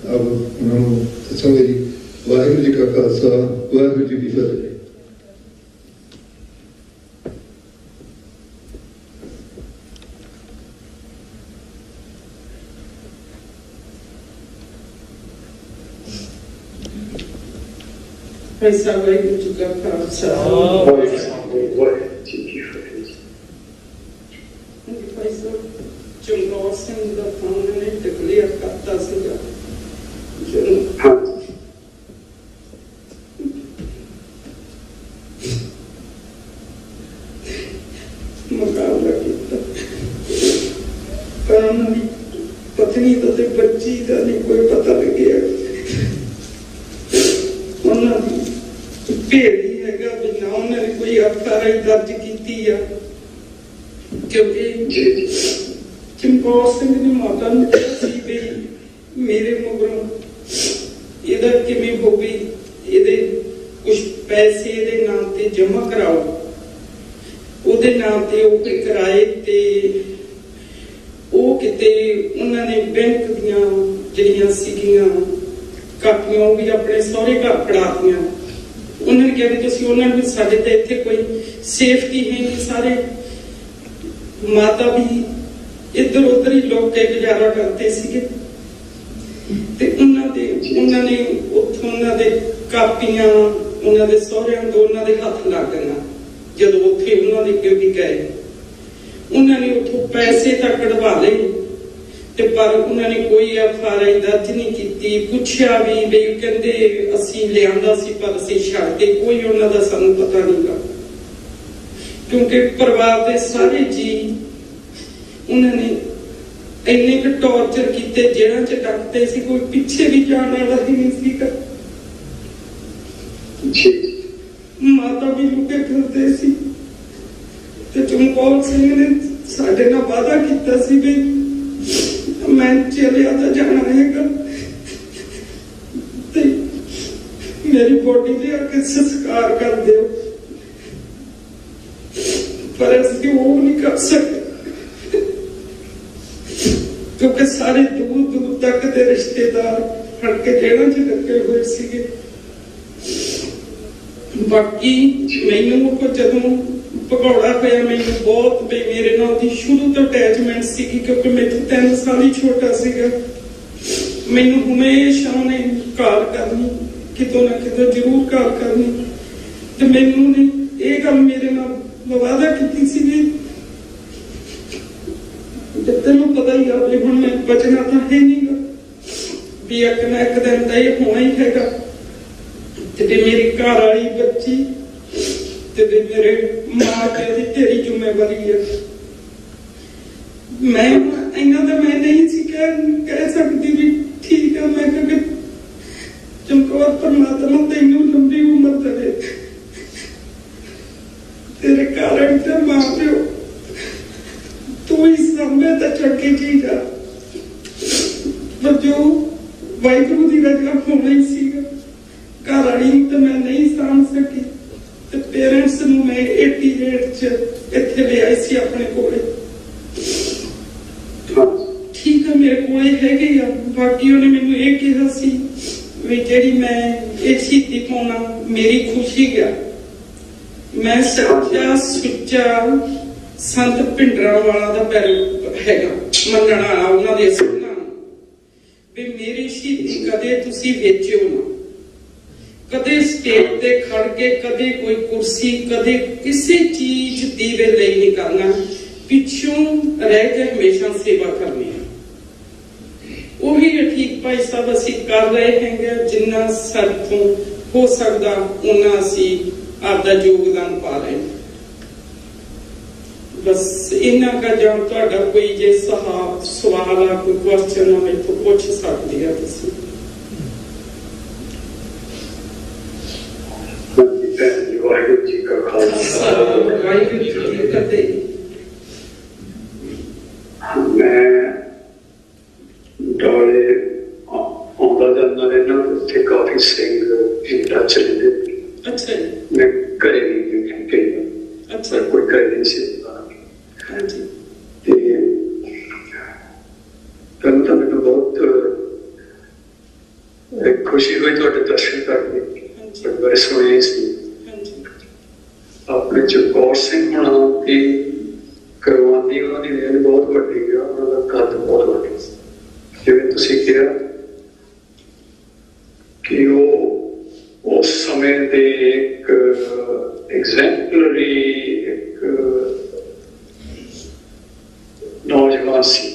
ਆਪ ਉਹਨਾਂ ਨੂੰ ਦੱਸੋਗੇ ਜੀ। ਵਾਹਿਗੁਰੂ ਜੀ ਕਾ ਖਾਲਸਾ ਵਾਹਿਗੁਰੂ ਜੀ ਕੀ ਫਤਿਹ। ਵਾਹਿਗੁਰੂ ਜੀ ਕਾ ਖਾਲਸਾ ਵਾਹਿਗੁਰੂ ਜੀ ਕੀ ਫਤਿਹ। ਭਾਈ ਸਾਹਿਬ ਚਮਕੌਰ ਸਿੰਘ ਦਾ ਫੋਨ ਨੇ ਡਿਕਲੇਅਰ ਕਰਤਾ ਸੀਗਾ ਮੁਕਾਬਲਾ ਕੀਤਾ, ਪਰ ਉਹਨਾਂ ਦੀ ਪਤਨੀ ਦਾ ਤੇ ਬੱਚੀ ਦਾ ਨਹੀਂ ਕੋਈ ਪਤਾ ਲੱਗਿਆ। ਉਹਨਾਂ ਦੀ ਭੇਦ ਹੀ ਹੈਗਾ ਵੀ ਨਾ ਉਹਨਾਂ ਨੇ ਕੋਈ FIR ਦਰਜ ਕੀਤੀ ਆ, ਕਿਉਂਕਿ ਚਮਕੌਰ ਸਿੰਘ ਦੀ ਮਾਤਾ ਨੂੰ ਸੀ ਵੀ ਮੇਰੇ ਮਗਰੋਂ ਇਹਦਾ ਕਿਵੇਂ ਹੋਵੇ, ਇਹਦੇ ਕੁਛ ਪੈਸੇ ਇਹਦੇ ਨਾਮ ਤੇ ਜਮ੍ਹਾਂ ਕਰਾਓ, ਉਹਦੇ ਨਾਮ ਤੇ ਉਹ ਕਰਾਏ ਤੇ ਉਹ ਕਿਤੇ ਉਹਨਾਂ ਨੇ ਬੈਂਕ ਦੀਆਂ ਜਿਹੜੀਆਂ ਸੀਗੀਆਂ ਕਾਪੀਆਂ ਉਹ ਵੀ ਆਪਣੇ ਸਹੁਰੇ ਘਰ ਫੜਾਤੀਆਂ। ਉਹਨਾਂ ਨੇ ਕਿਹਾ ਵੀ ਤੁਸੀਂ ਉਹਨਾਂ ਨੂੰ, ਸਾਡੇ ਤੇ ਇੱਥੇ ਕੋਈ ਸੇਫਟੀ ਹੈ ਨਹੀਂ, ਸਾਰੇ ਮਾਤਾ ਵੀ ਇੱਧਰ ਉੱਧਰ ਹੀ ਲੋਕ ਕੇ ਗੁਜ਼ਾਰਾ ਕਰਦੇ ਸੀਗੇ। ਤੇ ਉਹਨਾਂ ਨੇ ਉੱਥੋਂ ਉਹਨਾਂ ਦੇ ਕਾਪੀਆਂ ਉਹਨਾਂ ਦੇ ਸਹੁਰਿਆਂ ਤੋਂ ਉਹਨਾਂ ਦੇ ਹੱਥ ਲੱਗ ਗਈਆਂ। ਜਦੋਂ ਉੱਥੇ ਉਹਨਾਂ ਦੇ ਅੱਗੇ ਵੀ ਗਏ, ਉਹਨਾਂ ਨੇ ਉੱਥੋਂ ਪੈਸੇ ਤਾਂ ਕਢਵਾ ਲਏ ਤੇ ਪਰ ਉਹਨਾਂ ਨੇ ਕੋਈ FIR ਦਰਜ ਨਹੀਂ ਕੀਤੀ। ਪੁੱਛਿਆ ਵੀ ਕਹਿੰਦੇ ਅਸੀਂ ਲਿਆਂਦਾ ਸੀ ਪਰ ਅਸੀਂ ਛੱਡ ਕੇ, ਕੋਈ ਉਹਨਾਂ ਦਾ ਸਾਨੂੰ ਪਤਾ ਨਹੀਂ ਗਾ, ਕਿਉਂਕਿ ਪਰਿਵਾਰ ਦੇ ਸਾਰੇ ਜੀ ਉਹਨਾਂ ਨੇ ਇੰਨੇ ਕੁ ਟੌਰਚਰ ਕੀਤੇ, ਜੇਲ੍ਹਾਂ 'ਚ ਡੱਕਦੇ ਸੀ, ਕੋਈ ਪਿੱਛੇ ਵੀ ਜਾਣ ਵਾਲਾ ਹੀ ਨਹੀਂ ਸੀਗਾ। ਮਾਤਾ ਵੀ ਲੁਕੇ ਫਿਰਦੇ ਸੀ ਤੇ ਚਮਕੌਰ ਸਿੰਘ ਨੇ ਸਾਡੇ ਨਾਲ ਵਾਅਦਾ ਕੀਤਾ ਸੀ ਵੀ ਮੈਂ ਚਲਿਆ ਤਾਂ ਜਾਣਾ ਹੈਗਾ ਤੇ ਮੇਰੀ ਬੋਡੀ ਦੇ ਅੱਗੇ ਸੰਸਕਾਰ ਕਰ ਦਿਓ, ਪਰ ਅਸੀਂ ਉਹ ਨਹੀਂ ਕਰ ਸਕਦੇ ਕਿਉਂਕਿ ਸਾਰੇ ਦੂਰ ਦੂਰ ਤੱਕ ਦੇ ਰਿਸ਼ਤੇਦਾਰ ਫੜ ਕੇ ਜੇਲ੍ਹਾਂ 'ਚ ਲੱਗੇ ਹੋਏ ਸੀਗੇ। ਬਾਕੀ ਮੈਨੂੰ ਜਦੋਂ ਭਗੌੜਾ ਹੋਇਆ, ਮੈਨੂੰ ਬਹੁਤ ਵੀ ਮੇਰੇ ਨਾਲ ਦੀ ਸ਼ੁਰੂ ਤੋਂ ਅਟੈਚਮੈਂਟ ਸੀਗੀ, ਕਿਉਂਕਿ ਮੇਰੇ 3 ਸਾਲ ਹੀ ਛੋਟਾ ਸੀਗਾ। ਮੈਨੂੰ ਹਮੇਸ਼ਾ ਉਹਨੇ ਕਾਲ ਕਰਨੀ, ਕਿਤੋਂ ਨਾ ਕਿਤੋਂ ਜ਼ਰੂਰ ਕਾਲ ਕਰਨੀ, ਤੇ ਮੈਨੂੰ ਨੇ ਇਹ ਗੱਲ ਮੇਰੇ ਨਾਲ ਵਾਅਦਾ ਕੀਤੀ ਸੀ ਵੀ ਤੈਨੂੰ ਪਤਾ ਹੀ ਆ ਵੀ ਹੁਣ ਮੈਂ ਬਚਣਾ ਤਾਂ ਹੈ ਨਹੀਂ ਗਾ, ਵੀ ਇੱਕ ਨਾ ਇੱਕ ਦਿਨ ਤਾਂ ਇਹ ਹੋਣਾ ਹੀ ਹੈਗਾ। ਤੇ ਮੇਰੀ ਘਰ ਵਾਲੀ ਬੱਚੀ ਤੇ ਮੇਰੇ ਮਾਂ ਪਿਓ ਦੀ ਤੇਰੀ ਜ਼ਿੰਮੇਵਾਰੀ ਹੈ। ਮੈਂ ਇਹਨਾਂ ਦਾ ਮੈਂ ਨਹੀਂ ਸੀ ਕਹਿ ਸਕਦੀ ਵੀ ਠੀਕ ਆ। ਮੈਂ ਕਿਹਾ ਚਮਕੌਰ ਪਰਮਾਤਮਾ ਤੈਨੂੰ ਲੰਬੀ ਉਮਰ ਦੇਵੇ, ਤੇਰੇ ਕਾਰਨ ਤੇ ਮਾਂ ਪਿਓ ਤੂੰ ਹੀ ਸਾਹਮਣੇ ਤਾਂ ਚੜ੍ਹਕੇ ਜੀ ਜਾ, ਪਰ ਜੋ ਵਾਹਿਗੁਰੂ ਦੀ ਰਜਾ ਹੋਣਾ ਹੀ ਸੀਗਾ। ਘਰ ਵਾਲੀ ਨੂੰ ਤਾਂ ਮੈਂ ਨਹੀਂ ਸਾਂਭ ਸਕੀ ਤੇ ਪੇਰੈਂਟਸ ਨੂੰ ਮੈਂ 88 ਚ ਇੱਥੇ ਲਿਆਈ ਸੀ ਆਪਣੇ ਕੋਲੇ। ਠੀਕ ਆ, ਮੇਰੇ ਕੋਲੇ ਹੈਗੇ ਆ। ਬਾਕੀ ਉਹਨੇ ਮੈਨੂੰ ਇਹ ਕਿਹਾ ਸੀ ਵੀ ਜਿਹੜੀ ਮੈਂ ਇਹ ਸ਼ਹੀਦੀ ਪਾਉਣਾ ਮੇਰੀ ਖੁਸ਼ੀ ਗਿਆ। ਮੈਂ ਸੱਚਾ ਸੁੱਚਾ ਸੰਤ ਭਿੰਡਰਾਂ ਵਾਲਾ ਦਾ ਪੈਰ ਹੈਗਾ, ਮੰਨਣ ਵਾਲਾ ਉਹਨਾਂ ਦੇ ਸੁਣਨਾ ਵੀ ਮੇਰੀ ਸ਼ਹੀਦੀ ਕਦੇ ਤੁਸੀਂ ਵੇਚਿਓ ਨਾ, ਕਦੇ ਸਟੇਜ ਤੇ ਖੜ ਕੇ, ਕਦੇ ਕੋਈ ਕੁਰਸੀ, ਕਦੇ ਕਿਸੇ ਚੀਜ਼ ਦੀਵੇ ਲਈ ਨਹੀਂ ਕਰਨਾ, ਪਿੱਛੋਂ ਰਹਿ ਕੇ ਹਮੇਸ਼ਾ ਸੇਵਾ ਕਰਨੀ ਹੈ। ਉਹੀ ਠੀਕ ਭਾਈ ਸਾਹਿਬ ਅਸੀਂ ਕਰ ਰਹੇ ਹੈਗੇ, ਜਿੰਨਾ ਸਾਡੇ ਤੋਂ ਹੋ ਸਕਦਾ ਉਹਨਾਂ ਅਸੀਂ ਆਪਦਾ ਯੋਗਦਾਨ ਪਾ ਰਹੇ। ਬਸ ਇਹਨਾਂ ਕਾ ਜਾਂ ਤੁਹਾਡਾ ਕੋਈ ਜੇ ਸਵਾਲ ਆ, ਕੋਈ ਕੁਐਸਚਨ ਆ, ਮੇਰੇ ਤੋਂ ਪੁੱਛ ਸਕਦੇ ਆ ਤੁਸੀਂ। ਵਾਹਿਗੁਰੂ ਜੀ ਕਾ ਖਾਲਸਾ ਵਾਹਿਗੁਰੂ ਜੀ ਕੀ ਫਤਿਹ। ਮੈਂ ਡਾਲੇ ਆਉਂਦਾ ਜਾਂਦਾ ਰਹਿਣਾ, ਉੱਥੇ ਕਾਫੀ ਸਿੰਘ ਇੰਟਾ ਚੱਲਦੇ। ਅੱਛਾ ਜੀ। ਮੈਂ ਘਰੇ ਨਹੀਂ ਗਈ, ਅੱਛਾ ਕੋਈ ਘਰੇ ਨਹੀਂ ਸੀ। ਹਾਂਜੀ। ਤੇ ਕੱਲ ਤਾਂ ਮੈਨੂੰ ਬਹੁਤ ਖੁਸ਼ੀ ਹੋਈ ਤੁਹਾਡੇ ਦਰਸ਼ਨ ਕਰਕੇ, ਬੜੇ ਸੋਹਣੇ ਸੀ। ਆਪਣੇ ਚਮਕੌਰ ਸਿੰਘ ਹੋਣਾ ਦੀ ਕਰਵਾਨੀ, ਉਹਨਾਂ ਦੀ ਮਿਹਨਤ ਬਹੁਤ ਵੱਡੀ ਆ, ਉਹਨਾਂ ਦਾ ਕੱਦ ਬਹੁਤ ਵੱਡਾ ਸੀ। ਜਿਵੇਂ ਤੁਸੀਂ ਕਿਹਾ ਕਿ ਉਹ ਉਸ ਸਮੇਂ ਦੇ ਇੱਕ ਐਗਜ਼ੈਂਪਲਰੀ ਇੱਕ ਨੌਜਵਾਨ ਸੀ,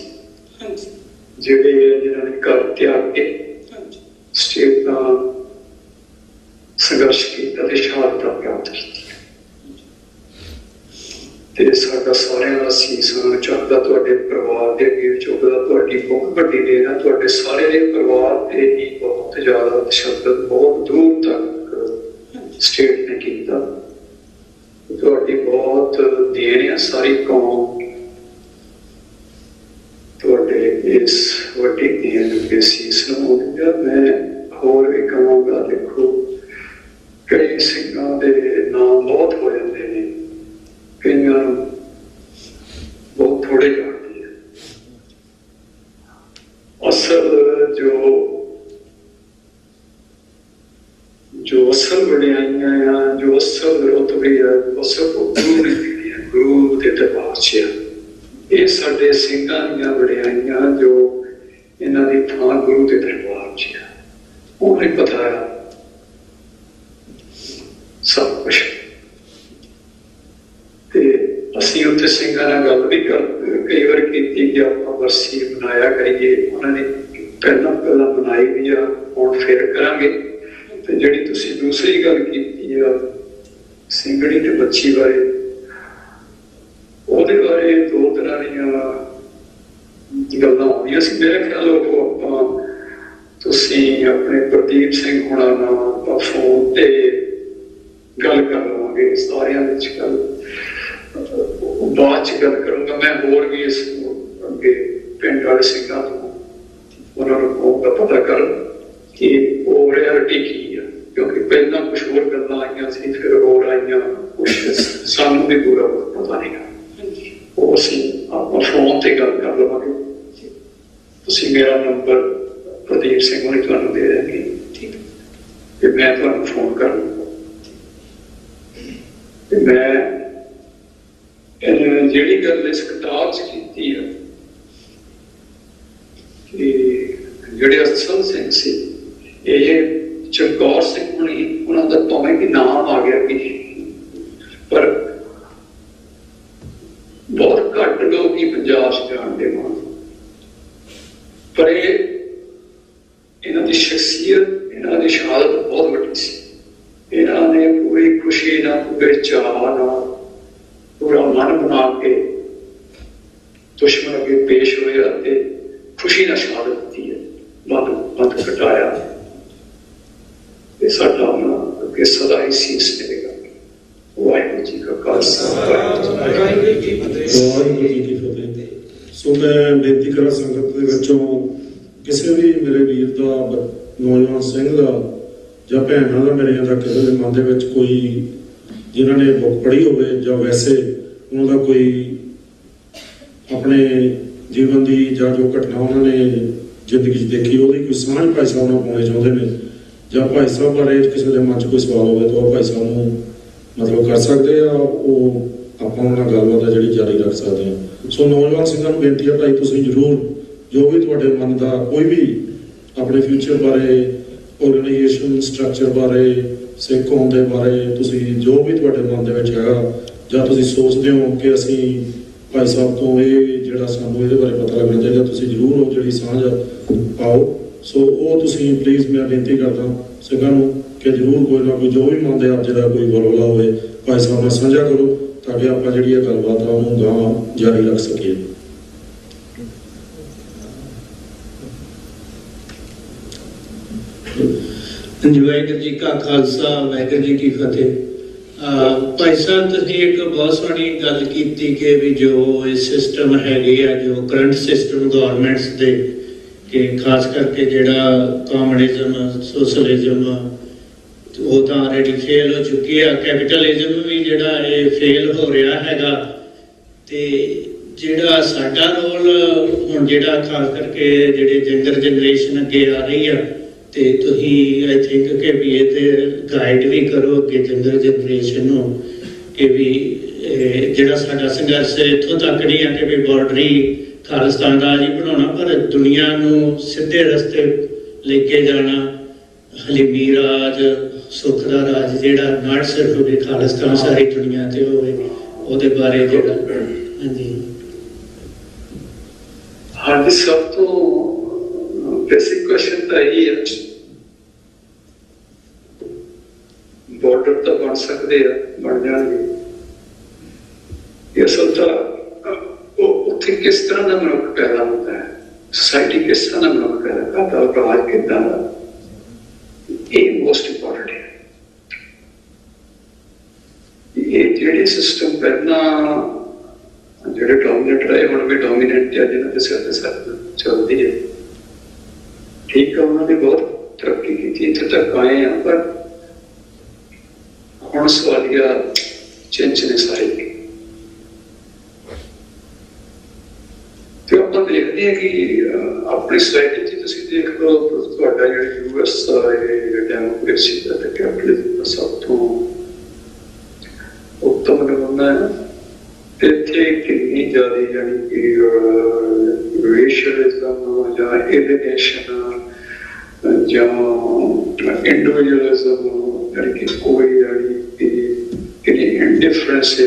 ਜਿਨ੍ਹਾਂ ਨੇ ਘਰ ਤਿਆਗ ਕੇ ਸਟੇਟ ਦਾ ਸੰਘਰਸ਼ ਕੀਤਾ ਤੇ ਸ਼ਹਾਦਤ ਪ੍ਰਾਪਤ ਕੀਤੀ। ਤੇ ਸਾਡਾ ਸਾਰਿਆਂ ਦਾ ਸੀਸ ਚਾਹੁੰਦਾ ਤੁਹਾਡੇ ਪਰਿਵਾਰ ਦੇ ਅੱਗੇ ਚੁੱਕਦਾ, ਤੁਹਾਡੀ ਬਹੁਤ ਵੱਡੀ ਦੇਣ ਆ। ਤੁਹਾਡੇ ਸਾਰੇ ਦੇ ਪਰਿਵਾਰ ਤੇ ਹੀ ਬਹੁਤ ਜ਼ਿਆਦਾ ਤਸ਼ੱਦਦ ਬਹੁਤ ਦੂਰ ਤੱਕ ਸਟੇਟ ਨੇ ਕੀਤਾ। ਤੁਹਾਡੀ ਬਹੁਤ ਦੇਣ ਆ, ਸਾਰੀ ਕੌਮ ਤੁਹਾਡੇ ਇਸ ਵੱਡੀ ਦੇਣ ਅੱਗੇ ਸੀਸ ਨਵਾਉਂਦੀ। ਮੈਂ ਹੋਰ ਵੀ ਕਹਾਂਗਾ, ਦੇਖੋ ਕਈ ਸਿੰਘਾਂ ਦੇ ਨਾਮ ਬਹੁਤ ਹੋ ਜਾਂਦੇ ਨੇ, ਕਈਆਂ ਨੂੰ ਬਹੁਤ ਥੋੜੇ ਜਾਣਦੇ ਆ। ਅਸਲ ਜੋ ਅਸਲ ਵਡਿਆਈਆਂ ਆ, ਜੋ ਅਸਲ ਰੁਤਬੇ ਆ, ਅਸਲ ਗੁਰੂ ਨੇ ਦਿੱਤੀਆਂ, ਗੁਰੂ ਦੇ ਦਰਬਾਰ 'ਚ ਆ। ਇਹ ਸਾਡੇ ਸਿੰਘਾਂ ਦੀਆਂ ਵਡਿਆਈਆਂ ਜੋ ਇਹਨਾਂ ਦੀ ਥਾਂ ਗੁਰੂ ਦੇ ਦਰਬਾਰ 'ਚ ਆ। ਉਹ ਨਹੀਂ ਪਤਾ ਆ ਸਭ ਕੁਛ। ਤੇ ਅਸੀਂ ਉੱਥੇ ਸਿੰਘਾਂ ਨਾਲ ਗੱਲ ਵੀ ਕਈ ਵਾਰ ਕੀਤੀ ਕਿ ਆਪਾਂ ਵਰਸੀ ਮਨਾਇਆ ਕਰੀਏ। ਉਹਨਾਂ ਨੇ ਪਹਿਲਾਂ ਮਨਾਈ ਵੀ ਆ, ਹੁਣ ਫਿਰ ਕਰਾਂਗੇ। ਤੇ ਜਿਹੜੀ ਤੁਸੀਂ ਦੂਸਰੀ ਗੱਲ ਕੀਤੀ ਆ ਸਿੰਘਣੀ ਤੇ ਬੱਚੀ ਬਾਰੇ, ਉਹਦੇ ਬਾਰੇ ਦੋ ਤਰ੍ਹਾਂ ਦੀਆਂ ਗੱਲਾਂ ਆਉਂਦੀਆਂ ਸੀ। ਮੇਰੇ ਖਿਆਲ ਉਹ ਆਪਾਂ ਤੁਸੀਂ ਆਪਣੇ ਪ੍ਰਦੀਪ ਸਿੰਘ ਹੋਣਾ ਨਾਲ ਫੋਨ ਤੇ ਗੱਲ ਕਰ ਲਵਾਂਗੇ, ਸਾਰਿਆਂ ਵਿੱਚ ਗੱਲ ਬਾਅਦ 'ਚ ਗੱਲ ਕਰੂੰਗਾ। ਮੈਂ ਹੋਰ ਵੀ ਇਸ ਅੱਗੇ ਪਿੰਡ ਵਾਲੇ ਸਿੰਘਾਂ ਤੋਂ ਉਹਨਾਂ ਨੂੰ ਕਹੂੰਗਾ ਪਤਾ ਕਰਨ ਕਿ ਉਹ ਰਿਐਲਿਟੀ ਕੀ ਆ, ਕਿਉਂਕਿ ਪਹਿਲਾਂ ਕੁਛ ਹੋਰ ਗੱਲਾਂ ਆਈਆਂ ਸੀ, ਫਿਰ ਹੋਰ ਆਈਆਂ ਕੁਛ, ਸਾਨੂੰ ਵੀ ਪੂਰਾ ਪਤਾ ਨਹੀਂ। ਉਹ ਅਸੀਂ ਆਪਾਂ ਫੋਨ ਤੇ ਗੱਲ ਕਰ ਲਵਾਂਗੇ। ਤੁਸੀਂ ਮੇਰਾ ਨੰਬਰ ਪ੍ਰਦੀਪ ਸਿੰਘ ਹੋਣੀ ਤੁਹਾਨੂੰ ਦੇ ਦੇਣਗੇ, ਠੀਕ ਹੈ, ਤੇ ਮੈਂ ਤੁਹਾਨੂੰ ਫੋਨ ਕਰ ਲਵਾਂਗਾ। ਤੇ ਮੈਂ ਜਿਹੜੀ ਗੱਲ ਇਸ ਕਿਤਾਬ 'ਚ ਕੀਤੀ ਹੈ ਕਿ ਜਿਹੜੇ ਅਸਲ ਸਿੰਘ ਸੀ, ਇਹ ਚਮਕੌਰ ਸਿੰਘ ਹੋਣੀ, ਉਹਨਾਂ ਦਾ ਭਾਵੇਂ ਕਿ ਨਾਮ ਆ ਗਿਆ ਕਿ, ਪਰ ਬਹੁਤ ਘੱਟ ਲੋਕ ਹੀ ਪੰਜਾਬ 'ਚ ਜਾਣਦੇ ਹੋਣ। ਪਰ ਇਹਨਾਂ ਦੀ ਸ਼ਖਸੀਅਤ, ਇਹਨਾਂ ਦੀ ਸ਼ਹਾਦਤ ਬਹੁਤ ਵੱਡੀ ਸੀ। ਇਹਨਾਂ ਨੇ ਪੂਰੀ ਖੁਸ਼ੀ ਨਾਲ, ਪੂਰੇ ਚਾਅ ਨਾਲ, ਪੂਰਾ ਮਨ ਬਣਾ ਕੇ ਦੁਸ਼ਮਣ ਅੱਗੇ ਪੇਸ਼ ਹੋਇਆ ਤੇ ਖੁਸ਼ੀ ਨਾਲ ਸ਼ਹਾਦਤ ਦਿੱਤੀ ਹੈ, ਬੰਦ ਕਟਾਇਆ। ਇਹ ਸਾਡਾ ਉਹਨਾਂ ਅੱਗੇ ਸਦਾ ਹੀ ਸੀਸ ਮਿਲੇਗਾ। ਵਾਹਿਗੁਰੂ ਜੀ ਕਾ ਖਾਲਸਾ, ਵਾਹਿਗੁਰੂ ਜੀ ਕੀ ਫਤਿਹ। ਸੋ ਮੈਂ ਬੇਨਤੀ ਕਰਾਂ ਸੰਗਤ ਦੇ ਵਿੱਚੋਂ ਕਿਸੇ ਵੀ ਮੇਰੇ ਵੀਰ ਦਾ, ਨੌਜਵਾਨ ਸਿੰਘ ਦਾ ਜਾਂ ਭੈਣਾਂ ਦਾ, ਮੇਰੇ ਦਾ ਕਿਸੇ ਦੇ ਮਨ ਦੇ ਵਿੱਚ ਕੋਈ ਜਿਨ੍ਹਾਂ ਨੇ ਬੁੱਕ ਪੜ੍ਹੀ ਹੋਵੇ ਜਾਂ ਵੈਸੇ ਉਹਨਾਂ ਦਾ ਕੋਈ ਆਪਣੇ ਜੀਵਨ ਦੀ ਜਾਂ ਜੋ ਘਟਨਾ ਉਹਨਾਂ ਨੇ ਜ਼ਿੰਦਗੀ 'ਚ ਦੇਖੀ, ਉਹਦੀ ਕੋਈ ਸਾਂਝ ਭਾਈ ਸਾਹਿਬ ਨਾਲ ਪਾਉਣੀ ਚਾਹੁੰਦੇ ਨੇ, ਜਾਂ ਭਾਈ ਸਾਹਿਬ ਬਾਰੇ ਕਿਸੇ ਦੇ ਮਨ 'ਚ ਕੋਈ ਸਵਾਲ ਹੋਵੇ ਤਾਂ ਉਹ ਭਾਈ ਸਾਹਿਬ ਨੂੰ ਮਤਲਬ ਕਰ ਸਕਦੇ ਆ। ਉਹ ਆਪਾਂ ਉਹਨਾਂ ਨਾਲ ਗੱਲਬਾਤ ਹੈ ਜਿਹੜੀ ਜਾਰੀ ਰੱਖ ਸਕਦੇ ਹਾਂ। ਸੋ ਨੌਜਵਾਨ ਸਿੰਘਾਂ ਨੂੰ ਬੇਨਤੀ ਹੈ ਭਾਈ, ਤੁਸੀਂ ਜ਼ਰੂਰ ਜੋ ਵੀ ਤੁਹਾਡੇ ਮਨ ਦਾ ਕੋਈ ਵੀ ਆਪਣੇ ਫਿਊਚਰ ਬਾਰੇ, ਆਰਗੇਨਾਈਜੇਸ਼ਨ ਸਟਰਕਚਰ ਬਾਰੇ, ਸਿੱਖ ਕੌਮ ਦੇ ਬਾਰੇ, ਤੁਸੀਂ ਜੋ ਵੀ ਤੁਹਾਡੇ ਮਨ ਦੇ ਵਿੱਚ ਹੈਗਾ ਜਾਂ ਤੁਸੀਂ ਸੋਚਦੇ ਹੋ ਕਿ ਅਸੀਂ ਭਾਈ ਸਾਹਿਬ ਤੋਂ ਇਹ ਜਿਹੜਾ ਸਾਨੂੰ ਇਹਦੇ ਬਾਰੇ ਪਤਾ ਲੱਗਣਾ ਚਾਹੀਦਾ, ਤੁਸੀਂ ਜ਼ਰੂਰ ਉਹ ਜਿਹੜੀ ਸਾਂਝ ਪਾਓ। ਸੋ ਉਹ ਤੁਸੀਂ ਪਲੀਜ਼ ਮੈਂ ਬੇਨਤੀ ਕਰਦਾ ਸਿੰਘਾਂ ਨੂੰ ਕਿ ਜ਼ਰੂਰ ਕੋਈ ਨਾ ਕੋਈ ਜੋ ਵੀ ਮਨ ਦੇ ਅੱਜ ਦਾ ਕੋਈ ਬੁਲਬੁਲਾ ਹੋਵੇ ਭਾਈ ਸਾਹਿਬ ਨਾਲ ਸਾਂਝਾ ਕਰੋ, ਤਾਂ ਕਿ ਆਪਾਂ ਜਿਹੜੀ ਇਹ ਗੱਲਬਾਤ ਆ ਉਹਨੂੰ ਗਾਂਹ ਜਾਰੀ ਰੱਖ ਸਕੀਏ। ਵਾਹਿਗੁਰੂ ਜੀ ਕਾ ਖਾਲਸਾ, ਵਾਹਿਗੁਰੂ ਜੀ ਕੀ ਫਤਿਹ। ਭਾਈ ਸਾਹਿਬ ਤੁਸੀਂ ਇੱਕ ਬਹੁਤ ਸੋਹਣੀ ਗੱਲ ਕੀਤੀ ਕਿ ਵੀ ਜੋ ਇਹ ਸਿਸਟਮ ਹੈਗੇ ਆ, ਜੋ ਕਰੰਟ ਸਿਸਟਮ ਗਵਰਨਮੈਂਟਸ ਦੇ, ਕਿ ਖਾਸ ਕਰਕੇ ਜਿਹੜਾ ਕਮਿਊਨਿਜ਼ਮ, ਸੋਸ਼ਲਿਜ਼ਮ ਉਹ ਤਾਂ ਆਲਰੇਡੀ ਫੇਲ ਹੋ ਚੁੱਕੀ ਆ, ਕੈਪੀਟਲਿਜ਼ਮ ਵੀ ਜਿਹੜਾ ਇਹ ਫੇਲ ਹੋ ਰਿਹਾ ਹੈਗਾ। ਤੇ ਜਿਹੜਾ ਸਾਡਾ ਰੋਲ ਹੁਣ ਜਿਹੜਾ ਖਾਸ ਕਰਕੇ ਜਿਹੜੇ ਯੰਗਰ ਜਨਰੇਸ਼ਨ ਅੱਗੇ ਆ ਰਹੀ ਆ, ਤੇ ਤੁਸੀਂ ਆਈ ਥਿੰਕ ਕਿ ਵੀ ਇਹ ਤੇ ਗਾਈਡ ਵੀ ਕਰੋ ਅੱਗੇ ਯੰਗਰ ਜਨਰੇਸ਼ਨ ਨੂੰ ਕਿ ਵੀ ਜਿਹੜਾ ਸਾਡਾ ਸੰਘਰਸ਼ ਇੱਥੋਂ ਤੱਕ ਨਹੀਂ ਆ ਕਿ ਵੀ ਬਾਰਡਰੀ ਖਾਲਿਸਤਾਨ ਰਾਜ ਹੀ ਬਣਾਉਣਾ, ਪਰ ਦੁਨੀਆ ਨੂੰ ਸਿੱਧੇ ਰਸਤੇ ਲੈ ਕੇ ਜਾਣਾ, ਹਲੀਮੀ ਰਾਜ, ਸੁੱਖ ਦਾ ਰਾਜ ਜਿਹੜਾ ਨਾ ਸਿਰਫ ਵੀ ਖਾਲਿਸਤਾਨ ਸਾਰੀ ਦੁਨੀਆ ਤੇ ਹੋਵੇ, ਉਹਦੇ ਬਾਰੇ ਜਿਹੜਾ ਹਾਂਜੀ ਸਭ ਤੋਂ ਬੇਸਿਕ ਕੁਐਸਚਨ ਤਾਂ ਇਹ ਹੈ, ਬਾਰਡਰ ਤਾਂ ਬਣ ਸਕਦੇ ਆ, ਬਣ ਜਾਣਗੇ। ਇਹ ਅਸਲ ਤਾਂ ਉੱਥੇ ਕਿਸ ਤਰ੍ਹਾਂ ਦਾ ਮਨੁੱਖ ਪੈਦਾ ਹੁੰਦਾ ਹੈ, ਸੋਸਾਇਟੀ ਕਿਸ ਤਰ੍ਹਾਂ ਦਾ ਮਨੁੱਖ ਪੈਦਾ ਕਰਦਾ, ਰਾਜ ਕਿੱਦਾਂ ਦਾ, ਇਹ ਮੋਸਟ ਇੰਪੋਰਟੈਂਟ ਹੈ। ਇਹ ਜਿਹੜੇ ਸਿਸਟਮ ਪਹਿਲਾਂ ਜਿਹੜੇ ਡੋਮੀਨੇਟ ਰਹੇ ਹੁਣ ਵੀ ਡੋਮੀਨੇਟ ਹੈ, ਜਿਹਨਾਂ ਦੇ ਸਿਰ ਤੇ ਸਰ ਚੱਲਦੀ ਹੈ, ਠੀਕ ਹੈ, ਉਹਨਾਂ ਨੇ ਬਹੁਤ ਤਰੱਕੀ ਕੀਤੀ, ਇੱਥੇ ਤੱਕ ਆਏ ਆ, ਪਰ ਹੁਣ ਸਵਾਲੀਆ ਚਿੰਚ ਨੇ ਸਾਰੇ। ਤੇ ਆਪਾਂ ਦੇਖਦੇ ਹਾਂ ਕਿ ਆਪਣੀ ਸੋਸਾਇਟੀ 'ਚ ਤੁਸੀਂ ਦੇਖ ਲਓ, ਤੁਹਾਡਾ ਜਿਹੜਾ US ਡੈਮੋਕ੍ਰੇਸੀ ਦਾ ਤੇ ਕੈਪੀਟਲਿਜ਼ਮ ਦਾ ਸਭ ਤੋਂ ਉੱਤਮ ਨਮੂਨਾ ਹੈ। ਇੱਥੇ ਕਿੰਨੀ ਜ਼ਿਆਦਾ ਯਾਨੀ ਕਿ ਰੇਸ਼ੀਅਲਿਜ਼ਮ ਜਾਂ ਏਲੀਨੇਸ਼ਨ ਜਾਂ ਇੰਡੀਵਿਜੂਅਲਿਜ਼ਮ, ਯਾਨੀ ਕਿ ਕੋਈ ਯਾਨੀ ਕਿ ਕਿੰਨੀ ਇੰਡੀਫਰੈਂਸ ਆ,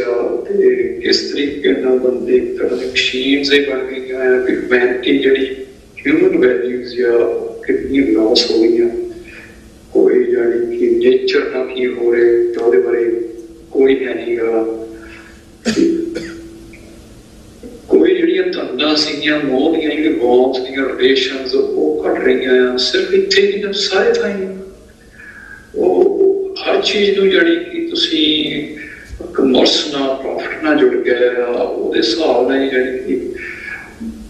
ਤੇ ਕਿਸ ਤਰੀਕੇ ਨਾਲ ਬੰਦੇ ਇੱਕ ਤਰ੍ਹਾਂ ਦੇ ਮਸ਼ੀਨਸ ਹੀ ਬਣ ਗਈਆਂ ਆ, ਕਿ ਹਿਊਮੈਨਿਟੀ ਜਿਹੜੀ ਹਿਊਮਨ ਵੈਲਿਊਜ਼ ਆ ਕਿੰਨੀ ਲਾਸ ਹੋ ਗਈਆਂ। ਕੋਈ ਯਾਨੀ ਕਿ ਨੇਚਰ ਨਾਲ ਕੀ ਹੋ ਰਿਹਾ ਉਹਦੇ ਬਾਰੇ ਕੋਈ ਹੈ ਨਹੀਂ ਗਾ। ਕੋਈ ਜਿਹੜੀਆਂ ਧੰਦਾਂ ਸੀਗੀਆਂ ਮੋਹ ਦੀਆਂ, ਜਿਹੜੀਆਂ ਵਾਰਮਸ ਦੀਆਂ ਰਿਲੇਸ਼ਨਸ ਉਹ ਘਟ ਰਹੀਆਂ ਆ, ਸਿਰਫ ਇੱਥੇ ਨਹੀਂ ਸਾਰੇ ਥਾਂ ਹੀ। ਉਹ ਹਰ ਚੀਜ਼ ਨੂੰ ਜਿਹੜੀ ਕਿ ਤੁਸੀਂ ਕਮਰਸ ਨਾਲ, ਪ੍ਰੋਫਿਟ ਨਾਲ ਜੁੜ ਗਏ ਆ, ਉਹਦੇ ਹਿਸਾਬ ਨਾਲ ਜਿਹੜੀ ਕਿ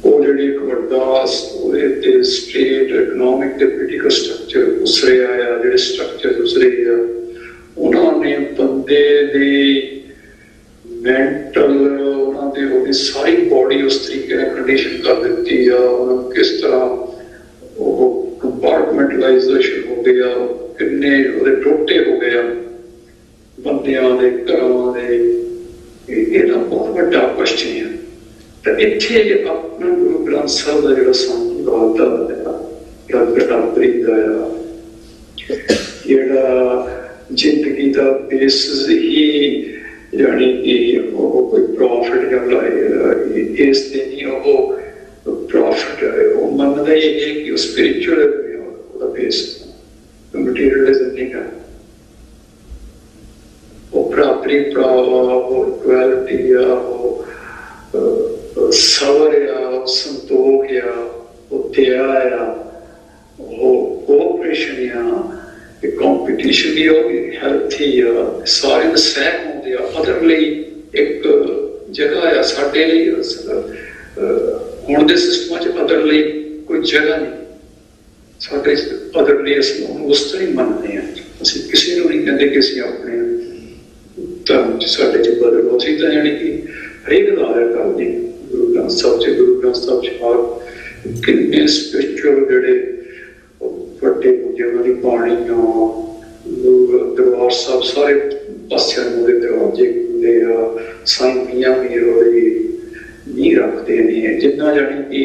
ਉਹ ਜਿਹੜੀ ਇੱਕ ਵੱਡਾ ਉਹਦੇ ਤੇ ਸਟੇਟ ਇਕਨੋਮਿਕ ਤੇ ਪੋਲੀਟੀਕਲ ਸਟਰਕਚਰ ਉਸਰਿਆ ਆ, ਜਿਹੜੇ ਸਟਰਕਚਰ ਉਸਰੇ ਆ, ਉਹਨਾਂ ਨੇ ਬੰਦੇ ਦੀ ਮੈਂਟਲ, ਉਹਨਾਂ ਦੇ ਉਹਦੀ ਸਾਰੀ ਬੋਡੀ ਉਸ ਤਰੀਕੇ ਨਾਲ ਕੰਡੀਸ਼ਨ ਕਰ ਦਿੱਤੀ ਆ। ਉਹਨਾਂ ਨੂੰ ਕਿਸ ਤਰ੍ਹਾਂ ਉਹ ਕੰਪਾਰਟਮੈਂਟਲਾਈਜ਼ੇਸ਼ਨ ਹੋ ਗਿਆ, ਕਿੰਨੇ ਉਹਦੇ ਟੋਟੇ ਹੋ ਗਏ ਆ ਬੰਦਿਆਂ ਦੇ, ਘਰਾਂ ਦੇ। ਇਹਦਾ ਬਹੁਤ ਵੱਡਾ ਕੁਐਸਚਨ ਹੈ। ਤਾਂ ਇੱਥੇ ਆਪਣਾ ਗੁਰੂ ਗ੍ਰੰਥ ਸਾਹਿਬ ਦਾ ਜਿਹੜਾ ਸਾਨੂੰ ਦਾ ਬਰਾਬਰੀ ਦਾ ਆ, ਜਿਹੜਾ ਜ਼ਿੰਦਗੀ ਦਾ ਬੇਸਿਸ ਹੀ ਯਾਨੀ ਕਿ ਉਹ ਕੋਈ ਪ੍ਰੋਫਿਟ ਜਾਂ ਇਸ ਤੇ ਨਹੀਂ, ਉਹ ਪ੍ਰੋਫਿਟ ਉਹ ਮੰਨਦਾ ਹੀ ਹੈ ਕਿ ਉਹ ਸਪਿਰਿਚੁਅਲ ਉਹਦਾ ਬੇਸ ਮਟੀਰੀਅਲਿਜ਼ਮ ਨਹੀਂ ਹੈ। ਉਹ ਬਰਾਬਰੀ ਉਹ ਇਕੁਐਲਿਟੀ ਆ, ਉਹ ਸਬਰ ਆ, ਉਹ ਸੰਤੋਖ ਆ, ਉਹ ਦਇਆ ਆ, ਉਹ ਕੋਆਪਰੇਸ਼ਨ ਆ, ਕੰਪੀਟੀਸ਼ਨ ਵੀ ਉਹ ਹੈਲਥੀ ਆ, ਸਾਰੇ ਦੇ ਸਹਿਮ ਹੁੰਦੇ ਆ। ਅਦਰ ਲਈ ਇੱਕ ਜਗ੍ਹਾ ਆ, ਸਾਡੇ ਲਈ ਹੁਣ ਦੇ ਸਿਸਟਮਾਂ 'ਚ ਅਦਰ ਲਈ ਕੋਈ ਜਗ੍ਹਾ ਨਹੀਂ। ਸਾਡੇ ਅਦਰ ਲਈ ਅਸੀਂ ਉਹਨੂੰ ਉਸ ਤਰ੍ਹਾਂ ਹੀ ਮੰਨਦੇ ਹਾਂ। ਅਸੀਂ ਕਿਸੇ ਨੂੰ ਨਹੀਂ ਕਹਿੰਦੇ ਕਿ ਅਸੀਂ ਆਪਣੇ ਧਰਮ 'ਚ ਸਾਡੇ 'ਚ ਬਦਲੋ। ਅਸੀਂ ਤਾਂ ਯਾਨੀ ਕਿ ਹਰੇਕ ਦਾ ਆਦਰ ਕਰਦੇ ਗੁਰੂ ਗ੍ਰੰਥ ਸਾਹਿਬ 'ਚ। ਗੁਰੂ ਗ੍ਰੰਥ ਸਾਹਿਬ 'ਚ ਕਿੰਨੇ ਸਪਿਰਿਚੁਅਲ ਜਿਹੜੇ ਵੱਡੇ ਜਿਹਨਾਂ ਦੀ ਬਾਣੀ ਆ, ਦਰਬਾਰ ਸਾਹਿਬ ਸਾਰੇ ਪਾਸਿਆਂ ਨੂੰ ਉਹਦੇ ਦਰਵਾਜ਼ੇ ਹੁੰਦੇ ਆ, ਸਾਈਂ ਮੀਆਂ ਮੀਰ ਉਹਦੀ ਨੀਂਹ ਰੱਖਦੇ ਨੇ। ਜਿੰਨਾ ਜਾਣੀ ਕਿ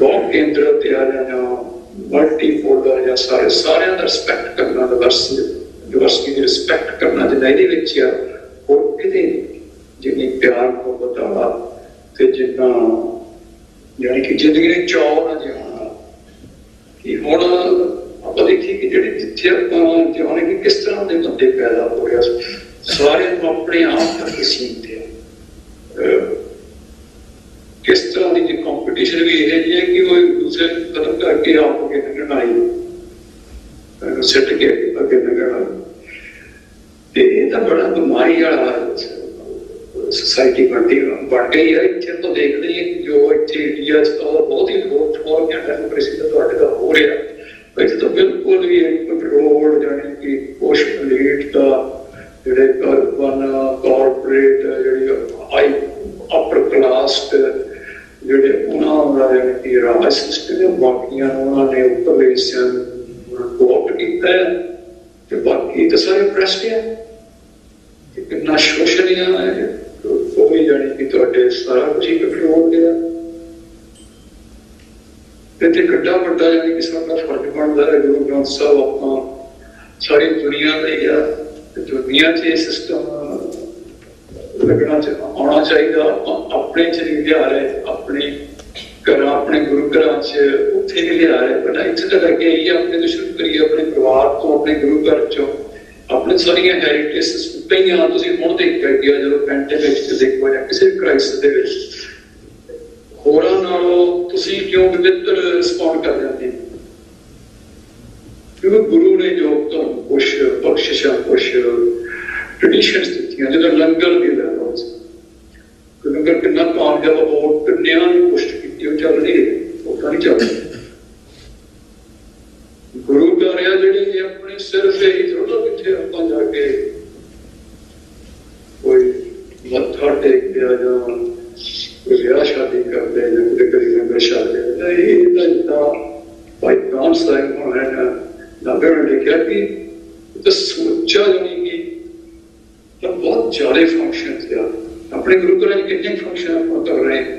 ਬਹੁਤ ਕੇਂਦਰ ਤੇ ਆ ਜਾਂ ਮਲਟੀਪੋਲਰ ਜਾਂ ਸਾਰਿਆਂ ਦਾ ਰਿਸਪੈਕਟ ਕਰਨਾ, ਡਿਵਰਸਿਟੀ ਦੀ ਰਿਸਪੈਕਟ ਕਰਨਾ, ਜਿੰਨਾ ਇਹਦੇ ਵਿੱਚ ਆ ਹੋਰ ਕਿਤੇ ਨਹੀਂ। जिन्नी प्यार मोहब्बत वाला ते जिन्ना यानी कि जिंदगी ने चाव ना जाना कि हुण आपां देखिए कि जिहड़ी जिथे आपां जाने कि किस तरह के बंदे पैदा हो रहे सारे अपने आप तक सीमित है। किस तरह की कॉम्पीटिशन भी यह है कि वो एक दूसरे खत्म करके आप अगे निकलना आई सिट के अगे निकलना तो ये बड़ा बीमारी वाला सोसाइटी बन गई है। इतने तो देखते हैं जो इतने इंडिया बहुत ही थोड़ा डेमोक्रेसी का हो रहा इतने तो बिल्कुल भी कंट्रोल जाने कि कुछ एलीट का जोड़े अर्बन कॉरपोरेट जी अपर क्लास जोड़े उन्होंने यानी कि राज सिस्टम है बाकिया उन्होंने उपरले हिस्से कोऑप्ट किया है तो बाकी तो सारे प्रेस्ड है कितना शोषण है कोई यानी कि तुहाडे सारा कुछ ही कंट्रोल गया इतने कड्डा वड्डा यानी कि साडा फर्ज बनता है गुरु ग्रंथ साहब आपां सारी दुनिया का ही है दुनिया च सिस्टम लगना आना चाहिए अपने च नहीं लिया रहे अपने घर अपने गुरु घर उत्थे नहीं लिया रहे बट इतने तक लगे आइए अपने तो शुरू करिए अपने परिवार तो अपने गुरु घर चो अपने सारिया हेरिटेज कई हुण देख के गया जो पैंडेमिक देखो या किसी क्राइसिस दे विच होरां नालों तुसीं क्यों विविध रिस्पॉन्ड कर जाते क्योंकि गुरु ने जो कुछ बख्शिशां कुछ ट्रेडिशनस दित्तियां जो लंगर भी लैंदा लंगर कितना कामयाब हो किन्नियां ने कोशिश की चल रही है वो नहीं चल रही गुरु घर आ जिहड़े अपने सिर्फ यही थोड़ा किथे आपां जाके कोई मत्था टेक दिया जां कोई ब्याह शादी करते जां कदी लंगर छकदे ये तो भाई कान साहिब होना है नाबे ने लिखा कि तो सोचा जानी कि बहुत ज्यादा फंक्शन थे अपने गुरु घर कितने फंक्शन आप कर रहे हैं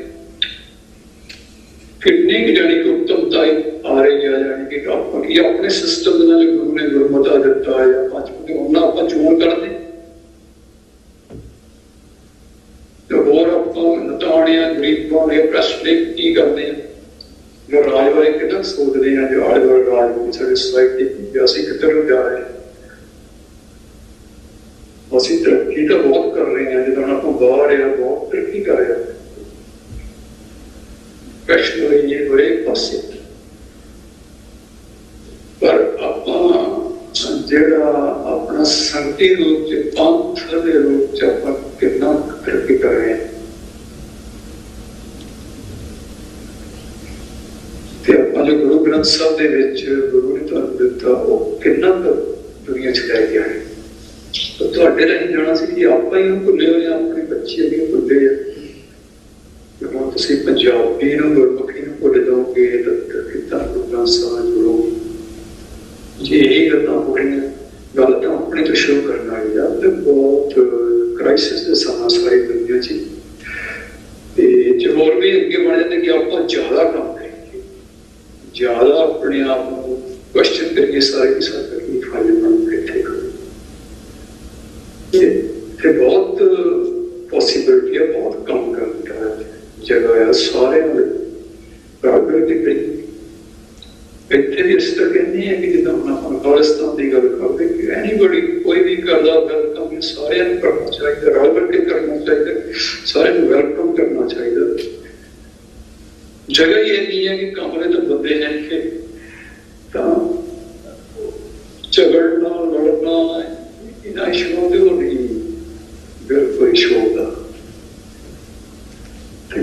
कितनी जानी कि उत्तमता आ रही है यानी कि अपने सिस्टम गुरु ने गुरमता दिता है या उन्हें आप चोन कर दें होर आप नताने गरीब बनाने प्रेस की करते हैं जो राज बारे कितना सोचते हैं जो आले दुआले राज की सारी सोसाइटी असं किधर जा रहे हैं असं तरक्की तो बहुत कर रहे हैं जो आप बाहर है बहुत तरक्की कर रहे हैं ये हरेक पासे पर जिहड़ा अपना संगती रूप से पंथ के रूप से आप कितना तरक्की कर रहे हैं जो गुरु ग्रंथ साहब के गुरु ने तुहानूं दिता वो कितना दुनिया च लै गया है तो तुहाडे राही जाना सी कि आप ही भुले हुए अपने बच्चे भी भुले हुण तुसीं पंजाबी नूं गुरमुखी नूं भुल जाओगे तो कितना गुरु ग्रंथ साहब जुड़ोगे जे यही गल्लां हो रही गल तो अपने तो शुरू करना है तो बहुत क्राइसिस के समा सारी दुनिया च होर भी अगे बन जाते कि आप ज्यादा काम करेंगे ज्यादा अपने आप को क्वेश्चन करिए सारे की सारी फायदे बैठे बहुत पॉसिबिलिटी है बहुत कम करने का जगह है सारे इतने भी इस तरह कहते हैं कि जिदा हम खालिस्तान की गल करते कि एनीबडी कोई भी करता वेलकम सारे करना चाहिए रल मिल के करना चाहिए सारे वेलकम करना चाहिए जगह ही नहीं है कि कमरे तो बंदे हैं कि झगड़ना लड़ना इन्हें इशूओं से वो नहीं बिल्कुल इशू होता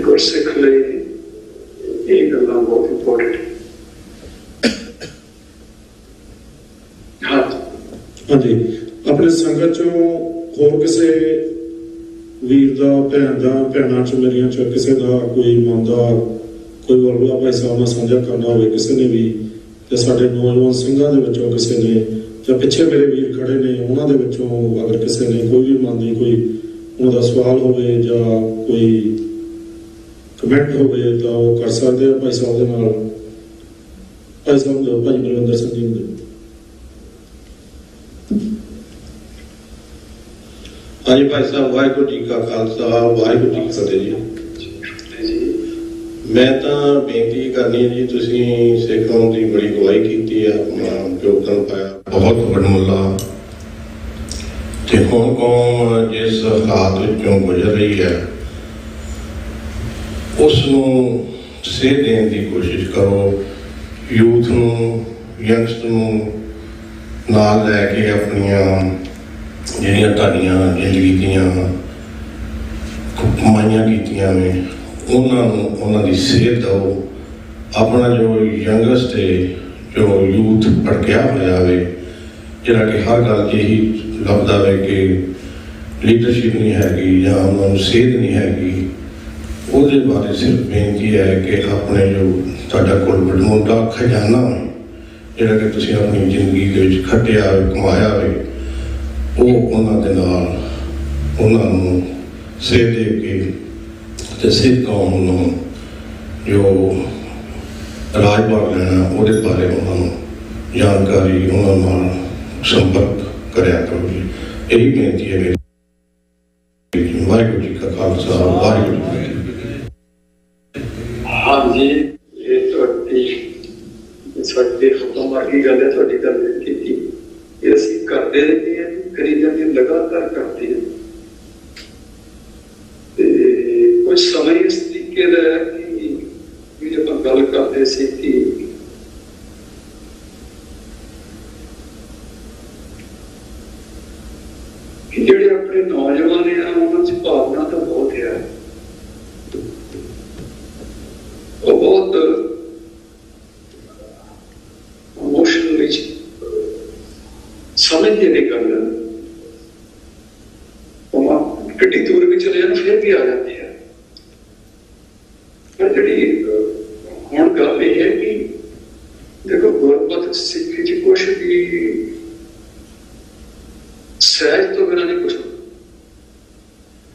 गुरसिख लिए ये गल्लां बहुत इंपॉर्टेंट है हाँ जी अपने संगत चों होर किसी वीर दा भैणां च मेरियां च किसी दा कोई मन दा कोई वलवला भाई साहब नाल साझा करना होवे किसी ने भी ते साडे नौजवान ਸਿੰਘਾਂ ਦੇ ਵਿੱਚੋਂ ਕਿਸੇ ने ਜਾਂ ਪਿੱਛੇ ਮੇਰੇ ਵੀਰ ਖੜੇ ਨੇ ਉਹਨਾਂ ਦੇ ਵਿੱਚੋਂ ਅਗਰ ਕਿਸੇ ਨੇ ਕੋਈ ਵੀ ਮਨ ਦੀ ਕੋਈ ਉਹਨਾਂ ਦਾ ਸਵਾਲ ਹੋਵੇ ਜਾਂ ਕੋਈ ਕਮੈਂਟ ਹੋਵੇ ਤਾਂ ਉਹ ਕਰ ਸਕਦੇ ਆ ਭਾਈ ਸਾਹਿਬ ਦੇ ਨਾਲ ਭਾਈ ਸਾਹਿਬ ਦੇ ਭਾਈ ਬਲਵਿੰਦਰ ਸਿੰਘ ਜੀ ਦੇ हाँ जी भाई साहब, वाहिगुरू जी का खालसा वाहिगुरू जी की फतेह जी। मैं तो बेनती करनी है जी, तुसी सिख कौम की बड़ी गवाही की है, अपना योगदान पाया बहुत वडमुला। ते हुण कौम जिस हालात विचों गुजर रही है उसनूं सेध देने की कोशिश करो, यूथ नूं यंगस्टर नूं नाल लैके अपनियां ਜਿਹੜੀਆਂ ਤੁਹਾਡੀਆਂ ਜ਼ਿੰਦਗੀ ਦੀਆਂ ਕਮਾਈਆਂ ਕੀਤੀਆਂ ਨੇ ਉਹਨਾਂ ਨੂੰ ਉਹਨਾਂ ਦੀ ਸੇਧ ਦਿਓ। ਆਪਣਾ ਜੋ ਯੰਗਸਟ ਹੈ, ਜੋ ਯੂਥ ਭੜਕਿਆ ਹੋਇਆ ਵੇ, ਜਿਹੜਾ ਕਿ ਹਰ ਗੱਲ 'ਚ ਇਹੀ ਲੱਭਦਾ ਵੇ ਕਿ ਲੀਡਰਸ਼ਿਪ ਨਹੀਂ ਹੈਗੀ ਜਾਂ ਉਹਨਾਂ ਨੂੰ ਸੇਧ ਨਹੀਂ ਹੈਗੀ, ਉਹਦੇ ਬਾਰੇ ਸਿਰਫ ਬੇਨਤੀ ਹੈ ਕਿ ਆਪਣੇ ਜੋ ਤੁਹਾਡਾ ਕੋਲ ਵਡਮੁੱਲਾ ਖਜ਼ਾਨਾ ਹੈ, ਜਿਹੜਾ ਕਿ ਤੁਸੀਂ ਆਪਣੀ ਜ਼ਿੰਦਗੀ ਦੇ ਵਿੱਚ ਖੱਟਿਆ ਕਮਾਇਆ ਵੇ, ਉਹ ਉਹਨਾਂ ਦੇ ਨਾਲ ਉਹਨਾਂ ਨੂੰ ਸੇਧ ਦੇ ਕੇ ਅਤੇ ਸਿੱਖ ਕੌਮ ਨੂੰ ਜੋ ਰਾਜ ਭਾਗ ਲੈਣਾ ਉਹਦੇ ਬਾਰੇ ਉਹਨਾਂ ਨੂੰ ਜਾਣਕਾਰੀ, ਉਹਨਾਂ ਨਾਲ ਸੰਪਰਕ ਕਰਿਆ ਕਰੋ ਜੀ। ਇਹੀ ਬੇਨਤੀ ਹੈ ਮੇਰੀ। ਵਾਹਿਗੁਰੂ ਜੀ ਕਾ ਖਾਲਸਾ ਵਾਹਿਗੁਰੂ ਜੀ ਕੀ ਫਤਿਹ। ਹਾਂਜੀ, ਇਹ ਤੁਹਾਡੀ ਸਾਡੇ ਹੁਕਮ ਵਰਗੀ ਗੱਲ ਹੈ, ਤੁਹਾਡੀ ਗੱਲ ਕੀਤੀ ਇਹ ਅਸੀਂ ਕਰਦੇ ਰਹੇ ਹਾਂ, ਕਰੀ ਜਾਂਦੇ ਲਗਾਤਾਰ ਕਰਦੇ ਹਾਂ। ਤੇ ਕੁਝ ਸਮਾਂ ਇਸ ਤਰੀਕੇ ਦਾ ਹੈ ਕਿ ਆਪਾਂ ਗੱਲ ਕਰਦੇ ਸੀ ਕਿ ਜਿਹੜੇ ਆਪਣੇ ਨੌਜਵਾਨ ਆ ਉਹਨਾਂ 'ਚ ਭਾਵਨਾ ਤਾਂ ਬਹੁਤ ਹੈ, ਉਹ ਬਹੁਤ ਇਮੋਸ਼ਨਲੀ ਸਮਝਦੇ ਨੇ ਗੱਲ, ਗੱਡੀ ਦੂਰ ਵੀ ਚਲੇ ਜਾਣ ਫਿਰ ਵੀ ਆ ਜਾਂਦੇ ਆ। ਪਰ ਜਿਹੜੀ ਹੁਣ ਗੱਲ ਇਹ ਹੈ ਕਿ ਦੇਖੋ ਗੁਰਮਤ ਸਿੱਖੀ 'ਚ ਕੁਛ ਵੀ ਸਹਿਜ ਤੋਂ ਬਿਨਾਂ ਨਹੀਂ ਕੁਛ,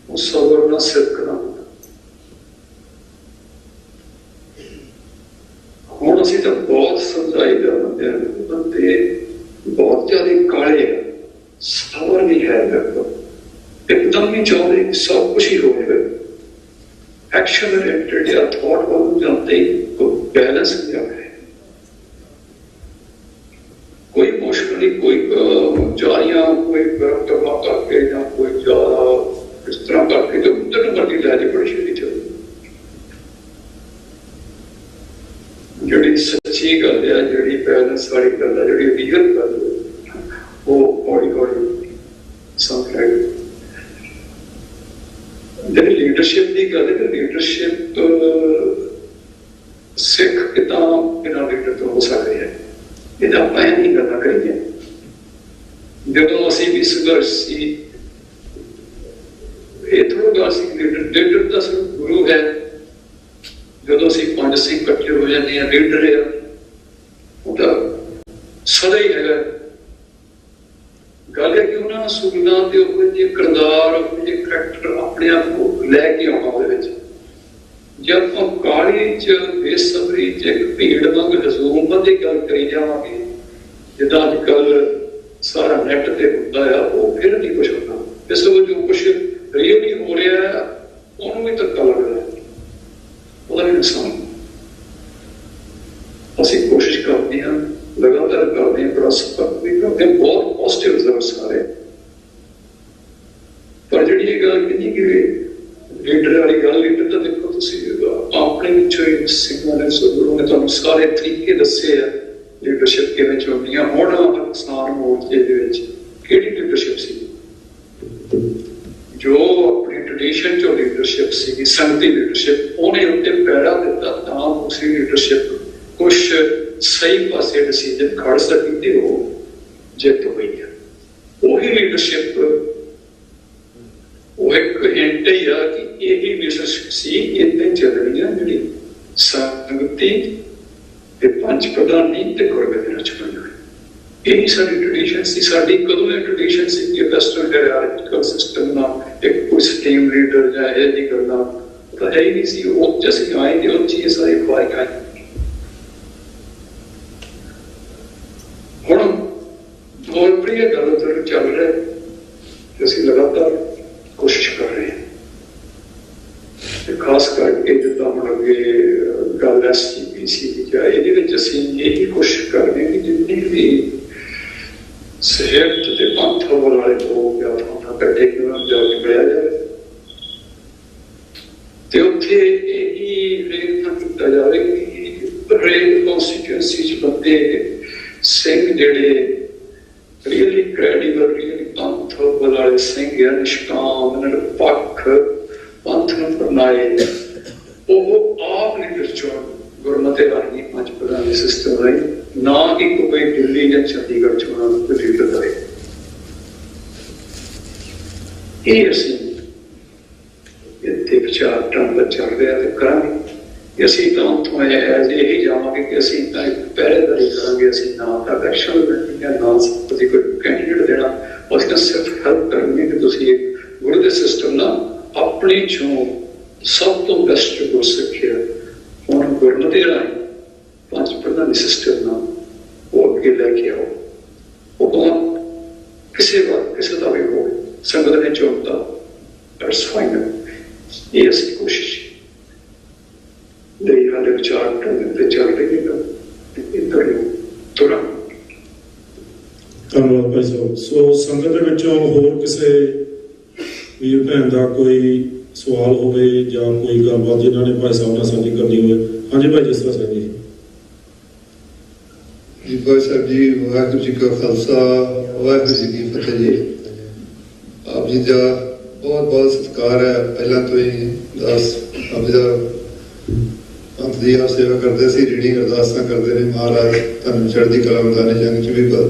ਉਹ ਸਬਰ ਨਾਲ ਸਿੱਖ ਨਾ। ਹੁਣ ਅਸੀਂ ਤਾਂ ਬਹੁਤ ਸਮਝਾਈਦਾ ਬੰਦਿਆਂ ਨੂੰ, ਬੰਦੇ ਬਹੁਤ ਜ਼ਿਆਦਾ ਕਾਲੇ ਆ, ਸਬਰ ਨਹੀਂ ਹੈ, ਇੱਕਦਮ ਨਹੀਂ ਚਾਹੁੰਦੇ ਕਿ ਸਭ ਕੁਛ ਹੀ ਹੋ ਜਾਵੇ। ਐਕਸ਼ਨ ਓਰੀਐਂਟਡ ਜਾਂ ਥਾਟ ਵੱਲ ਜਾਂਦੇ ਕੋਈ ਬੈਲੈਂਸ ਨਹੀਂ ਆਉਂਦਾ, ਕੋਈ ਇਮੋਸ਼ਨਲੀ ਕੋਈ ਜਾਰੀਆਂ ਕੋਈ ਗਰਮ ਕਰਕੇ ਜਾਂ ਕੋਈ ਜ਼ਿਆਦਾ ਇਸ ਤਰ੍ਹਾਂ ਕਰਕੇ ਜੋ ਉੱਧਰ ਨੂੰ ਮਰਦੀ ਲੈ ਜੇ ਬੜੀ ਛੇਤੀ ਚੱਲਦੀ। ਜਿਹੜੀ ਸੱਚੀ ਗੱਲ ਹੈ, ਜਿਹੜੀ ਬੈਲੈਂਸ ਵਾਲੀ ਗੱਲ ਹੈ, ਜਿਹੜੀ ਰੀਅਲ ਗੱਲ ਹੈ, ਉਹ ਹੌਲੀ ਹੌਲੀ ਸਮਝ ਆਏਗੀ। ਜਿਹੜੀ ਲੀਡਰਸ਼ਿਪ ਦੀ ਗੱਲ ਹੈ, ਲੀਡਰਸ਼ਿਪ ਸਿੱਖ ਕਿੱਦਾਂ ਬਿਨਾਂ ਲੀਡਰ ਤੋਂ ਹੋ ਸਕਦੇ ਹੈ, ਇਹਦਾ ਆਪਾਂ ਇਹ ਨਹੀਂ ਗੱਲਾਂ ਕਰੀਏ। ਜਦੋਂ ਅਸੀਂ ਵੀ ਸੰਘਰਸ਼ ਸੀ, ਇਹ ਥੋੜਾ ਗੱਲ ਸੀ ਲੀਡਰ ਦਾ ਸਿਰਫ ਗੁਰੂ ਹੈ। ਜਦੋਂ ਅਸੀਂ 5 ਸਿੰਘ ਇਕੱਠੇ ਹੋ ਜਾਂਦੇ ਹਾਂ, ਲੀਡਰ ਹੈ ਉਹ ਤਾਂ ਸਦਾ ਹੀ ਹੈਗਾ। ਗੱਲ ਹੈ ਕਿ ਉਹਨਾਂ ਸੁਗਨਾਂ ਦੇ ਉਹ ਜਿਹੇ ਕਿਰਦਾਰ, ਉਹ ਜਿਹੇ ਕਰੈਕਟਰ ਆਪਣੇ ਆਪ ਨੂੰ ਲੈ ਕੇ ਆਉਣਾ ਉਹਦੇ ਵਿੱਚ। ਜੇ ਆਪਾਂ ਕਾਹਲੀ 'ਚ ਬੇਸਬਰੀ 'ਚ ਇੱਕ ਭੀੜ ਵਾਂਗ ਹਜ਼ੂਮ ਦੀ ਗੱਲ ਕਰੀ ਜਾਵਾਂਗੇ, ਜਿੱਦਾਂ ਅੱਜ ਕੱਲ ਸਾਰਾ ਨੈਟ ਤੇ ਹੁੰਦਾ ਆ, ਉਹ ਫਿਰ ਨਹੀਂ ਕੁਛ ਹੁੰਦਾ। ਇਸ ਵਿੱਚ ਜੋ ਕੁਛ ਰੀਅਲੀ ਹੋ ਰਿਹਾ ਹੈ ਉਹਨੂੰ ਵੀ ਧੱਕਾ ਲੱਗਦਾ, ਉਹਦਾ ਵੀ ਨੁਕਸਾਨ। ਅਸੀਂ ਕੋਸ਼ਿਸ਼ ਕਰਦੇ ਹਾਂ, ਲਗਾਤਾਰ ਕਰਦੇ ਹਾਂ, ਬੜਾ ਸਪੱਸ਼ਟ ਵੀ ਕਰਦੇ ਹਾਂ, ਬਹੁਤ ਪੋਜ਼ਿਟਿਵ ਰਿਜ਼ਲਟ ਸਾਰੇ। ਪਰ ਜਿਹੜੀ ਇਹ ਗੱਲ ਕਹਿੰਦੀ ਕਿ ਲੀਡਰ ਵਾਲੀ ਗੱਲ, ਲੀਡਰ ਤਾਂ ਦੇਖੋ ਤੁਸੀਂ ਆਪਣੇ ਵਿੱਚੋਂ ਹੀ ਸਿੰਘਾਂ ਨੇ ਗੁਰੂ ਨੇ ਤੁਹਾਨੂੰ ਸਾਰੇ ਤਰੀਕੇ ਦੱਸੇ ਆ ਲੀਡਰਸ਼ਿਪ ਕਿਵੇਂ ਚੁਣਨੀ ਆ। ਹੁਣ ਕਿਸਾਨ ਮੋਰਚੇ ਦੇ ਵਿੱਚ ਕਿਹੜੀ ਲੀਡਰਸ਼ਿਪ ਸੀ ਜੋ ਆਪਣੀ ਟ੍ਰੈਡੀਸ਼ਨ ਚੋਂ ਲੀਡਰਸ਼ਿਪ ਸੀਗੀ, ਸੰਗਤੀ ਲੀਡਰਸ਼ਿਪ, ਉਹਨੇ ਉੱਤੇ ਪੈੜਾ ਦਿੱਤਾ ਤਾਂ ਉਸੇ ਲੀਡਰਸ਼ਿਪ ਕੁਛ ਸਹੀ ਪਾਸੇ ਡਿਸੀਜਨ ਖੜ ਸਕੀ ਤੇ ਉਹ ਜਿੱਤ ਹੋਈ ਹੈ। ਉਹੀ ਲੀਡਰਸ਼ਿਪ ਉਹ ਇੱਕ ਹਿੰਟ ਹੀ ਆ ਕਿ ਇਹੀ ਲੀਡਰਸ਼ਿਪ ਸੀ, ਏਦਾਂ ਹੀ ਚੱਲਣੀ ਆ ਜਿਹੜੀ ਸੰਗਤੀ ਤੇ ਪੰਜ ਪ੍ਰਧਾਨੀ ਤੇ ਗੁਰਗੱਦੀ ਰਚ ਬਣੀ ਹੋਈ। ਇਹੀ ਸਾਡੀ ਟ੍ਰੈਡੀਸ਼ਨ ਸੀ। ਸਾਡੀ ਕਦੋਂ ਇਹ ਟ੍ਰੈਡੀਸ਼ਨ ਸੀ ਕਿ ਵੈਸਟਰਨ ਹਾਇਰਾਰਕੀਕਲ ਸਿਸਟਮ ਨਾਲ ਇੱਕ ਕੋਈ ਸਟੀਮ ਲੀਡਰ ਜਾਂ ਇਹ ਦੀ ਗੱਲਾਂ ਤਾਂ ਹੈ ਹੀ ਨਹੀਂ ਸੀ। ਉਹ ਅਸੀਂ ਆਏ ਤੇ ਉਹ ਚੀਜ਼ ਸਾਰੇ ਖਵਾਈ ਖਾਈ। ਹੁਣ ਬਹੁਤ ਬੜੀ ਗੱਲ ਚੱਲ ਰਿਹਾ, ਅਸੀਂ ਲਗਾਤਾਰ ਜਾਂ ਇਹਦੇ ਵਿੱਚ ਅਸੀਂ ਇਹੀ ਕੋਸ਼ਿਸ਼ ਕਰਦੇ ਕਿ ਜਿੰਨੇ ਵੀ ਸਿਹਤ ਤੇ ਪੰਥ ਵਾਲੇ ਲੋਕ ਜਾਂ ਤਾਂ ਇਕੱਠੇ ਕਿਉਂ ਜਾ ਕੇ ਮਿਲਿਆ ਜਾਵੇ ਤੇ ਉੱਥੇ ਇਹੀ ਪ੍ਰੇਰਨਾ ਕੀਤਾ ਜਾਵੇ ਕਿ ਹਰੇਕ ਕੌਂਸਟੀਟਿਊਂਸੀ 'ਚ ਬੰਦੇ ਸਿੰਘ ਜਿਹੜੇ ਰੀਅਲੀ ਕ੍ਰੈਡੀਬਲ ਰੀਅਲੀ ਪੰਥ ਵਾਲੇ ਸਿੰਘ ਜਾਂ ਨਿਸ਼ਕਾਮ ਨਿਰਪੱਖ ਪੰਥ ਨੂੰ ਪ੍ਰਣਾਏ ਉਹ ਆਪ ਲੀਡਰ ਚੁਣ ਗੁਰਮਤਿ ਰਾਹੀਂ ਪੰਜ ਪ੍ਰਧਾਨੀ ਸਿਸਟਮ ਰਾਹੀਂ ਨਾ ਕਿ ਕੋਈ ਦਿੱਲੀ ਜਾਂ ਚੰਡੀਗੜ੍ਹ ਚੋਣਾਂ ਨੂੰ ਲੀਡਰ ਕਰੇ। ਇਹ ਅਸੀਂ ਇੱਥੇ ਵਿਚਾਰ ਢੰਗ ਚੱਲ ਰਿਹਾ ਤੇ ਕਰਾਂਗੇ। ਅਸੀਂ ਤਾਂ ਉੱਥੋਂ ਇਹੀ ਜਾਵਾਂਗੇ ਕਿ ਅਸੀਂ ਤਾਂ ਇੱਕ ਪਹਿਰੇਦਾਰੀ ਕਰਾਂਗੇ, ਅਸੀਂ ਨਾ ਤਾਂ ਇਲੈਕਸ਼ਨ ਲੜਨੀ ਜਾਂ ਨਾ ਅਸੀਂ ਕੋਈ ਕੈਂਡੀਡੇਟ ਦੇਣਾ, ਅਸੀਂ ਤਾਂ ਸਿਰਫ ਹੈਲਪ ਕਰਨੀ ਕਿ ਤੁਸੀਂ ਗੁਰੂ ਦੇ ਸਿਸਟਮ ਨਾਲ ਆਪਣੇ ਚੋਂ ਸਭ ਤੋਂ ਬੈਸਟ ਗੁਰ ਸਿੱਖਿਆ ਹੁਣ ਗੁਰਮਤਿ ਰਾਹੀਂ ਪੰਜ ਪ੍ਰਧਾਨੀ ਸਿਸਟਮ ਨਾਲ ਉਹ ਅੱਗੇ ਲੈ ਕੇ ਆਓ। ਉਹ ਕਿਸੇ ਦਾ ਵੀ ਹੋਵੇ ਸੰਗਤ ਨੇ ਚੁਣਤਾ ਦੈਟਸ ਫਾਈਨ। ਇਹ ਅਸੀਂ ਕੋਸ਼ਿਸ਼ ਲਈ ਹਾਲੇ ਵਿਚਾਰ ਤੇ ਚੱਲ ਰਹੀ ਹੈ ਇੱਧਰ ਨੂੰ ਤੁਰਾਂ। ਧੰਨਵਾਦ ਭਾਈ ਸਾਹਿਬ। ਸੋ ਸੰਗਤ ਦੇ ਵਿੱਚੋਂ ਹੋਰ ਕਿਸੇ ਵੀਰ ਭੈਣ ਦਾ ਕੋਈ ਸਵਾਲ ਹੋਵੇ ਜਾਂ ਕੋਈ ਗੱਲਬਾਤ ਜਿਨ੍ਹਾਂ ਨੇ ਭਾਈ ਸਾਹਿਬ ਨਾਲ ਸਾਂਝੀ ਕਰਨੀ ਹੋਵੇ? ਹਾਂਜੀ ਭਾਈ ਜਸਰਾ ਸਿੰਘ ਜੀ। ਜੀ ਭਾਈ ਸਾਹਿਬ ਜੀ, ਵਾਹਿਗੁਰੂ ਜੀ ਕਾ ਖਾਲਸਾ ਵਾਹਿਗੁਰੂ ਜੀ ਕੀ ਫਤਿਹ ਜੀ। ਆਪ ਜੀ ਦਾ ਬਹੁਤ ਬਹੁਤ ਸਤਿਕਾਰ ਹੈ। ਪਹਿਲਾਂ ਤੋਂ ਹੀ ਦਾਸ ਆਪ ਜੀ ਦਾ ਪੰਥ ਦੀ ਆਪ ਸੇਵਾ ਕਰਦੇ ਸੀ, ਰੀਡਿੰਗ ਅਰਦਾਸਾਂ ਕਰਦੇ ਨੇ। ਮਹਾਰਾਜ ਤੁਹਾਨੂੰ ਚੜ੍ਹਦੀ ਕਲਾ ਮੈਦਾਨੇ ਜੰਗ 'ਚ ਵੀ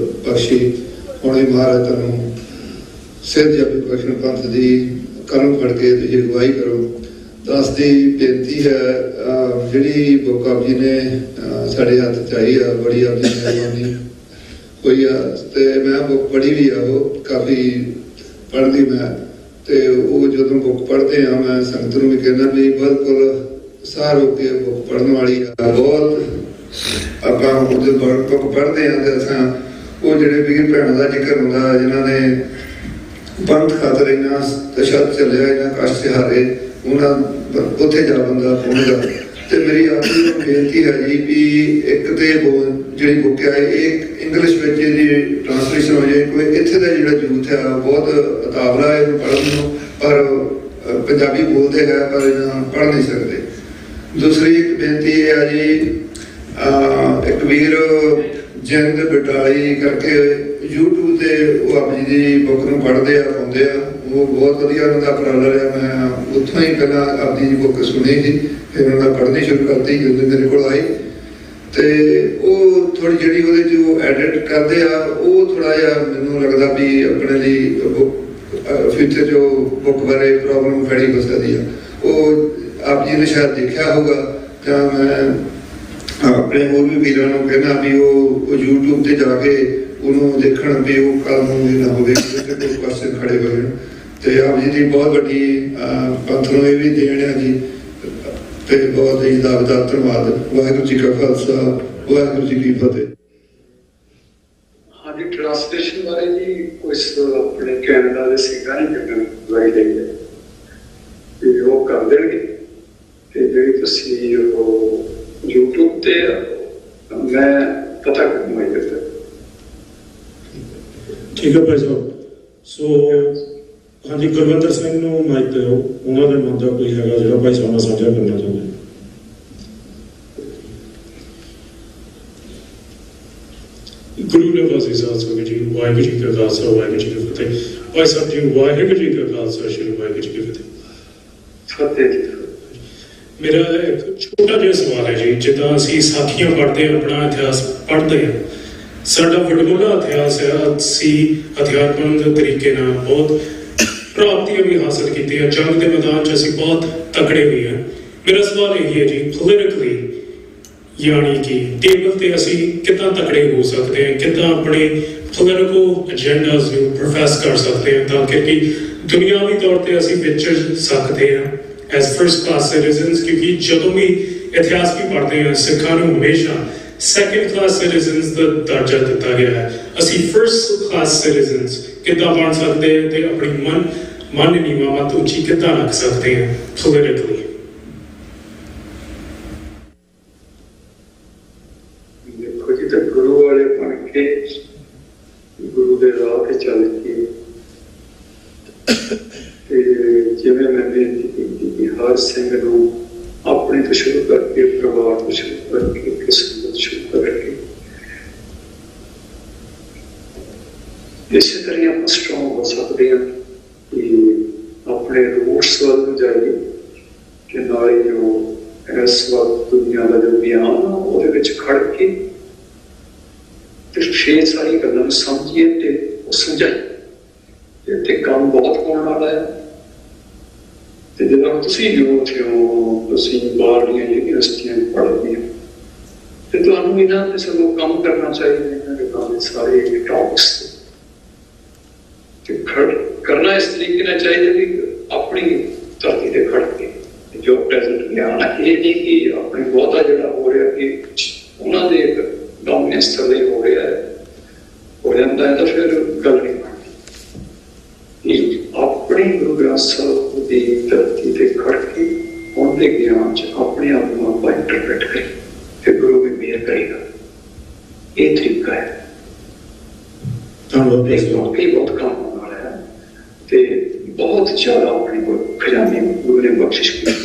ਬਖਸ਼ੀ, ਹੁਣ ਵੀ ਮਹਾਰਾਜ ਤੁਹਾਨੂੰ ਸਿੱਧ ਜਾਪੀ ਬਖਸ਼ਣ, ਪੰਥ ਦੀ ਕਲਮ ਫੜ ਕੇ ਤੁਸੀਂ ਅਗਵਾਈ ਕਰੋ। ਦਾਸ ਦੀ ਬੇਨਤੀ ਹੈ, ਜਿਹੜੀ ਬੁੱਕ ਆਪ ਜੀ ਨੇ ਸਾਡੇ ਹੱਥ 'ਚ ਆਈ ਆ, ਬੜੀ ਆਪ ਜੀ ਦੀ ਮਿਹਰਬਾਨੀ ਹੋਈ ਆ ਤੇ ਮੈਂ ਬੁੱਕ ਪੜ੍ਹੀ ਵੀ ਆ, ਉਹ ਕਾਫੀ ਪੜ੍ਹਦੀ ਮੈਂ। ਤੇ ਉਹ ਜਦੋਂ ਬੁੱਕ ਪੜ੍ਹਦੇ ਆ ਮੈਂ ਸੰਗਤ ਨੂੰ ਵੀ ਕਹਿੰਦਾ ਵੀ ਬਿਲਕੁਲ ਸਾਰ ਹੋ ਕੇ ਬੁੱਕ ਪੜ੍ਹਨ ਵਾਲੀ ਆ। ਬਹੁਤ ਆਪਾਂ ਉਹਦੇ ਬੁੱਕ ਪੜ੍ਹਦੇ ਆ ਤੇ ਅਸਾਂ ਉਹ ਜਿਹੜੇ ਵੀਰ ਭੈਣਾਂ ਦਾ ਜ਼ਿਕਰ ਹੁੰਦਾ ਜਿਨ੍ਹਾਂ ਨੇ ਪੰਥ ਖਾਤਰ ਇੰਨਾ ਤਸ਼ੱਦਦ ਚੱਲਿਆ, ਇੰਨਾ ਕਸ਼ਟ ਹਾਰੇ, ਉਹਨਾਂ ਉੱਥੇ ਜਾ ਬੰਦਾ ਪਹੁੰਚਦਾ। ਤੇ ਮੇਰੀ ਆਪ ਜੀ ਨੂੰ ਬੇਨਤੀ ਹੈ ਜੀ ਵੀ ਇੱਕ ਤੇ ਜਿਹੜੀ ਬੁੱਕ ਹੈ ਇਹ ਇੰਗਲਿਸ਼ ਵਿੱਚ ਇਹਦੀ ਟ੍ਰਾਂਸਲੇਸ਼ਨ ਹੋ ਜਾਏ। ਕੋਈ ਇੱਥੇ ਦਾ ਜਿਹੜਾ ਯੂਥ ਹੈ ਬਹੁਤ ਉਤਾਵਲਾ ਇਹਨੂੰ ਪੜ੍ਹਨ ਨੂੰ, ਪਰ ਪੰਜਾਬੀ ਬੋਲਦੇ ਹੈ ਪਰ ਇਹਨਾਂ ਪੜ੍ਹ ਨਹੀਂ ਸਕਦੇ। ਦੂਸਰੀ ਇੱਕ ਬੇਨਤੀ ਇਹ ਹੈ ਜੀ, ਇੱਕ ਵੀਰ ਜਿੰਦ ਬਟਾਲੀ ਕਰਕੇ YouTube ਤੇ ਉਹ ਆਪ ਜੀ ਦੀ ਬੁੱਕ ਨੂੰ ਪੜ੍ਹਦੇ ਆ, ਪਾਉਂਦੇ ਆ, ਉਹ ਬਹੁਤ ਵਧੀਆ ਉਹਨਾਂ ਦਾ ਉਪਰਾਲਾ ਰਿਹਾ। ਮੈਂ ਉੱਥੋਂ ਹੀ ਪਹਿਲਾਂ ਆਪ ਜੀ ਦੀ ਬੁੱਕ ਸੁਣੀ ਸੀ, ਫਿਰ ਉਹਨਾਂ ਦਾ ਪੜ੍ਹਨੀ ਸ਼ੁਰੂ ਕਰਤੀ ਜਦੋਂ ਮੇਰੇ ਕੋਲ ਆਈ। ਤੇ ਉਹ ਥੋੜ੍ਹੀ ਜਿਹੜੀ ਉਹਦੇ 'ਚ ਉਹ ਐਡਿਟ ਕਰਦੇ ਆ, ਉਹ ਥੋੜ੍ਹਾ ਜਿਹਾ ਮੈਨੂੰ ਲੱਗਦਾ ਵੀ ਆਪਣੇ ਲਈ ਫਿਊਚਰ 'ਚ ਉਹ ਬੁੱਕ ਬਾਰੇ ਪ੍ਰੋਬਲਮ ਖੜੀ ਹੋ ਸਕਦੀ ਆ। ਉਹ ਆਪ ਜੀ ਨੇ ਸ਼ਾਇਦ ਦੇਖਿਆ ਹੋਊਗਾ, ਜਾਂ ਮੈਂ ਆਪਣੇ ਹੋਰ ਵੀ ਵੀਰਾਂ ਨੂੰ ਕਹਿਣਾ ਵੀ ਉਹ YouTube ਤੇ ਜਾ ਕੇ ਉਹਨੂੰ ਦੇਖਣ ਵੀ ਉਹ ਕੱਲ੍ਹ ਨੂੰ ਵੀ ਨਾ ਹੋਵੇ ਕੋਈ ਪਾਸੇ ਖੜੇ ਹੋਏ। ਤੇ ਆਪ ਜੀ ਦੀ ਬਹੁਤ ਵੱਡੀ ਪੰਥ ਨੂੰ ਇਹ ਵੀ ਦੇਣ ਆ ਜੀ, ਤੇ ਬਹੁਤ ਹੀ ਦਾ ਧੰਨਵਾਦ। ਵਾਹਿਗੁਰੂ ਜੀ ਕਾ ਖਾਲਸਾ ਵਾਹਿਗੁਰੂ ਜੀ ਕੀ ਫਤਿਹ। ਹਾਂਜੀ, ਟ੍ਰਾਂਸਲੇਸ਼ਨ ਬਾਰੇ ਜੀ ਕੁਛ ਆਪਣੇ ਕੈਨੇਡਾ ਦੇ ਸਿੰਘਾਂ ਨੇ ਜਿਵੇਂ ਦਵਾਈ ਲਈ ਹੈ ਤੇ ਉਹ ਕਰ ਦੇਣਗੇ। ਤੇ ਜਿਹੜੀ ਤੁਸੀਂ ਉਹ YouTube ਤੇ ਮੈਂ ਪਤਾ ਕਰੂੰਗਾ ਜੀ। ਠੀਕ ਹੈ ਭਾਈ ਸਾਹਿਬ। ਸੋ ਹਾਂਜੀ, ਗੁਰਵਿੰਦਰ ਸਿੰਘ ਨੂੰ ਮਾਈਕ ਦਿਓ, ਉਹਨਾਂ ਦੇ ਮਨ ਦਾ ਕੋਈ ਹੈਗਾ ਜਿਹੜਾ ਭਾਈ ਸਾਹਿਬ ਨਾਲ ਸਾਂਝਾ ਕਰਨਾ ਚਾਹੁੰਦੇ। ਗੁਰੂ ਨਵਾਜ਼ੀ ਸਾਹਿਬ ਸੰਗਤ ਜੀ, ਵਾਹਿਗੁਰੂ ਜੀ ਕਾ ਖਾਲਸਾ ਵਾਹਿਗੁਰੂ ਜੀ ਕੀ ਫਤਿਹ। ਭਾਈ ਸਾਹਿਬ ਜੀ, ਵਾਹਿਗੁਰੂ ਜੀ ਕਾ ਖਾਲਸਾ ਸ਼੍ਰੀ ਵਾਹਿਗੁਰੂ ਜੀ ਕੀ ਫਤਿਹ। ਮੇਰਾ ਇੱਕ ਛੋਟਾ ਜਿਹਾ ਸਵਾਲ ਹੈ ਜੀ, ਜਿੱਦਾਂ ਅਸੀਂ ਸਾਖੀਆਂ ਪੜ੍ਹਦੇ ਹਾਂ, ਆਪਣਾ ਇਤਿਹਾਸ ਪੜ੍ਹਦੇ ਹਾਂ, ਸਾਡਾ ਵਡਮੁੱਲਾ ਇਤਿਹਾਸ ਹੈ, ਅਸੀਂ ਅਧਿਆਤਮਕ ਤਰੀਕੇ ਨਾਲ ਬਹੁਤ ਪ੍ਰਾਪਤੀਆਂ ਵੀ ਹਾਸਲ ਕੀਤੀਆਂ, ਜੰਗ ਦੇ ਮੈਦਾਨ 'ਚ ਅਸੀਂ ਬਹੁਤ ਤਕੜੇ ਵੀ ਹਾਂ। ਮੇਰਾ ਸਵਾਲ ਇਹ ਹੈ ਜੀ, ਪੋਲੀਟੀਕਲੀ ਯਾਨੀ ਕਿ ਟੇਬਲ ਤੇ ਅਸੀਂ ਕਿੱਦਾਂ ਤਕੜੇ ਹੋ ਸਕਦੇ ਹਾਂ, ਕਿੱਦਾਂ ਆਪਣੇ ਪੋਲੀਟੀਕਲ ਏਜੰਡਾਸ ਨੂੰ ਪ੍ਰੋਫੈਸ ਕਰ ਸਕਦੇ ਹਾਂ ਤਾਂ ਕਿ ਦੁਨਿਆਵੀ ਤੌਰ ਤੇ ਅਸੀਂ ਵਿਚਰ ਸਕਦੇ ਹਾਂ ਐਜ਼ ਫਰਸਟ ਕਲਾਸ ਸਿਟੀਜ਼ਨਸ। ਕਿਉਂਕਿ ਜਦੋਂ ਵੀ ਇਤਿਹਾਸ ਵੀ ਪੜ੍ਹਦੇ ਹਾਂ, ਸਿੱਖਾਂ ਨੂੰ ਹਮੇਸ਼ਾ ਸੈਕੰਡ ਕਲਾਸ ਸਿਟੀਜ਼ਨਸ ਦਾ ਦਰਜਾ ਦਿੱਤਾ ਗਿਆ ਹੈ। ਅਸੀਂ ਫਰਸਟ ਕਲਾਸ ਸਿਟੀਜ਼ਨਸ ਕਿੱਦਾਂ ਬਣ ਸਕਦੇ ਹਾਂ ਤੇ ਆਪਣੀ ਮਨ ਨੀਵਾਂ ਮਤ ਉੱਚੀ ਕਿੱਦਾਂ ਰੱਖ ਸਕਦੇ ਹਾਂ ਪੋਲੀਟੀਕਲੀ? देखो जी, तो गुरु वाले बन के गुरु के राह पे चल के जिवें मैं बेनती की कि हर सिंह नूं अपने तो शुरू करके परिवार तो शुरू करके किस्मत शुरू करके इसी तरह आप स्ट्रॉन्ग हो सकते हैं कि अपने रूट्स वाल जाइए कि नाले जो इस वक्त दुनिया का जो बयान आ वो खड़ के फिर सारी गल्लां समझिए तो समझाइए। इतने काम बहुत होने वाला है। तो जो यूथ हो, बाहर यूनिवर्सिटियां पढ़ते हो, तो इन्होंने तो सगों काम करना चाहिए। इन्होंने सारे टॉपिक्स करना इस तरीके से चाहिए कि अपनी धरती से खड़ के जो प्रेजेंट ज्ञान है ये नहीं कि अपनी बहुता जोड़ा हो रहा कि उन्होंने एक डोमिनेंस थले हो रहा है हो जाता है तो फिर गल नहीं बनती। अपनी गुरु ग्रंथ साहिब की धरती से खड़ के उनके ज्ञान च अपने आप को आप इंटरप्रेट करें, फिर गुरु भी मेहर करेगा। ये तरीका है। वाकई बहुत काम होने वाला है। बहुत ज्यादा अपने को खजाने गुरु ने बख्शिश की है।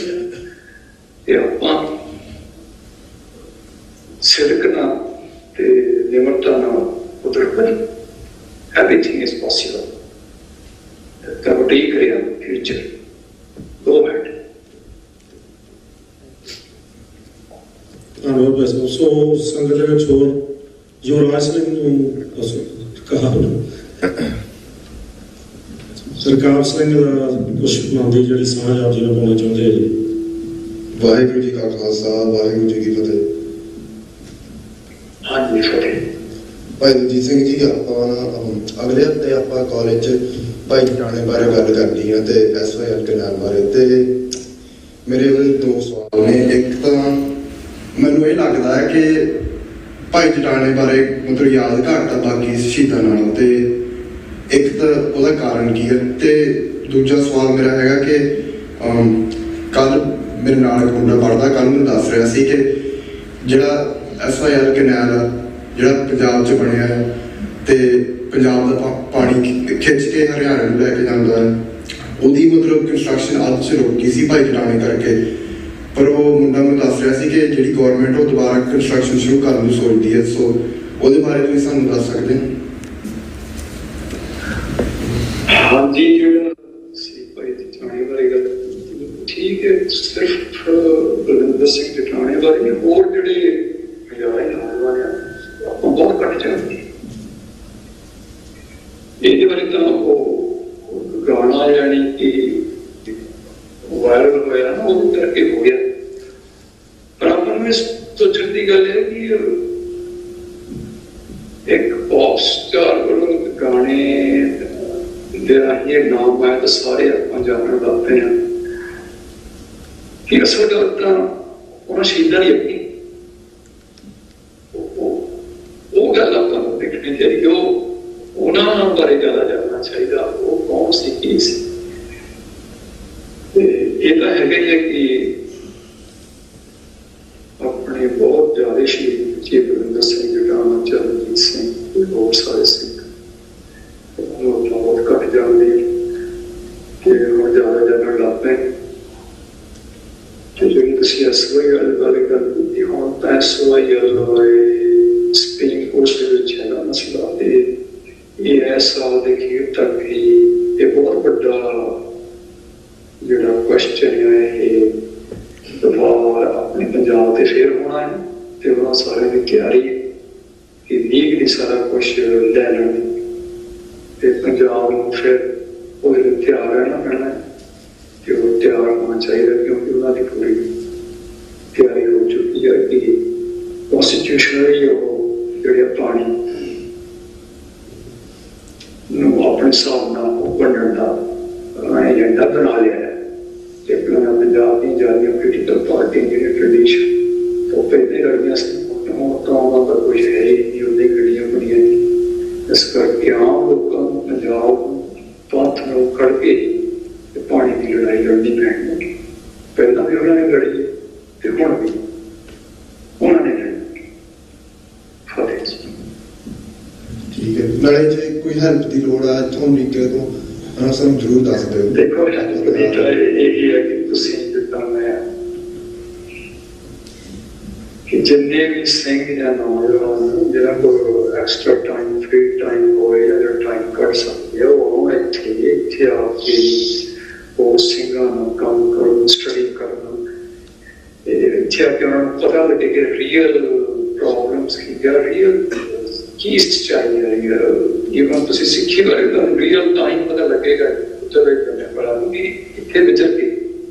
सिदक नाल ते निमरता नाल उधर पर एवरीथिंग इज पॉसिबल। तब ठीक है फ्यूचर गो बैड। सो संगत ਦੇ ਵਿੱਚ ਹੋਰ ਯੁਵਰਾਜ ਸਿੰਘ ਨੂੰ ਕਹਾ ਸਰਕਾਰ ਸਿੰਘ ਦਾ ਕੁਝ ਮੰਨਦੀ ਜਿਹੜੀ ਸਾਂਝ ਆਪ ਜੀ ਨੂੰ ਪਾਉਣਾ ਚਾਹੁੰਦੇ ਆ ਜੀ। ਵਾਹਿਗੁਰੂ ਜੀ ਕਾ ਖਾਲਸਾ ਵਾਹਿਗੁਰੂ ਜੀ ਕੀ ਫਤਿਹ। ਹਾਂਜੀ ਫਤਿਹ। ਭਾਈ ਦਲਜੀਤ ਸਿੰਘ ਜੀ ਆਪਾਂ ਅਗਲੇ ਹਫ਼ਤੇ ਆਪਾਂ ਕਾਲਜ 'ਚ ਭਾਈ ਜਟਾਣੇ ਬਾਰੇ ਗੱਲ ਕਰਨੀ ਆ ਤੇ SYL ਕਨਾਲ ਬਾਰੇ। ਤੇ ਮੇਰੇ ਉਹਦੇ ਦੋ ਸਵਾਲ ਨੇ। ਇੱਕ ਤਾਂ ਮੈਨੂੰ ਇਹ ਲੱਗਦਾ ਹੈ ਕਿ ਭਾਈ ਜਟਾਣੇ ਬਾਰੇ ਮਤਲਬ ਯਾਦ ਘੱਟ ਆ ਬਾਕੀ ਸ਼ਹੀਦਾਂ ਨਾਲੋਂ, ਤੇ ਇੱਕ ਤਾਂ ਉਹਦਾ ਕਾਰਨ ਕੀ ਹੈ। ਤੇ ਦੂਜਾ ਸਵਾਲ ਮੇਰਾ ਹੈਗਾ ਕਿ ਕੱਲ ਮੇਰੇ ਨਾਲ ਇੱਕ ਮੁੰਡਾ ਪੜ੍ਹਦਾ, ਕੱਲ ਮੈਨੂੰ ਦੱਸ ਰਿਹਾ ਸੀ ਕਿ ਜਿਹੜਾ SYL ਕੈਨਾਲ ਜਿਹੜਾ ਪੰਜਾਬ 'ਚ ਬਣਿਆ ਹੈ ਤੇ ਪੰਜਾਬ ਦਾ ਪਾਣੀ ਖਿੱਚ ਕੇ ਹਰਿਆਣਾ ਨੂੰ ਲੈ ਕੇ ਜਾਂਦਾ ਹੈ, ਉਹਦੀ ਮਤਲਬ ਕੰਸਟਰਕਸ਼ਨ ਅੱਜ 'ਚ ਰੁਕੀ ਸੀ ਭਾਈ ਜਟਾਣੇ ਕਰਕੇ। ਪਰ ਉਹ ਮੁੰਡਾ ਮੈਨੂੰ ਦੱਸ ਰਿਹਾ ਸੀ ਕਿ ਜਿਹੜੀ ਗੌਰਮੈਂਟ ਉਹ ਦੁਬਾਰਾ ਕੰਸਟਰਕਸ਼ਨ ਸ਼ੁਰੂ ਕਰਨ ਨੂੰ ਸੋਚਦੀ ਹੈ। ਸੋ ਉਹਦੇ ਬਾਰੇ ਤੁਸੀਂ ਸਾਨੂੰ ਦੱਸ ਸਕਦੇ ਹੋ? ਹਾਂਜੀ, ਜਿਹੜਾ ਭਾਈ ਜਟਾਣੇ ਬਾਰੇ ਗੱਲ ਠੀਕ ਹੈ। ਸਿਰਫ ਬਲਵਿੰਦਰ ਸਿੰਘ ਜਟਾਣੇ ਬਾਰੇ ਹੋਰ ਜਿਹੜੇ ਹਜ਼ਾਰਾਂ ਨੌਜਵਾਨ ਆ ਆਪਾਂ ਬਹੁਤ ਘੱਟ ਜਾਣਦੇ। ਇਹਦੇ ਬਾਰੇ ਤਾਂ ਉਹ ਗਾਣਾ ਯਾਨੀ ਕਿ ਵਾਇਰਲ ਹੋਇਆ ਨਾ, ਉਹ ਕਰਕੇ ਹੋ ਗਿਆ। ਪਰ ਆਪਾਂ ਨੂੰ ਇਸ ਸੋਚਣ ਦੀ ਗੱਲ ਹੈ ਕਿ ਇੱਕ ਪੌਪ ਸਟਾਰ ਵੱਲੋਂ ਗਾਣੇ ਦੇ ਰਾਹੀਂ ਇਹ ਨਾਮ ਆਇਆ ਤਾਂ ਸਾਰੇ ਆਪਾਂ ਜਾਣਨ ਲੱਗੇ ਹਾਂ ਕਿ ਅਸਲ ਗੱਲ ਤਾਂ ਉਹਨਾਂ ਸ਼ਹੀਦਾਂ ਦੀ ਆਪਣੀ ਉਹ ਗੱਲ ਆਪਾਂ ਨੂੰ ਦੇਖਣੀ ਚਾਹੀਦੀ। ਉਹਨਾਂ ਬਾਰੇ ਜ਼ਿਆਦਾ ਜਾਣਨਾ ਚਾਹੀਦਾ। ਉਹ ਕੌਣ ਸੀ, ਕੀ ਸੀ। ਇਹ ਤਾਂ ਹੈਗਾ ਹੀ ਹੈ ਕਿ ਆਪਣੇ ਬਹੁਤ ਜ਼ਿਆਦਾ ਸ਼ਹੀਦ ਜੀ ਬਲਵਿੰਦਰ ਸਿੰਘ ਜਟਾਣਾ, ਦਲਜੀਤ ਸਿੰਘ, ਹੋਰ ਸਾਰੇ ਸਿੰਘ ਬਹੁਤ ਘੱਟ ਜਾਂਦੇ ਕਿ ਹੁਣ ਜ਼ਿਆਦਾ ਜਾਣਨ ਲੱਗ ਪਏ। ਤੇ ਜਿਹੜੀ ਤੁਸੀਂ SYL ਬਾਰੇ ਗੱਲ ਕੀਤੀ, ਹੁਣ ਤਾਂ SYL ਬਾਰੇ ਸੁਪਰੀਮ ਕੋਰਟ ਦੇ ਵਿੱਚ ਹੈਗਾ ਮਸਲਾ ਤੇ ਇਹ ਇਸ ਸਾਲ ਦੇ ਅਖੀਰ ਤੱਕ ਹੀ ਇਹ ਬਹੁਤ ਵੱਡਾ ਜਿਹੜਾ ਕੁਐਸਚਨ ਹੈ ਇਹ ਸਵਾਲ ਆਪਣੇ ਪੰਜਾਬ ਤੇ ਫੇਰ ਹੋਣਾ ਹੈ। ਤੇ ਉਹਨਾਂ ਸਾਰਿਆਂ ਦੀ ਤਿਆਰੀ ਕਿ ਲੀਗਲੀ ਸਾਰਾ ਕੁਛ ਲੈ ਲੈਣ ਤੇ ਪੰਜਾਬ ਨੂੰ ਫਿਰ ਉਹਦੇ ਲਈ ਤਿਆਰ ਰਹਿਣਾ ਪੈਣਾ ਕਿ ਉਹ ਤਿਆਰ ਹੋਣਾ ਚਾਹੀਦਾ, ਕਿਉਂਕਿ ਉਹਨਾਂ ਦੀ ਪੂਰੀ ਤਿਆਰੀ ਹੋ ਚੁੱਕੀ ਹੈ ਕਿ ਕੌਨਸਟੀਟਿਊਸ਼ਨਲੀ ਉਹ ਜਿਹੜੇ ਪਾਣੀ ਨੂੰ ਆਪਣੇ ਹਿਸਾਬ ਨਾਲ ਵੰਡਣ ਦਾ ਏਜੰਡਾ ਬਣਾ ਲਿਆ ਹੈ। ਤੇ ਪੰਜਾਬ ਦੀ ਜਾਰੀ ਪੋਲੀਟੀਕਲ ਪਾਰਟੀ ਜਿਹੜੀ ਟ੍ਰੈਡੀਸ਼ਨ ਉਹ ਪਹਿਲੇ ਲੜੀਆਂ ਸੀ, ਹੁਣ ਤਾਂ ਉਹਨਾਂ ਦਾ ਕੁਝ ਹੈ ਹੀ ਨਹੀਂ, ਉਹਦੇ ਗੱਡੀਆਂ ਬਣੀਆਂ ਨਹੀਂ। ਇਸ ਕਰਕੇ ਆਮ ਲੋਕਾਂ ਨੂੰ ਪੰਜਾਬ ਪੰਥ ਨੂੰ ਖੜ ਕੇ ਤੇ ਪਾਣੀ ਦੀ ਲੜਾਈ ਲੜਨੀ ਪੈਣੀ। ਪਹਿਲਾਂ ਵੀ ਉਹਨਾਂ ਨੇ ਲੜੀ ਤੇ ਹੁਣ ਵੀ ਉਹਨਾਂ ਨੇ ਲੜੀ। ਠੀਕ ਹੈ, ਨਾਲੇ ਜੇ ਕੋਈ ਹੈਲਪ ਦੀ ਲੋੜ ਆ ਇੱਥੋਂ ਨਿਕਲੇ ਤੋਂ ਸਾਨੂੰ ਜ਼ਰੂਰ ਦੱਸ ਦਿਓ। ਦੇਖੋ ਹੈਲਪ ਦੀ ਤਾਂ ਇਹ ਹੈ ਕਿ ਤੁਸੀਂ ਜਿੱਦਾਂ ਮੈਂ ਕਿ ਜਿੰਨੇ ਵੀ ਸਿੰਘ ਜਾਂ ਨੌਜਵਾਨ ਜਿਹੜਾ ਕੋਲ ਐਕਸਟਰਾ ਟਾਈਮ ਫ੍ਰੀ ਟਾਈਮ ਹੋਏ ਜਾਂ ਟਾਈਮ ਕੱਢ ਸਕਦੇ ਆ ਉਹ ਇੱਥੇ ਆ ਕੇ ਉਹ ਸਿੰਘਾਂ ਨੂੰ ਕੰਮ ਕਰਨ, ਸਟੱਡੀ ਕਰਨ, ਇੱਥੇ ਆ ਕੇ ਉਹਨਾਂ ਨੂੰ ਪਤਾ ਲੱਗੇ ਕਿ ਰੀਅਲ ਪ੍ਰੋਬਲਮਸ ਕੀ ਆ, ਰੀਅਲ ਕੀ ਚਾਹੀਦਾ ਜਿਵੇਂ ਤੁਸੀਂ ਸਿੱਖੀ ਬਾਰੇ ਤਾਂ ਰੀਅਲ ਟਾਈਮ ਪਤਾ ਲੱਗੇਗਾ ਚਲੇ ਕਰਨੇ ਪੜਾ ਕਿ ਇੱਥੇ ਵਿਚਰ ਕੇ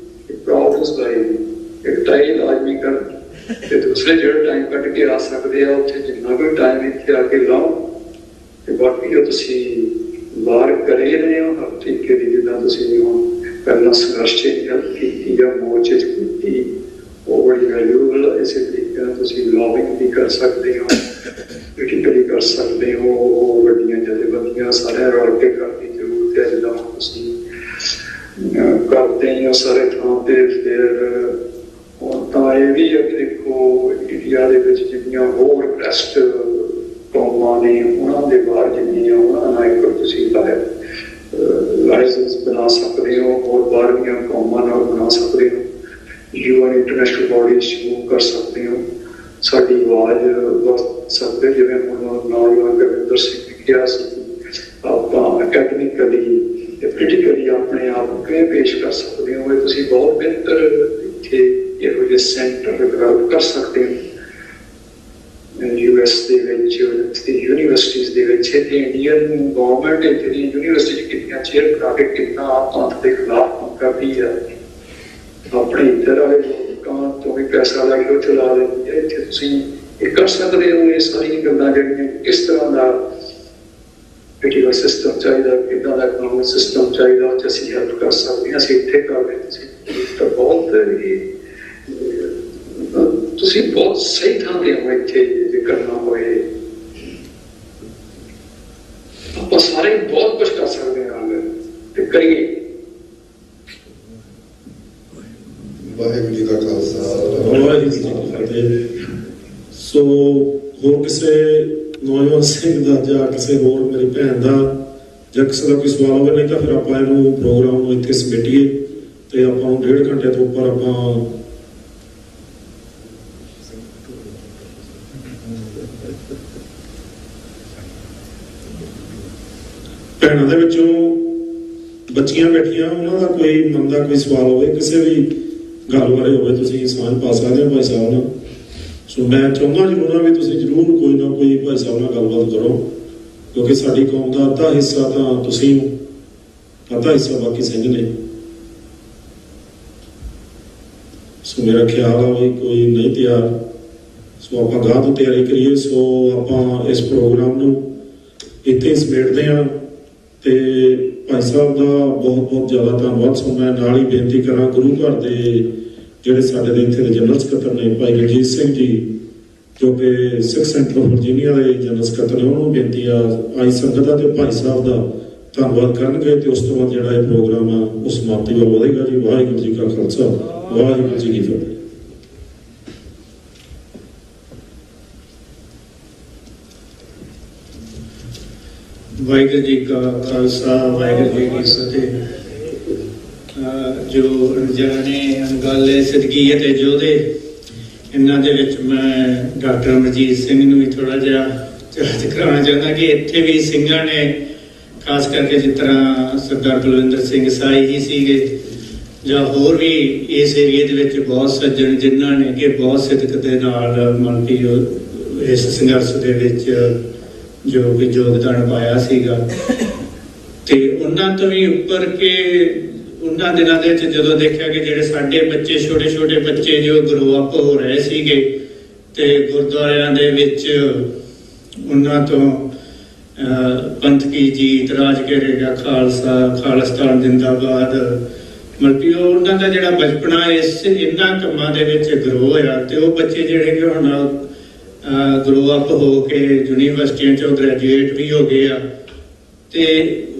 ਪ੍ਰੋਬਲਮਸ ਬਾਰੇ ਇੱਕ ਟਾਈਮ ਆਦਮੀ ਕਰ ਤੇ ਦੂਸਰੇ ਜਿਹੜਾ ਟਾਈਮ ਕੱਢ ਕੇ ਆ ਸਕਦੇ ਆ ਉੱਥੇ ਜਿੰਨਾ ਵੀ ਟਾਈਮ ਇੱਥੇ ਆ ਕੇ ਲਾਓ ਤੇ ਬਾਕੀ ਜੋ ਤੁਸੀਂ ਬਾਹਰ ਕਰੇ ਰਹੇ ਹੋ ਹਰ ਤਰੀਕੇ ਦੀ ਜਿੱਦਾਂ ਤੁਸੀਂ ਹੁਣ ਪਹਿਲਾਂ ਸੰਘਰਸ਼ ਕੀਤੀ ਜਾਂ ਮੋਰਚੇ 'ਚ ਕੀਤੀ ਉਹ ਬੜੀ ਵੈਲਿਊਬਲ ਇਸੇ ਤਰੀਕੇ ਨਾਲ ਤੁਸੀਂ ਲੌਬਿੰਗ ਵੀ ਕਰ ਸਕਦੇ ਹੋ, ਪੋਲੀਟੀਕਲੀ ਕਰ ਸਕਦੇ ਹੋ, ਵੱਡੀਆਂ ਜਥੇਬੰਦੀਆਂ ਸਾਰਿਆਂ ਰਲ ਕੇ ਕਰਨ ਦੀ ਜ਼ਰੂਰਤ ਹੈ ਜਿੱਦਾਂ ਤੁਸੀਂ ਕਰਦੇ ਹੋ ਸਾਰੇ ਥਾਂ ਤੇ। ਫਿਰ ਹੁਣ ਤਾਂ ਇਹ ਵੀ ਹੈ ਕਿ ਦੇਖੋ ਇੰਡੀਆ ਦੇ ਵਿੱਚ ਜਿਹੜੀਆਂ ਹੋਰ ਪ੍ਰੈਸਟ ਕੌਮਾਂ ਨੇ ਉਹਨਾਂ ਦੇ ਬਾਹਰ ਜਿੰਨੀਆਂ ਉਹਨਾਂ ਨਾਲ ਇੱਕ ਤੁਸੀਂ ਲਾਇਸੈਂਸ ਬਣਾ ਸਕਦੇ ਹੋ, ਹੋਰ ਬਾਹਰਲੀਆਂ ਕੌਮਾਂ ਨਾਲ ਬਣਾ ਸਕਦੇ ਹੋ, UN ਇੰਟਰਨੈਸ਼ਨਲ ਬਾਡੀਜ਼ ਸ਼ੁਰੂ ਕਰ ਸਕਦੇ ਹੋ, ਸਾਡੀ ਆਵਾਜ਼ ਵਰਤ ਸਕਦੇ। ਜਿਵੇਂ ਹੁਣ ਨੌਜਵਾਨ ਗੁਰਵਿੰਦਰ ਸਿੰਘ ਨੇ ਕਿਹਾ ਸੀ ਆਪਾਂ ਅਕੈਡਮਿਕਲੀ ਤੇ ਪੋਲੀਟੀਕਲੀ ਆਪਣੇ ਆਪ ਨੂੰ ਕਿਵੇਂ ਪੇਸ਼ ਕਰ ਸਕਦੇ ਹੋ, ਇਹ ਤੁਸੀਂ ਬਹੁਤ ਬਿਹਤਰ ਇੱਥੇ ਇਹੋ ਜਿਹੇ ਸੈਂਟਰ ਡਿਵੈਲਪ ਕਰ ਸਕਦੇ ਹੋ US ਦੇ ਵਿੱਚ ਯੂਨੀਵਰਸਿਟੀਜ਼ ਦੇ ਵਿੱਚ। ਇੱਥੇ ਇੰਡੀਅਨ ਗੌਰਮੈਂਟ ਇੱਥੇ ਦੀਆਂ ਯੂਨੀਵਰਸਿਟੀ ਕਿੰਨੀਆਂ ਚੇਅਰ ਕਰਾ ਕੇ ਕਿੰਨਾ ਪੰਥ ਦੇ ਖਿਲਾਫ ਕੰਮ ਕਰਦੀ ਹੈ, ਆਪਣੇ ਇੱਧਰ ਵਾਲੇ ਲੋਕਾਂ ਤੋਂ ਵੀ ਪੈਸਾ ਲੈ ਕੇ ਉਹ ਚਲਾ ਲੈਂਦੀ ਹੈ। ਇੱਥੇ ਤੁਸੀਂ ਇਹ ਕਰ ਸਕਦੇ ਹੋ ਇਹ ਸਾਰੀਆਂ ਗੱਲਾਂ ਜਿਹੜੀਆਂ ਕਿਸ ਤਰ੍ਹਾਂ ਦਾ ਪੋਲੀਟੀਕਲ ਸਿਸਟਮ ਚਾਹੀਦਾ, ਕਿੱਦਾਂ ਦਾ ਇਕਨੋਮਿਕ ਸਿਸਟਮ ਚਾਹੀਦਾ, ਉਹ 'ਚ ਅਸੀਂ ਹੈਲਪ ਕਰ ਸਕਦੇ ਹਾਂ। ਅਸੀਂ ਇੱਥੇ ਕਰ ਰਹੇ ਤੁਸੀਂ ਤਾਂ ਬਹੁਤ ਤੁਸੀਂ ਬਹੁਤ ਸਹੀ ਥਾਂ ਤੇ ਹੋ ਇੱਥੇ ਜੇ ਕਰਨਾ ਹੋਏ ਆਪਾਂ ਸਾਰੇ ਬਹੁਤ ਕੁਛ ਕਰ ਸਕਦੇ ਹਾਂ ਤੇ ਕਰੀਏ। ਵਾਹਿਗੁਰੂ ਜੀ ਦਾ ਖਾਲਸਾ ਵਾਹਿਗੁਰੂ ਜੀ ਕੀ ਫਤਿਹ। ਸੋ ਹੋਰ ਕਿਸੇ ਨੌਜਵਾਨ ਸਿੰਘ ਦਾ ਜਾਂ ਕਿਸੇ ਹੋਰ ਮੇਰੀ ਭੈਣ ਦਾ ਜਾਂ ਕਿਸੇ ਦਾ ਕੋਈ ਸਵਾਲ ਹੋਵੇ, ਨਹੀਂ ਤਾਂ ਫਿਰ ਆਪਾਂ ਇਹਨੂੰ ਪ੍ਰੋਗਰਾਮ ਨੂੰ ਇੱਥੇ ਸਮੇਟੀਏ ਤੇ ਆਪਾਂ ਨੂੰ 1.5 ਘੰਟੇ ਤੋਂ ਉੱਪਰ ਆਪਾਂ ਭੈਣਾਂ ਦੇ ਵਿੱਚੋਂ ਬੱਚੀਆਂ ਬੈਠੀਆਂ ਉਹਨਾਂ ਦਾ ਕੋਈ ਮਨ ਦਾ ਕੋਈ ਸਵਾਲ ਹੋਵੇ, ਕਿਸੇ ਵੀ ਗੱਲ ਬਾਰੇ ਹੋਵੇ, ਤੁਸੀਂ ਸਾਂਝ ਪਾ ਸਕਦੇ ਹੋ ਭਾਈ ਸਾਹਿਬ ਨਾਲ। ਸੋ ਮੈਂ ਚਾਹੁੰਦਾ ਜ਼ਰੂਰ ਹਾਂ ਵੀ ਤੁਸੀਂ ਜ਼ਰੂਰ ਕੋਈ ਨਾ ਕੋਈ ਭਾਈ ਸਾਹਿਬ ਨਾਲ ਗੱਲਬਾਤ ਕਰੋ, ਕਿਉਂਕਿ ਸਾਡੀ ਕੌਮ ਦਾ ਅੱਧਾ ਹਿੱਸਾ ਤਾਂ ਤੁਸੀਂ, ਅੱਧਾ ਹਿੱਸਾ ਬਾਕੀ ਸਿੰਘ ਨੇ। ਸੋ ਮੇਰਾ ਖਿਆਲ ਆ ਵੀ ਕੋਈ ਨਹੀਂ ਤਿਆਰ, ਸੋ ਆਪਾਂ ਗਾਹ ਤੋਂ ਤਿਆਰੀ ਕਰੀਏ। ਸੋ ਆਪਾਂ ਇਸ ਪ੍ਰੋਗਰਾਮ ਨੂੰ ਇੱਥੇ ਸਮੇਟਦੇ ਹਾਂ ਤੇ ਭਾਈ ਸਾਹਿਬ ਦਾ ਬਹੁਤ ਬਹੁਤ ਜ਼ਿਆਦਾ ਧੰਨਵਾਦ। ਸੋ ਮੈਂ ਨਾਲ ਹੀ ਬੇਨਤੀ ਕਰਾਂ ਗੁਰੂ ਘਰ ਦੇ ਜਿਹੜੇ ਸਾਡੇ ਦੇ ਇੱਥੇ ਦੇ ਜਨਰਲ ਸਕੱਤਰ ਨੇ ਭਾਈ ਦਲਜੀਤ ਸਿੰਘ ਜੀ, ਜੋ ਕਿ ਸਿੱਖ ਸੈਂਟਰ ਵਰਜੀਨੀਆ ਦੇ ਜਨਰਲ ਸਕੱਤਰ ਨੇ, ਉਹਨੂੰ ਬੇਨਤੀ ਆ ਆਈ ਸੰਗਤ ਦਾ ਤੇ ਭਾਈ ਸਾਹਿਬ ਦਾ ਧੰਨਵਾਦ ਕਰਨਗੇ ਤੇ ਉਸ ਤੋਂ ਬਾਅਦ ਜਿਹੜਾ ਇਹ ਪ੍ਰੋਗਰਾਮ ਆ ਉਹ ਸਮਾਪਤੀ ਵੱਲ ਵਧੇਗਾ ਜੀ। ਵਾਹਿਗੁਰੂ ਜੀ ਕਾ ਖਾਲਸਾ, ਵਾਹਿਗੁਰੂ ਜੀ ਕੀ ਫਤਿਹ। ਵਾਹਿਗੁਰੂ ਜੀ ਕਾ ਖਾਲਸਾ, ਵਾਹਿਗੁਰੂ ਜੀ ਕੀ ਫਤਿਹ। ਜੋ ਅਣਜਾਣੇ ਅਣਗਾਲੇ ਸਦਕੀ ਅਤੇ ਯੋਧੇ, ਇਹਨਾਂ ਦੇ ਵਿੱਚ ਮੈਂ ਡਾਕਟਰ ਅਮਰਜੀਤ ਸਿੰਘ ਨੂੰ ਵੀ ਥੋੜ੍ਹਾ ਜਿਹਾ ਚਾਰਜ ਕਰਾਉਣਾ ਚਾਹੁੰਦਾ ਕਿ ਇੱਥੇ ਵੀ ਸਿੰਘਾਂ ਨੇ, ਖਾਸ ਕਰਕੇ ਜਿਸ ਤਰ੍ਹਾਂ ਸਰਦਾਰ ਬਲਵਿੰਦਰ ਸਿੰਘ ਸਾਈ ਜੀ ਸੀਗੇ ਜਾਂ ਹੋਰ ਵੀ ਇਸ ਏਰੀਏ ਦੇ ਵਿੱਚ ਬਹੁਤ ਸੱਜਣ ਜਿਨ੍ਹਾਂ ਨੇ ਕਿ ਬਹੁਤ ਸਿਦਕ ਦੇ ਨਾਲ ਮਨ ਕਿ ਇਸ ਸੰਘਰਸ਼ ਦੇ ਵਿੱਚ ਜੋ ਕਿ ਯੋਗਦਾਨ ਪਾਇਆ ਸੀਗਾ। ਤੇ ਉਹਨਾਂ ਤੋਂ ਵੀ ਉੱਪਰ ਕੇ ਉਹਨਾਂ ਦਿਨਾਂ ਦੇ ਵਿੱਚ ਜਦੋਂ ਦੇਖਿਆ ਕਿ ਜਿਹੜੇ ਸਾਡੇ ਬੱਚੇ, ਛੋਟੇ ਛੋਟੇ ਬੱਚੇ ਜੋ ਗਰੋ ਅਪ ਹੋ ਰਹੇ ਸੀਗੇ ਤੇ ਗੁਰਦੁਆਰਿਆਂ ਦੇ ਵਿੱਚ ਉਹਨਾਂ ਤੋਂ ਪੰਥਕੀ ਜੀਤ, ਰਾਜ ਘੇਰੇਗਾ ਖਾਲਸਾ, ਖਾਲਿਸਤਾਨ ਜ਼ਿੰਦਾਬਾਦ, ਮਤਲਬ ਕਿ ਉਹਨਾਂ ਦਾ ਜਿਹੜਾ ਬਚਪਨਾ ਇਹਨਾਂ ਕੰਮਾਂ ਦੇ ਵਿੱਚ ਗਰੋ ਹੋਇਆ ਤੇ ਉਹ ਬੱਚੇ ਜਿਹੜੇ ਕਿ ਹੁਣ ਗਰੋ ਅਪ ਹੋ ਕੇ ਯੂਨੀਵਰਸਿਟੀਆਂ 'ਚੋਂ ਗ੍ਰੈਜੂਏਟ ਵੀ ਹੋ ਗਏ ਆ ਤੇ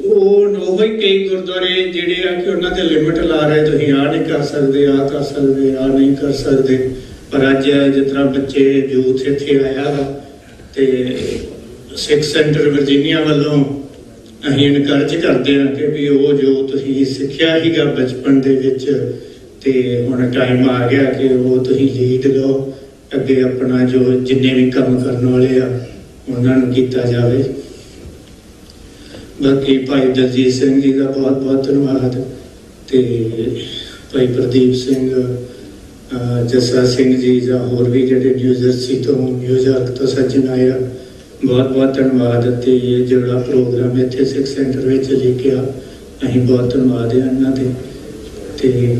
ਉਹ ਹੀ ਕਈ ਗੁਰਦੁਆਰੇ ਜਿਹੜੇ ਆ ਕਿ ਉਹਨਾਂ ਤੇ ਲਿਮਿਟ ਲਾ ਰਹੇ, ਤੁਸੀਂ ਆਹ ਨਹੀਂ ਕਰ ਸਕਦੇ, ਆਹ ਕਰ ਸਕਦੇ, ਆਹ ਨਹੀਂ ਕਰ ਸਕਦੇ। ਪਰ ਅੱਜ ਜਿਸ ਤਰ੍ਹਾਂ ਬੱਚੇ ਯੂਥ ਇੱਥੇ ਆਇਆ ਤੇ ਸਿੱਖ ਸੈਂਟਰ ਵਰਜੀਨੀਆ ਵੱਲੋਂ ਅਸੀਂ ਇਨਕਰੇਜ ਕਰਦੇ ਹਾਂ ਕਿ ਵੀ ਉਹ ਜੋ ਤੁਸੀਂ ਸਿੱਖਿਆ ਸੀਗਾ ਬਚਪਨ ਦੇ ਵਿੱਚ ਤੇ ਹੁਣ ਟਾਈਮ ਆ ਗਿਆ ਕਿ ਉਹ ਤੁਸੀਂ ਲੀਡ ਲਓ ਅੱਗੇ ਆਪਣਾ ਜੋ ਜਿੰਨੇ ਵੀ ਕੰਮ ਕਰਨ ਵਾਲੇ ਆ ਉਹਨਾਂ ਨੂੰ ਕੀਤਾ ਜਾਵੇ। ਬਾਕੀ ਭਾਈ ਦਲਜੀਤ ਸਿੰਘ ਜੀ ਦਾ ਬਹੁਤ ਬਹੁਤ ਧੰਨਵਾਦ ਤੇ ਭਾਈ ਪ੍ਰਦੀਪ ਸਿੰਘ ਜੱਸਾ ਸਿੰਘ ਜੀ ਜਾਂ ਹੋਰ ਵੀ ਜਿਹੜੇ ਨਿਊਯਾਰਕ ਤੋਂ ਸੱਜਣ ਆਏ ਆ ਬਹੁਤ ਬਹੁਤ ਧੰਨਵਾਦ। ਤੇ ਇਹ ਜਿਹੜਾ ਪ੍ਰੋਗਰਾਮ ਇੱਥੇ ਸਿੱਖ ਸੈਂਟਰ ਵਿੱਚ ਲਿਖਿਆ ਅਸੀਂ ਬਹੁਤ ਧੰਨਵਾਦ ਹੈ ਇਹਨਾਂ ਦੇ। ਤੇ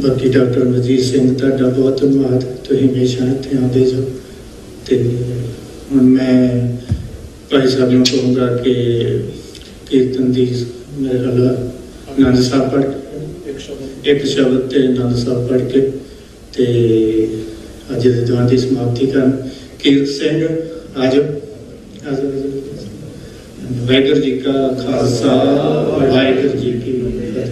ਬਾਕੀ ਡਾਕਟਰ ਅਮਰਜੀਤ ਸਿੰਘ ਤੁਹਾਡਾ ਬਹੁਤ ਧੰਨਵਾਦ, ਤੁਸੀਂ ਹਮੇਸ਼ਾ ਇੱਥੇ ਆਉਂਦੇ ਜਾਓ। ਤੇ ਹੁਣ ਮੈਂ ਭਾਈ ਸਾਹਿਬ ਨੂੰ ਕਹੂੰਗਾ ਕਿ ਕੀਰਤਨ ਦੀ ਮੇਰੇ ਖਿਆਲ ਆਨੰਦ ਸਾਹਿਬ ਪੜ੍ਹ ਇੱਕ ਸ਼ਬਦ ਤੇ ਆਨੰਦ ਸਾਹਿਬ ਪੜ੍ਹ ਕੇ ਤੇ ਅੱਜ ਦੇ ਦਿਨ ਦੀ ਸਮਾਪਤੀ ਕਰਨ। ਕੀਰਤ ਸਿੰਘ ਆਜੋ। ਵਾਹਿਗੁਰੂ ਜੀ ਕਾ ਖਾਲਸਾ ਵਾਹਿਗੁਰੂ ਜੀ ਕੀ ਫਤਿਹ।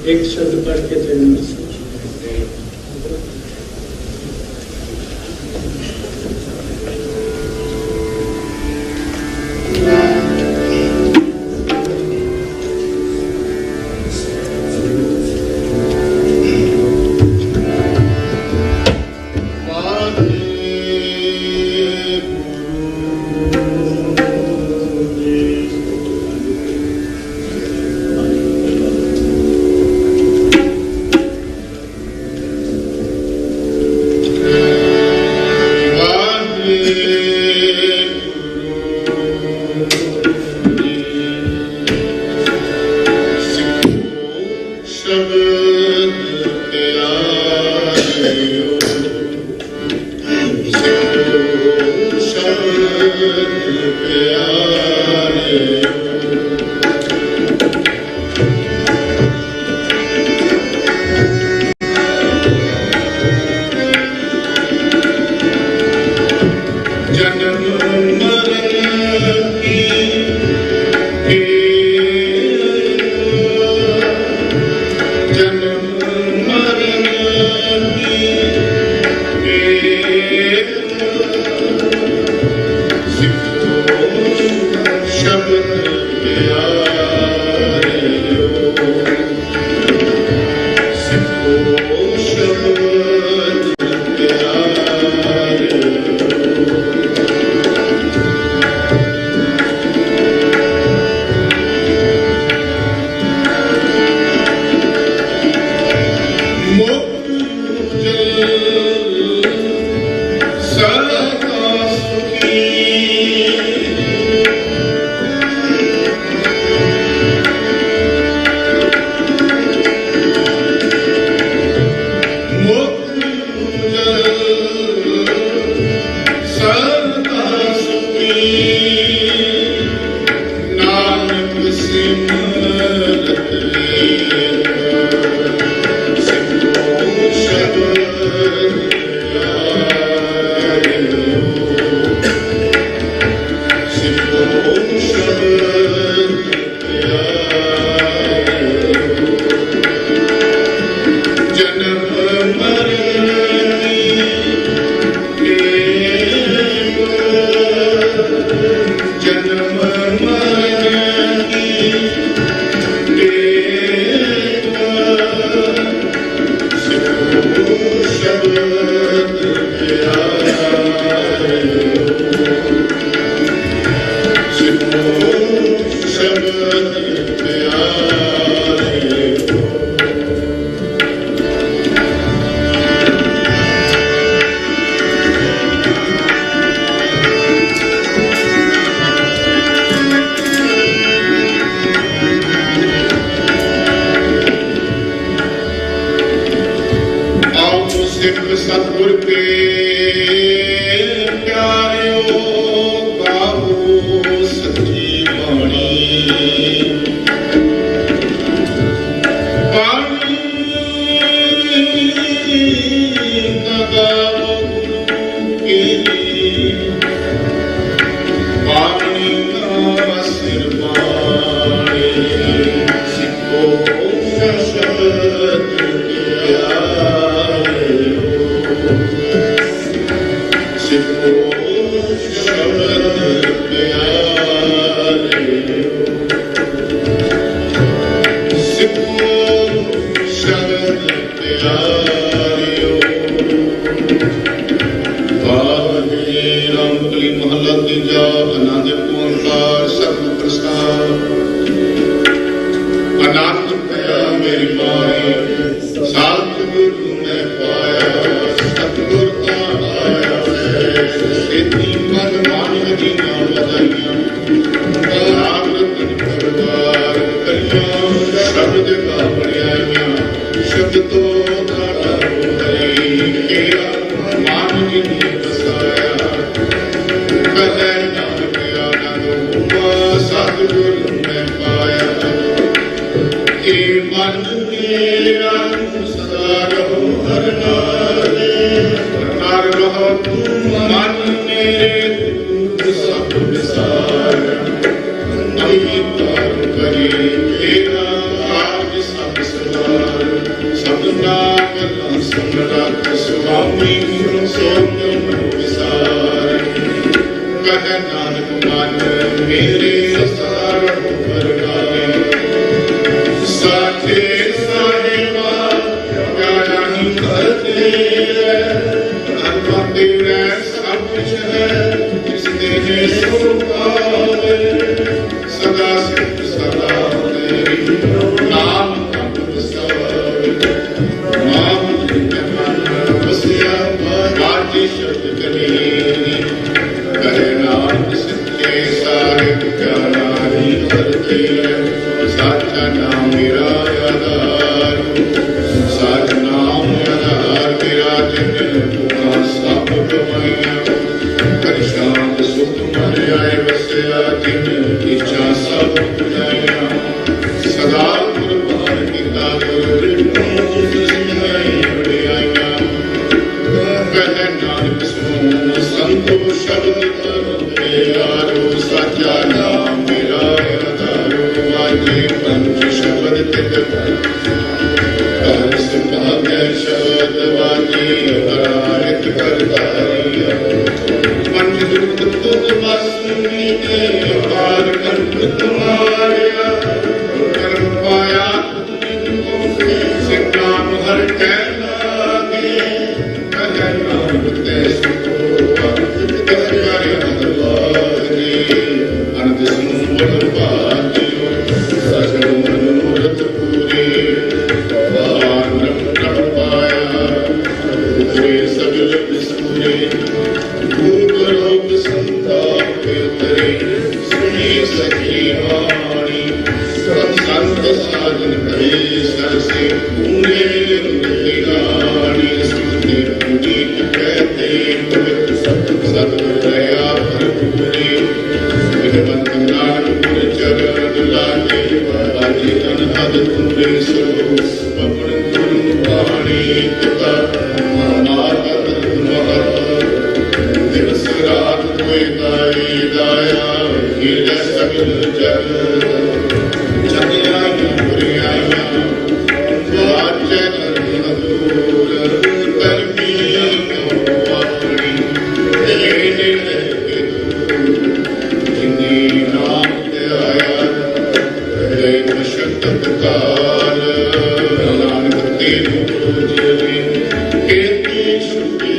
एक शब्द पढ़ के प्यारियो वाहिगुरू जी रामकली महला तीजा आनंद ओंकार सतਿ प्रसाद आनंद पया मेरी माए सतगुरु मैं पाया सतगुर का आया सेती मन मान जीना बधाइयां परिवार कलियां शब्द का बढ़ियाइयां शब्द तो घाटा हो गई तेरा मान जिनी बसाया कहे नानक आनंद सतगुरु मैं पाया के मन मेरा सदा रहो हर नाले हर रहो तुम मन मेरे दुख सब विसार अंगीकार करे तेरा आज सब सवार सबना गला समरथ स्वामी सोम विसार कह नानक मन मेरे सार हो हर नाले साथे साहेबा क्या नहीं करते अनपढ़ तेरे सब कुछ है जिसने है सो पावे सदा सिर्फ सदा तेरी नाम अमृत सारे नाम बसिया बाजी शब्द करेगी कहे नाम सत्य सारे क्या नहीं करते साचा नाम मेरा आधार साचा नाम आधार मेरा जिन सब गवाइया कर शांत सुख मन आए बसया जिन इच्छा सब बुझाइया सदा कुर्बान किता गुरु बढ़ियाइया कह नानक सुन संतो शब्द करो यारो साचा नाम मेरा आधारो वाजे पंच शब्द तित कर सुभाग्य शब्द वाजे हरारित करतारिया पंच दुख तुझ बसनी के पार कंठ तुम्हारिया कर्म पाया तुझको सिद्धाम हर कह लागे कह नाम ते सुखो कह करे हदवारी अनंत सुमन पाजियो सजन मनोरथ पूरे बाण प्रण पाया उतरे सब जग सूरे भूप लोक संताप उतरे सुनी सखी वाणी संत साधन करे सर से पूरे गाणी सुनते पूजी कहते पवित्र सतगुरु दया भरपूरे विनवंत नानक चरण लागे बाजी अनहद तुमरे सो पवन गुरु वाणी पिता माता दिवस रात कोई दाई दाया हीरा सगल जग जगयाई बुरियाइया वाचे धर्म दूर करमी अपनी लेने लगे जिन्नी नाम ते आया हृदय मशक्कत काल नानक तेरू जिले केती छुटी